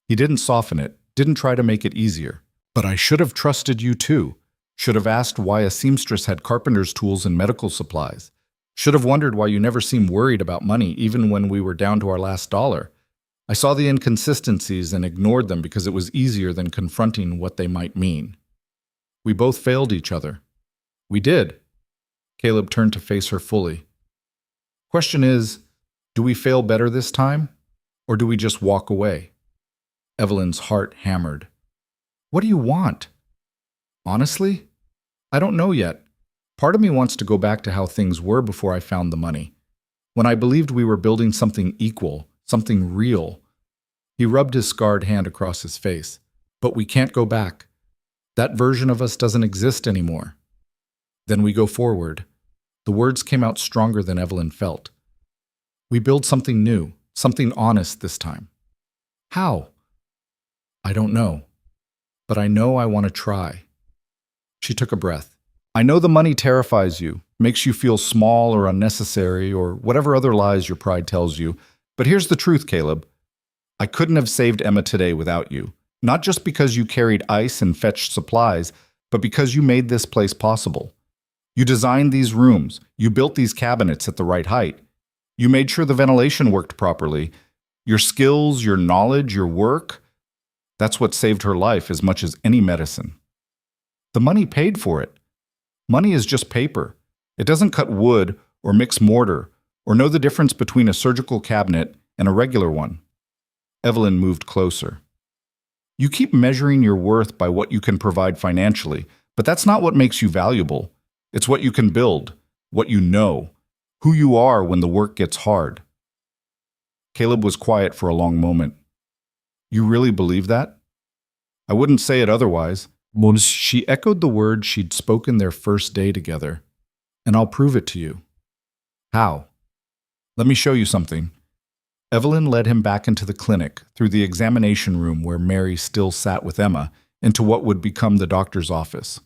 He didn't soften it, didn't try to make it easier. But I should have trusted you too. Should have asked why a seamstress had carpenter's tools and medical supplies. Should have wondered why you never seemed worried about money, even when we were down to our last dollar. I saw the inconsistencies and ignored them because it was easier than confronting what they might mean. We both failed each other. We did. Caleb turned to face her fully. Question is, do we fail better this time? Or do we just walk away? Evelyn's heart hammered. What do you want? Honestly, I don't know yet. Part of me wants to go back to how things were before I found the money. When I believed we were building something equal, something real. He rubbed his scarred hand across his face. But we can't go back. That version of us doesn't exist anymore. Then we go forward. The words came out stronger than Evelyn felt. We build something new, something honest this time. How? I don't know. But I know I want to try. She took a breath. I know the money terrifies you, makes you feel small or unnecessary or whatever other lies your pride tells you. But here's the truth, Caleb. I couldn't have saved Emma today without you. Not just because you carried ice and fetched supplies, but because you made this place possible. You designed these rooms. You built these cabinets at the right height. You made sure the ventilation worked properly. Your skills, your knowledge, your work, that's what saved her life as much as any medicine. The money paid for it. Money is just paper. It doesn't cut wood or mix mortar or know the difference between a surgical cabinet and a regular one. Evelyn moved closer. You keep measuring your worth by what you can provide financially, but that's not what makes you valuable. It's what you can build, what you know, who you are when the work gets hard. Caleb was quiet for a long moment. You really believe that? I wouldn't say it otherwise. She echoed the words she'd spoken their first day together. And I'll prove it to you. How? Let me show you something. Evelyn led him back into the clinic, through the examination room where Mary still sat with Emma, into what would become the doctor's office.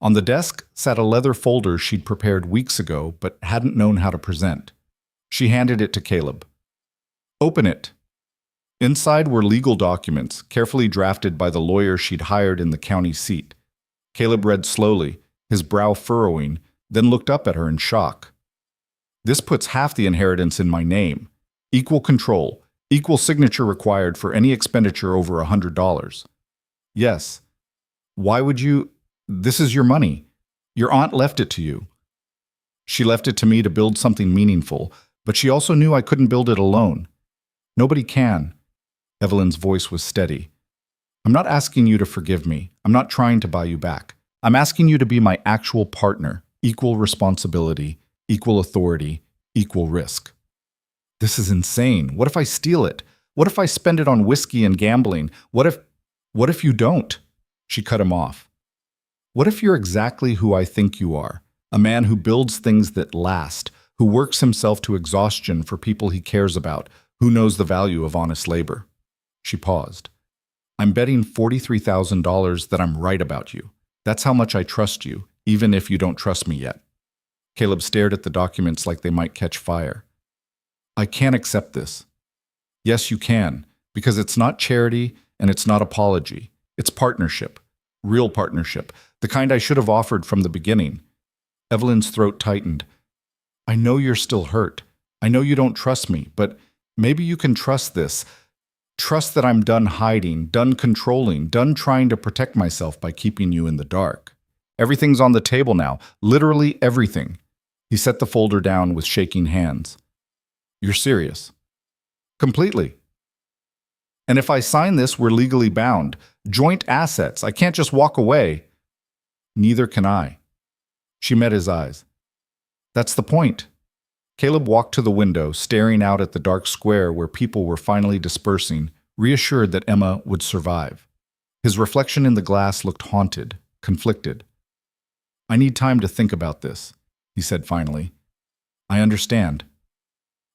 On the desk sat a leather folder she'd prepared weeks ago but hadn't known how to present. She handed it to Caleb. Open it. Inside were legal documents, carefully drafted by the lawyer she'd hired in the county seat. Caleb read slowly, his brow furrowing, then looked up at her in shock. This puts half the inheritance in my name. Equal control, equal signature required for any expenditure over $100. Yes. Why would you? This is your money. Your aunt left it to you. She left it to me to build something meaningful, but she also knew I couldn't build it alone. Nobody can. Evelyn's voice was steady. I'm not asking you to forgive me. I'm not trying to buy you back. I'm asking you to be my actual partner, equal responsibility, equal authority, equal risk. This is insane. What if I steal it? What if I spend it on whiskey and gambling? What if you don't? She cut him off. What if you're exactly who I think you are? A man who builds things that last, who works himself to exhaustion for people he cares about, who knows the value of honest labor. She paused. I'm betting $43,000 that I'm right about you. That's how much I trust you, even if you don't trust me yet. Caleb stared at the documents like they might catch fire. I can't accept this. Yes, you can, because it's not charity and it's not apology. It's partnership. Real partnership. The kind I should have offered from the beginning. Evelyn's throat tightened. I know you're still hurt. I know you don't trust me, but maybe you can trust this. Trust that I'm done hiding, done controlling, done trying to protect myself by keeping you in the dark. Everything's on the table now. Literally everything. He set the folder down with shaking hands. You're serious? Completely. And if I sign this, we're legally bound. Joint assets. I can't just walk away. Neither can I. She met his eyes. That's the point. Caleb walked to the window, staring out at the dark square where people were finally dispersing, reassured that Emma would survive. His reflection in the glass looked haunted, conflicted. I need time to think about this, he said finally. I understand.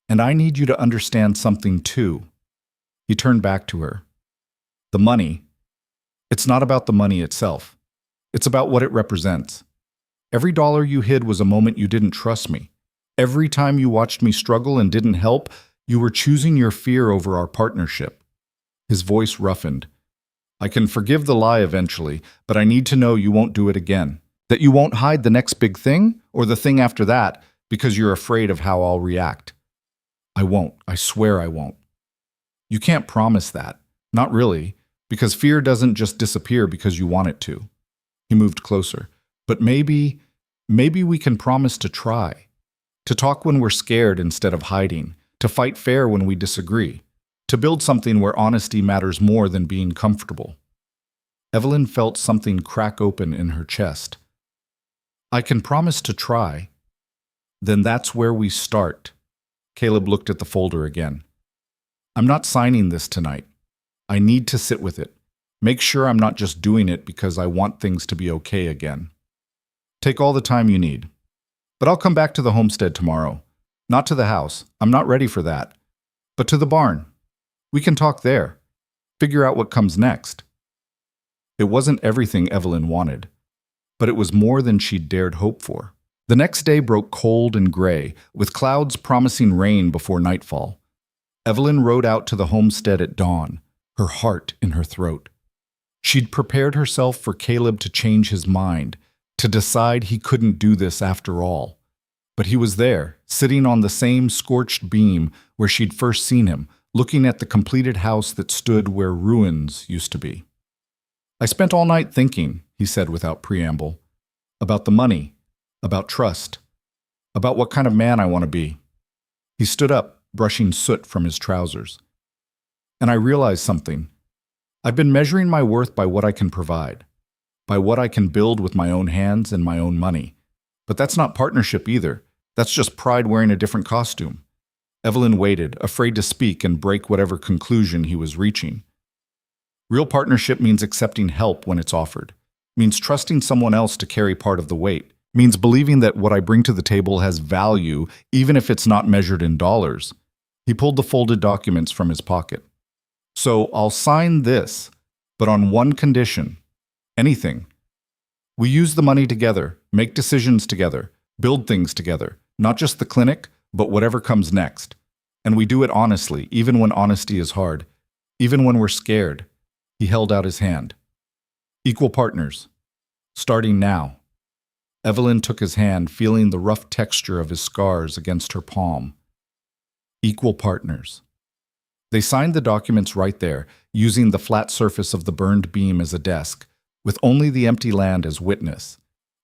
And I need you to understand something too. He turned back to her. The money. It's not about the money itself. It's about what it represents. Every dollar you hid was a moment you didn't trust me. Every time you watched me struggle and didn't help, you were choosing your fear over our partnership. His voice roughened. I can forgive the lie eventually, but I need to know you won't do it again. That you won't hide the next big thing or the thing after that because you're afraid of how I'll react. I won't. I swear I won't. You can't promise that. Not really, because fear doesn't just disappear because you want it to. He moved closer. But maybe we can promise to try. To talk when we're scared instead of hiding. To fight fair when we disagree. To build something where honesty matters more than being comfortable. Evelyn felt something crack open in her chest. I can promise to try. Then that's where we start. Caleb looked at the folder again. I'm not signing this tonight. I need to sit with it. Make sure I'm not just doing it because I want things to be okay again. Take all the time you need. But I'll come back to the homestead tomorrow. Not to the house. I'm not ready for that. But to the barn. We can talk there. Figure out what comes next. It wasn't everything Evelyn wanted, but it was more than she'd dared hope for. The next day broke cold and gray, with clouds promising rain before nightfall. Evelyn rode out to the homestead at dawn, her heart in her throat. She'd prepared herself for Caleb to change his mind, to decide he couldn't do this after all. But he was there, sitting on the same scorched beam where she'd first seen him, looking at the completed house that stood where ruins used to be. I spent all night thinking, he said without preamble, about the money, about trust, about what kind of man I want to be. He stood up, brushing soot from his trousers. And I realized something. I've been measuring my worth by what I can provide, by what I can build with my own hands and my own money. But that's not partnership either. That's just pride wearing a different costume. Evelyn waited, afraid to speak and break whatever conclusion he was reaching. Real partnership means accepting help when it's offered, means trusting someone else to carry part of the weight, means believing that what I bring to the table has value, even if it's not measured in dollars. He pulled the folded documents from his pocket. So I'll sign this, but on one condition. Anything. We use the money together, make decisions together, build things together, not just the clinic, but whatever comes next. And we do it honestly, even when honesty is hard, even when we're scared. He held out his hand. Equal partners. Starting now. Evelyn took his hand, feeling the rough texture of his scars against her palm. Equal partners. They signed the documents right there, using the flat surface of the burned beam as a desk, with only the empty land as witness.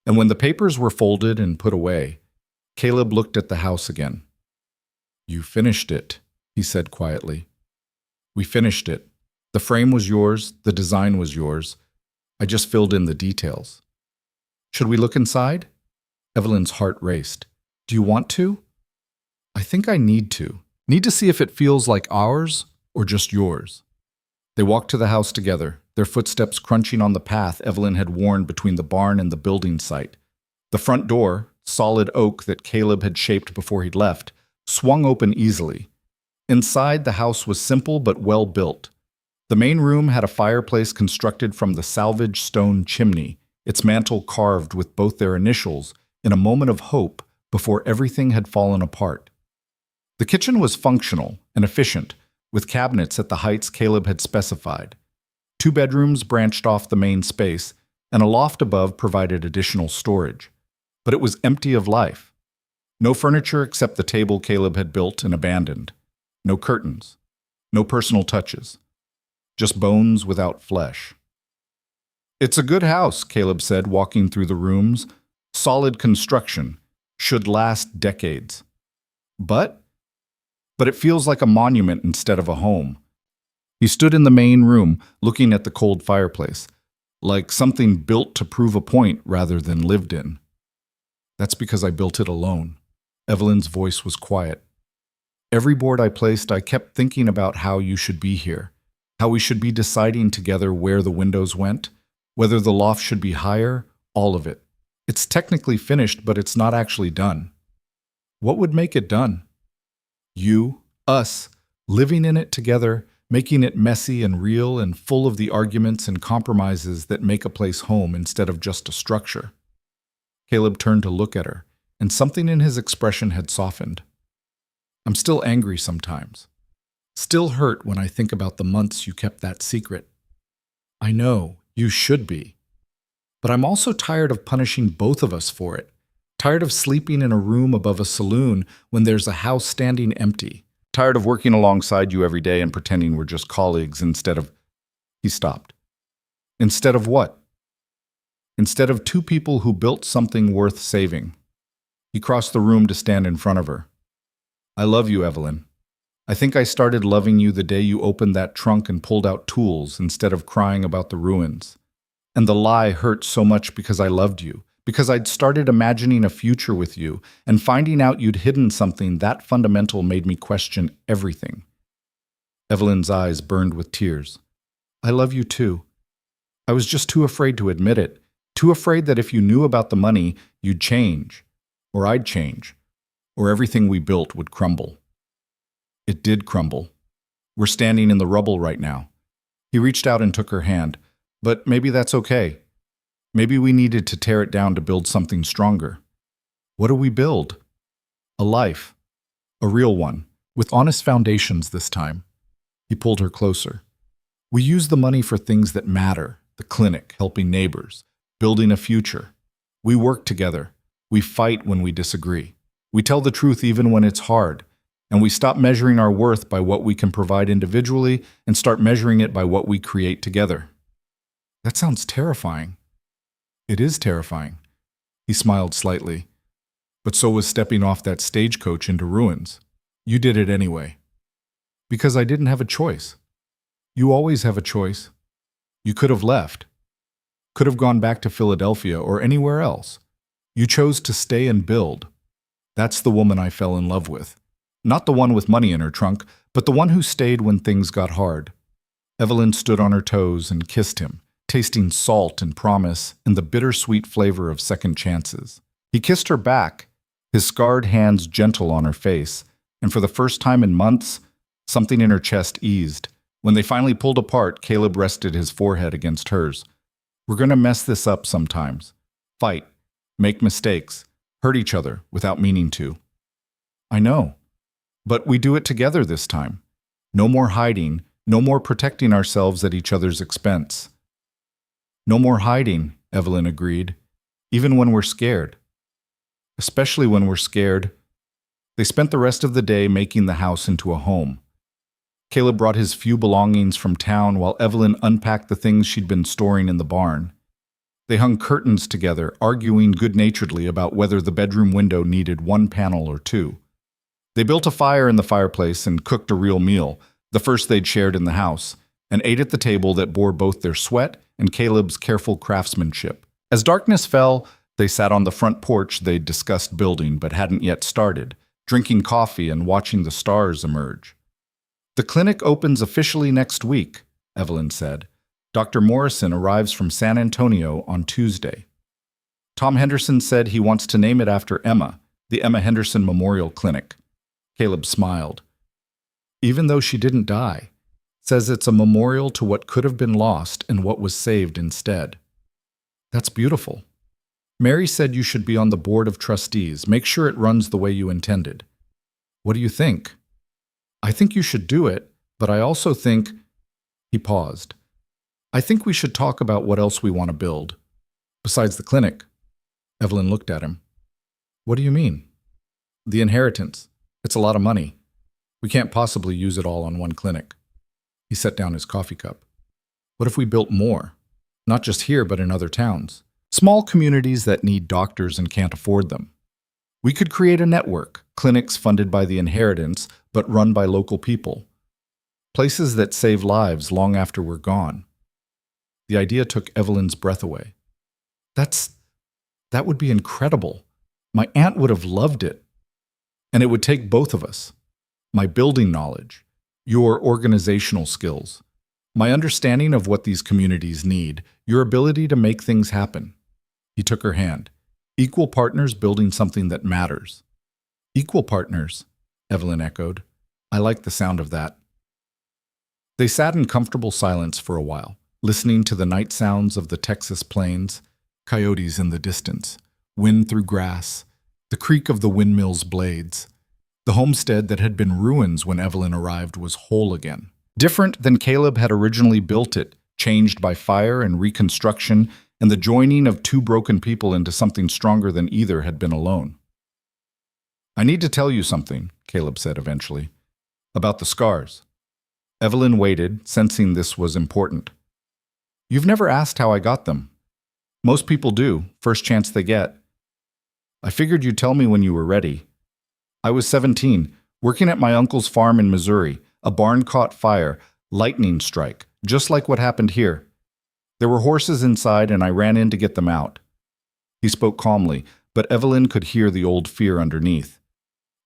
And when the papers were folded and put away, Caleb looked at the house again. You finished it, he said quietly. We finished it. The frame was yours, the design was yours. I just filled in the details. Should we look inside? Evelyn's heart raced. Do you want to? I think I need to. Need to see if it feels like ours or just yours. They walked to the house together, their footsteps crunching on the path Evelyn had worn between the barn and the building site. The front door, solid oak that Caleb had shaped before he'd left, swung open easily. Inside, the house was simple but well built. The main room had a fireplace constructed from the salvaged stone chimney, its mantel carved with both their initials in a moment of hope before everything had fallen apart. The kitchen was functional and efficient, with cabinets at the heights Caleb had specified. 2 bedrooms branched off the main space, and a loft above provided additional storage. But it was empty of life. No furniture except the table Caleb had built and abandoned. No curtains. No personal touches. Just bones without flesh. "It's a good house," Caleb said, walking through the rooms. "Solid construction. Should last decades. But it feels like a monument instead of a home." He stood in the main room, looking at the cold fireplace, like something built to prove a point rather than lived in. "That's because I built it alone." Evelyn's voice was quiet. "Every board I placed, I kept thinking about how you should be here, how we should be deciding together where the windows went, whether the loft should be higher, all of it. It's technically finished, but it's not actually done. What would make it done? You, us, living in it together, making it messy and real and full of the arguments and compromises that make a place home instead of just a structure." Caleb turned to look at her, and something in his expression had softened. "I'm still angry sometimes. Still hurt when I think about the months you kept that secret. I know, you should be. But I'm also tired of punishing both of us for it. Tired of sleeping in a room above a saloon when there's a house standing empty. Tired of working alongside you every day and pretending we're just colleagues instead of—" He stopped. "Instead of what?" "Instead of 2 people who built something worth saving." He crossed the room to stand in front of her. "I love you, Evelyn. I think I started loving you the day you opened that trunk and pulled out tools instead of crying about the ruins. And the lie hurt so much because I loved you, because I'd started imagining a future with you, and finding out you'd hidden something that fundamental made me question everything." Evelyn's eyes burned with tears. "I love you too. I was just too afraid to admit it, too afraid that if you knew about the money, you'd change, or I'd change, or everything we built would crumble." It did crumble. We're standing in the rubble right now. He reached out and took her hand. But maybe that's okay. Maybe we needed to tear it down to build something stronger. What do we build? A life. A real one, with honest foundations this time. He pulled her closer. We use the money for things that matter, the clinic, helping neighbors, building a future. We work together. We fight when we disagree. We tell the truth even when it's hard. And we stop measuring our worth by what we can provide individually and start measuring it by what we create together. That sounds terrifying. It is terrifying. He smiled slightly. But so was stepping off that stagecoach into ruins. You did it anyway. Because I didn't have a choice. You always have a choice. You could have left. Could have gone back to Philadelphia or anywhere else. You chose to stay and build. That's the woman I fell in love with. Not the one with money in her trunk, but the one who stayed when things got hard. Evelyn stood on her toes and kissed him, tasting salt and promise and the bittersweet flavor of second chances. He kissed her back, his scarred hands gentle on her face, and for the first time in months, something in her chest eased. When they finally pulled apart, Caleb rested his forehead against hers. We're going to mess this up sometimes. Fight, make mistakes, hurt each other without meaning to. I know. But we do it together this time. No more hiding, no more protecting ourselves at each other's expense. No more hiding, Evelyn agreed, even when we're scared. Especially when we're scared. They spent the rest of the day making the house into a home. Caleb brought his few belongings from town while Evelyn unpacked the things she'd been storing in the barn. They hung curtains together, arguing good-naturedly about whether the bedroom window needed 1 panel or 2. They built a fire in the fireplace and cooked a real meal, the first they'd shared in the house, and ate at the table that bore both their sweat and Caleb's careful craftsmanship. As darkness fell, they sat on the front porch they'd discussed building but hadn't yet started, drinking coffee and watching the stars emerge. The clinic opens officially next week, Evelyn said. Dr. Morrison arrives from San Antonio on Tuesday. Tom Henderson said he wants to name it after Emma, the Emma Henderson Memorial Clinic. Caleb smiled. Even though she didn't die, says it's a memorial to what could have been lost and what was saved instead. That's beautiful. Mary said you should be on the board of trustees. Make sure it runs the way you intended. What do you think? I think you should do it, but I also think... He paused. I think we should talk about what else we want to build. Besides the clinic. Evelyn looked at him. What do you mean? The inheritance. It's a lot of money. We can't possibly use it all on one clinic. He set down his coffee cup. What if we built more? Not just here, but in other towns. Small communities that need doctors and can't afford them. We could create a network, clinics funded by the inheritance, but run by local people. Places that save lives long after we're gone. The idea took Evelyn's breath away. That would be incredible. My aunt would have loved it. And it would take both of us. My building knowledge, your organizational skills, my understanding of what these communities need, your ability to make things happen. He took her hand. Equal partners building something that matters. Equal partners, Evelyn echoed. I like the sound of that. They sat in comfortable silence for a while, listening to the night sounds of the Texas plains, coyotes in the distance, wind through grass, the creak of the windmill's blades. The homestead that had been ruins when Evelyn arrived was whole again. Different than Caleb had originally built it, changed by fire and reconstruction and the joining of two broken people into something stronger than either had been alone. I need to tell you something, Caleb said eventually, about the scars. Evelyn waited, sensing this was important. You've never asked how I got them. Most people do, first chance they get. I figured you'd tell me when you were ready. I was 17, working at my uncle's farm in Missouri. A barn caught fire, lightning strike, just like what happened here. There were horses inside and I ran in to get them out. He spoke calmly, but Evelyn could hear the old fear underneath.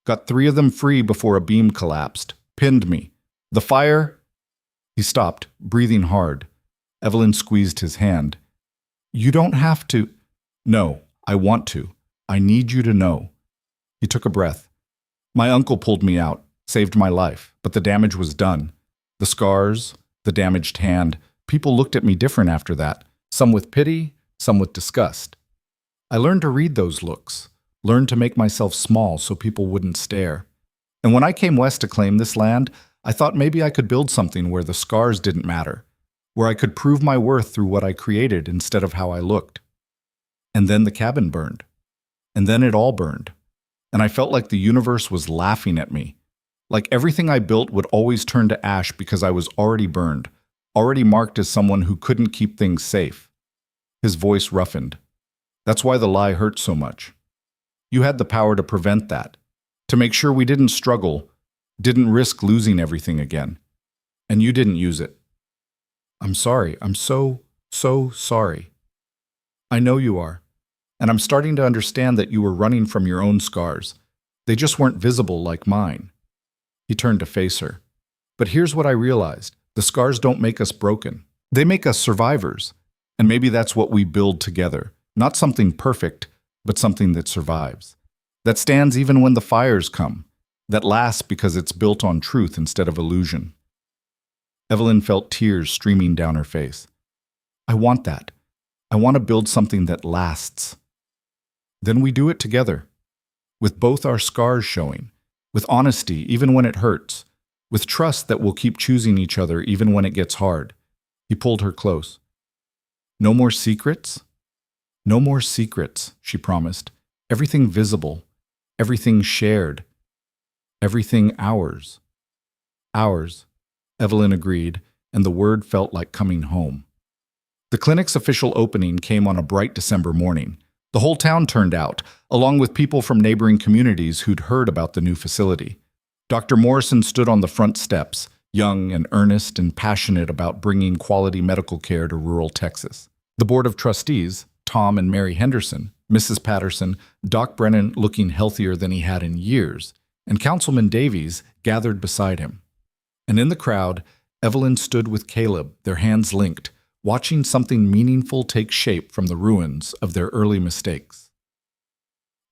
Got 3 of them free before a beam collapsed, pinned me. The fire... He stopped, breathing hard. Evelyn squeezed his hand. You don't have to... No, I want to. I need you to know. He took a breath. My uncle pulled me out, saved my life, but the damage was done. The scars, the damaged hand, people looked at me different after that, some with pity, some with disgust. I learned to read those looks, learned to make myself small so people wouldn't stare. And when I came west to claim this land, I thought maybe I could build something where the scars didn't matter, where I could prove my worth through what I created instead of how I looked. And then the cabin burned. And then it all burned. And I felt like the universe was laughing at me. Like everything I built would always turn to ash because I was already burned, already marked as someone who couldn't keep things safe. His voice roughened. That's why the lie hurt so much. You had the power to prevent that, to make sure we didn't struggle, didn't risk losing everything again. And you didn't use it. I'm sorry. I'm so sorry. I know you are. And I'm starting to understand that you were running from your own scars. They just weren't visible like mine. He turned to face her. But here's what I realized. The scars don't make us broken. They make us survivors. And maybe that's what we build together. Not something perfect, but something that survives. That stands even when the fires come. That lasts because it's built on truth instead of illusion. Evelyn felt tears streaming down her face. I want that. I want to build something that lasts. Then we do it together, with both our scars showing, with honesty even when it hurts, with trust that we'll keep choosing each other even when it gets hard. He pulled her close. No more secrets? No more secrets, she promised. Everything visible, everything shared, everything ours. Ours, Evelyn agreed, and the word felt like coming home. The clinic's official opening came on a bright December morning. The whole town turned out, along with people from neighboring communities who'd heard about the new facility. Dr. Morrison stood on the front steps, young and earnest and passionate about bringing quality medical care to rural Texas. The board of trustees, Tom and Mary Henderson, Mrs. Patterson, Doc Brennan looking healthier than he had in years, and Councilman Davies gathered beside him. And in the crowd, Evelyn stood with Caleb, their hands linked, watching something meaningful take shape from the ruins of their early mistakes.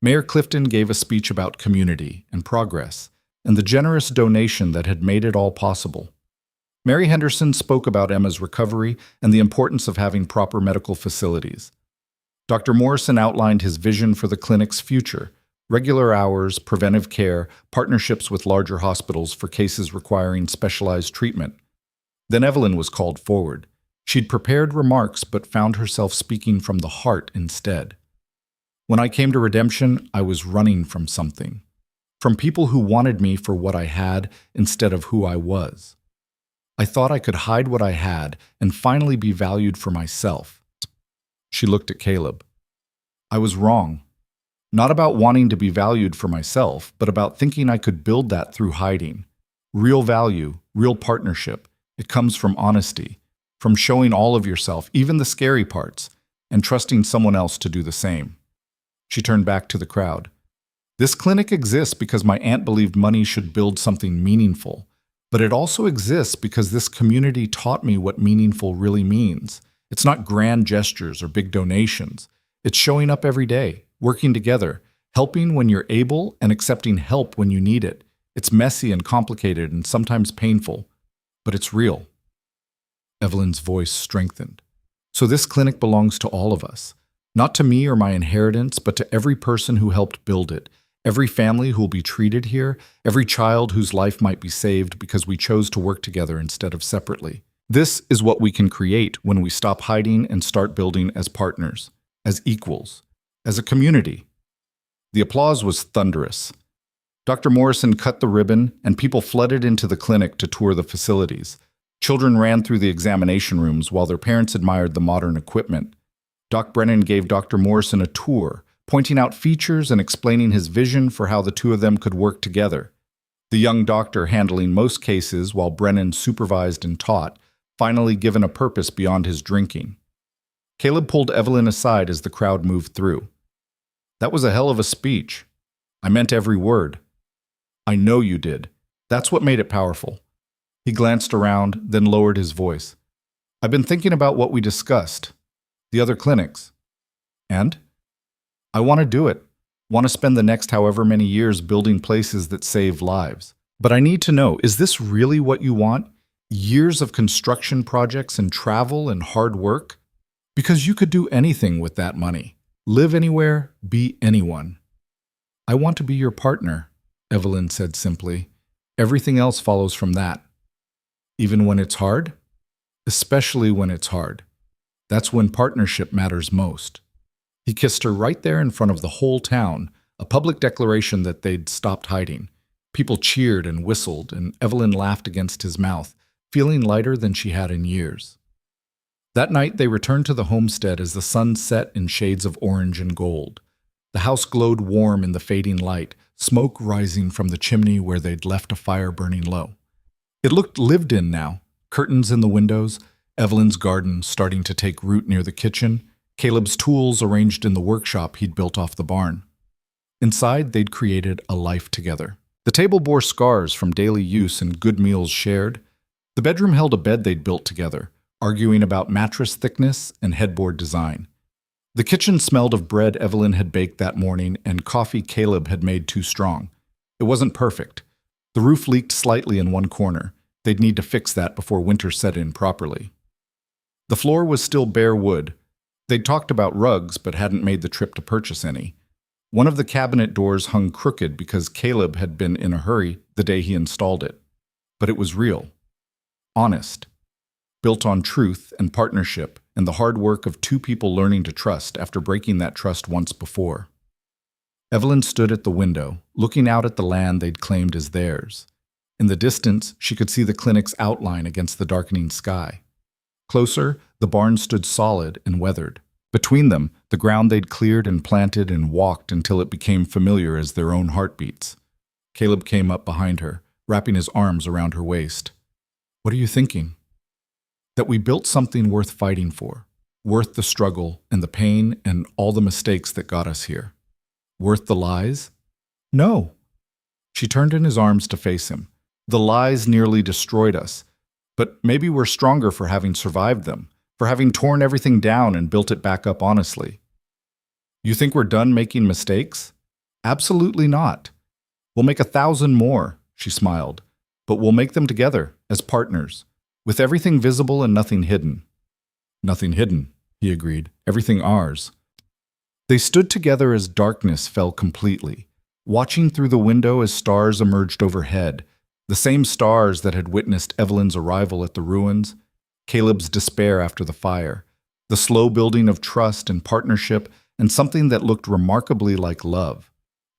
Mayor Clifton gave a speech about community and progress and the generous donation that had made it all possible. Mary Henderson spoke about Emma's recovery and the importance of having proper medical facilities. Dr. Morrison outlined his vision for the clinic's future: regular hours, preventive care, partnerships with larger hospitals for cases requiring specialized treatment. Then Evelyn was called forward. She'd prepared remarks but found herself speaking from the heart instead. When I came to Redemption, I was running from something. From people who wanted me for what I had instead of who I was. I thought I could hide what I had and finally be valued for myself. She looked at Caleb. I was wrong. Not about wanting to be valued for myself, but about thinking I could build that through hiding. Real value, real partnership. It comes from honesty, from showing all of yourself, even the scary parts, and trusting someone else to do the same. She turned back to the crowd. This clinic exists because my aunt believed money should build something meaningful, but it also exists because this community taught me what meaningful really means. It's not grand gestures or big donations. It's showing up every day, working together, helping when you're able and accepting help when you need it. It's messy and complicated and sometimes painful, but it's real. Evelyn's voice strengthened. So this clinic belongs to all of us. Not to me or my inheritance, but to every person who helped build it. Every family who will be treated here, every child whose life might be saved because we chose to work together instead of separately. This is what we can create when we stop hiding and start building as partners, as equals, as a community. The applause was thunderous. Dr. Morrison cut the ribbon, and people flooded into the clinic to tour the facilities. Children ran through the examination rooms while their parents admired the modern equipment. Doc Brennan gave Dr. Morrison a tour, pointing out features and explaining his vision for how the two of them could work together. The young doctor handling most cases while Brennan supervised and taught, finally given a purpose beyond his drinking. Caleb pulled Evelyn aside as the crowd moved through. That was a hell of a speech. I meant every word. I know you did. That's what made it powerful. He glanced around, then lowered his voice. I've been thinking about what we discussed. The other clinics. And? I want to do it. Want to spend the next however many years building places that save lives. But I need to know, is this really what you want? Years of construction projects and travel and hard work? Because you could do anything with that money. Live anywhere, be anyone. I want to be your partner, Evelyn said simply. Everything else follows from that. Even when it's hard? Especially when it's hard. That's when partnership matters most. He kissed her right there in front of the whole town, a public declaration that they'd stopped hiding. People cheered and whistled, and Evelyn laughed against his mouth, feeling lighter than she had in years. That night they returned to the homestead as the sun set in shades of orange and gold. The house glowed warm in the fading light, smoke rising from the chimney where they'd left a fire burning low. It looked lived in now, curtains in the windows, Evelyn's garden starting to take root near the kitchen, Caleb's tools arranged in the workshop he'd built off the barn. Inside, they'd created a life together. The table bore scars from daily use and good meals shared. The bedroom held a bed they'd built together, arguing about mattress thickness and headboard design. The kitchen smelled of bread Evelyn had baked that morning and coffee Caleb had made too strong. It wasn't perfect. The roof leaked slightly in one corner. They'd need to fix that before winter set in properly. The floor was still bare wood. They'd talked about rugs but hadn't made the trip to purchase any. One of the cabinet doors hung crooked because Caleb had been in a hurry the day he installed it. But it was real. Honest. Built on truth and partnership and the hard work of two people learning to trust after breaking that trust once before. Evelyn stood at the window, looking out at the land they'd claimed as theirs. In the distance, she could see the clinic's outline against the darkening sky. Closer, the barn stood solid and weathered. Between them, the ground they'd cleared and planted and walked until it became familiar as their own heartbeats. Caleb came up behind her, wrapping his arms around her waist. What are you thinking? That we built something worth fighting for, worth the struggle and the pain and all the mistakes that got us here. Worth the lies? No. She turned in his arms to face him. The lies nearly destroyed us, but maybe we're stronger for having survived them, for having torn everything down and built it back up honestly. You think we're done making mistakes? Absolutely not. We'll make 1,000 more, she smiled, but we'll make them together, as partners, with everything visible and nothing hidden. Nothing hidden, he agreed. Everything ours. They stood together as darkness fell completely, watching through the window as stars emerged overhead, the same stars that had witnessed Evelyn's arrival at the ruins, Caleb's despair after the fire, the slow building of trust and partnership, and something that looked remarkably like love.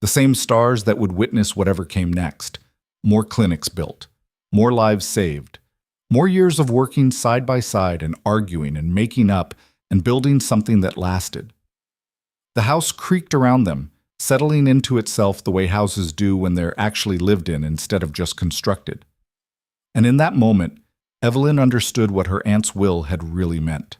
The same stars that would witness whatever came next. More clinics built, more lives saved, more years of working side by side and arguing and making up and building something that lasted. The house creaked around them, settling into itself the way houses do when they're actually lived in instead of just constructed. And in that moment, Evelyn understood what her aunt's will had really meant.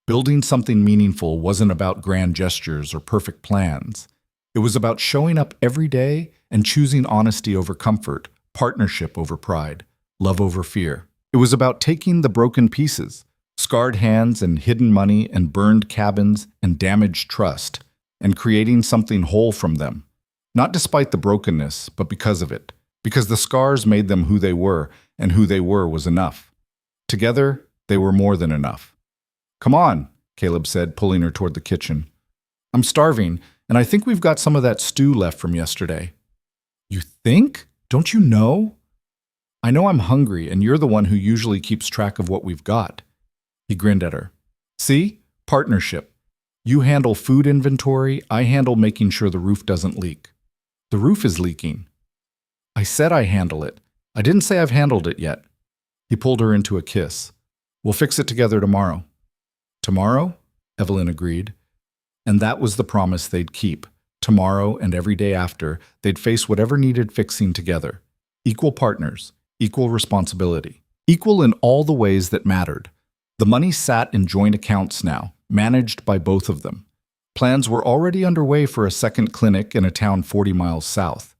Building something meaningful wasn't about grand gestures or perfect plans. It was about showing up every day and choosing honesty over comfort, partnership over pride, love over fear. It was about taking the broken pieces, scarred hands and hidden money and burned cabins and damaged trust, and creating something whole from them. Not despite the brokenness, but because of it. Because the scars made them who they were, and who they were was enough. Together, they were more than enough. Come on, Caleb said, pulling her toward the kitchen. I'm starving, and I think we've got some of that stew left from yesterday. You think? Don't you know? I know I'm hungry, and you're the one who usually keeps track of what we've got. He grinned at her. See? Partnership. You handle food inventory, I handle making sure the roof doesn't leak. The roof is leaking. I said I handle it. I didn't say I've handled it yet. He pulled her into a kiss. We'll fix it together tomorrow. Tomorrow? Evelyn agreed. And that was the promise they'd keep. Tomorrow and every day after, they'd face whatever needed fixing together. Equal partners, equal responsibility. Equal in all the ways that mattered. The money sat in joint accounts now, managed by both of them. Plans were already underway for a second clinic in a town 40 miles south.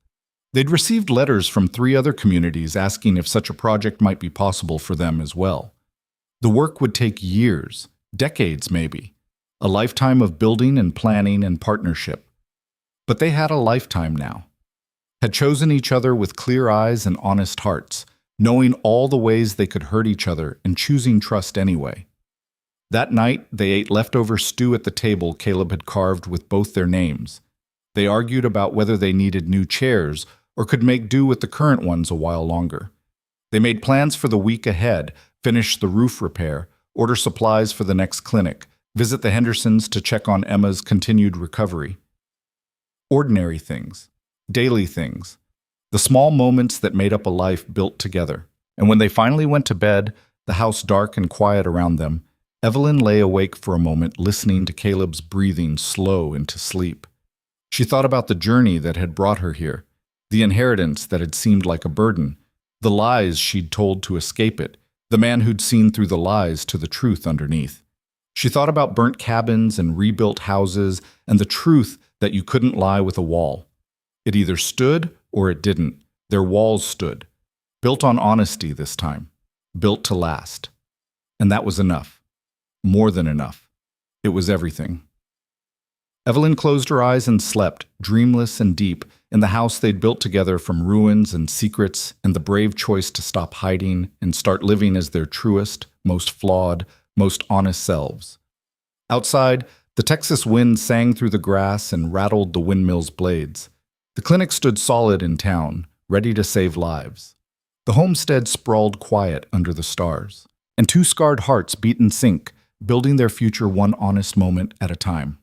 They'd received letters from 3 other communities asking if such a project might be possible for them as well. The work would take years, decades maybe, a lifetime of building and planning and partnership. But they had a lifetime now, had chosen each other with clear eyes and honest hearts, knowing all the ways they could hurt each other and choosing trust anyway. That night, they ate leftover stew at the table Caleb had carved with both their names. They argued about whether they needed new chairs or could make do with the current ones a while longer. They made plans for the week ahead, finish the roof repair, order supplies for the next clinic, visit the Hendersons to check on Emma's continued recovery. Ordinary things, daily things, the small moments that made up a life built together. And when they finally went to bed, the house dark and quiet around them, Evelyn lay awake for a moment listening to Caleb's breathing slow into sleep. She thought about the journey that had brought her here, the inheritance that had seemed like a burden, the lies she'd told to escape it, the man who'd seen through the lies to the truth underneath. She thought about burnt cabins and rebuilt houses and the truth that you couldn't lie with a wall. It either stood or it didn't. Their walls stood, built on honesty this time, built to last. And that was enough. More than enough. It was everything. Evelyn closed her eyes and slept, dreamless and deep, in the house they'd built together from ruins and secrets and the brave choice to stop hiding and start living as their truest, most flawed, most honest selves. Outside, the Texas wind sang through the grass and rattled the windmill's blades. The clinic stood solid in town, ready to save lives. The homestead sprawled quiet under the stars, and 2 scarred hearts beat in sync, building their future one honest moment at a time.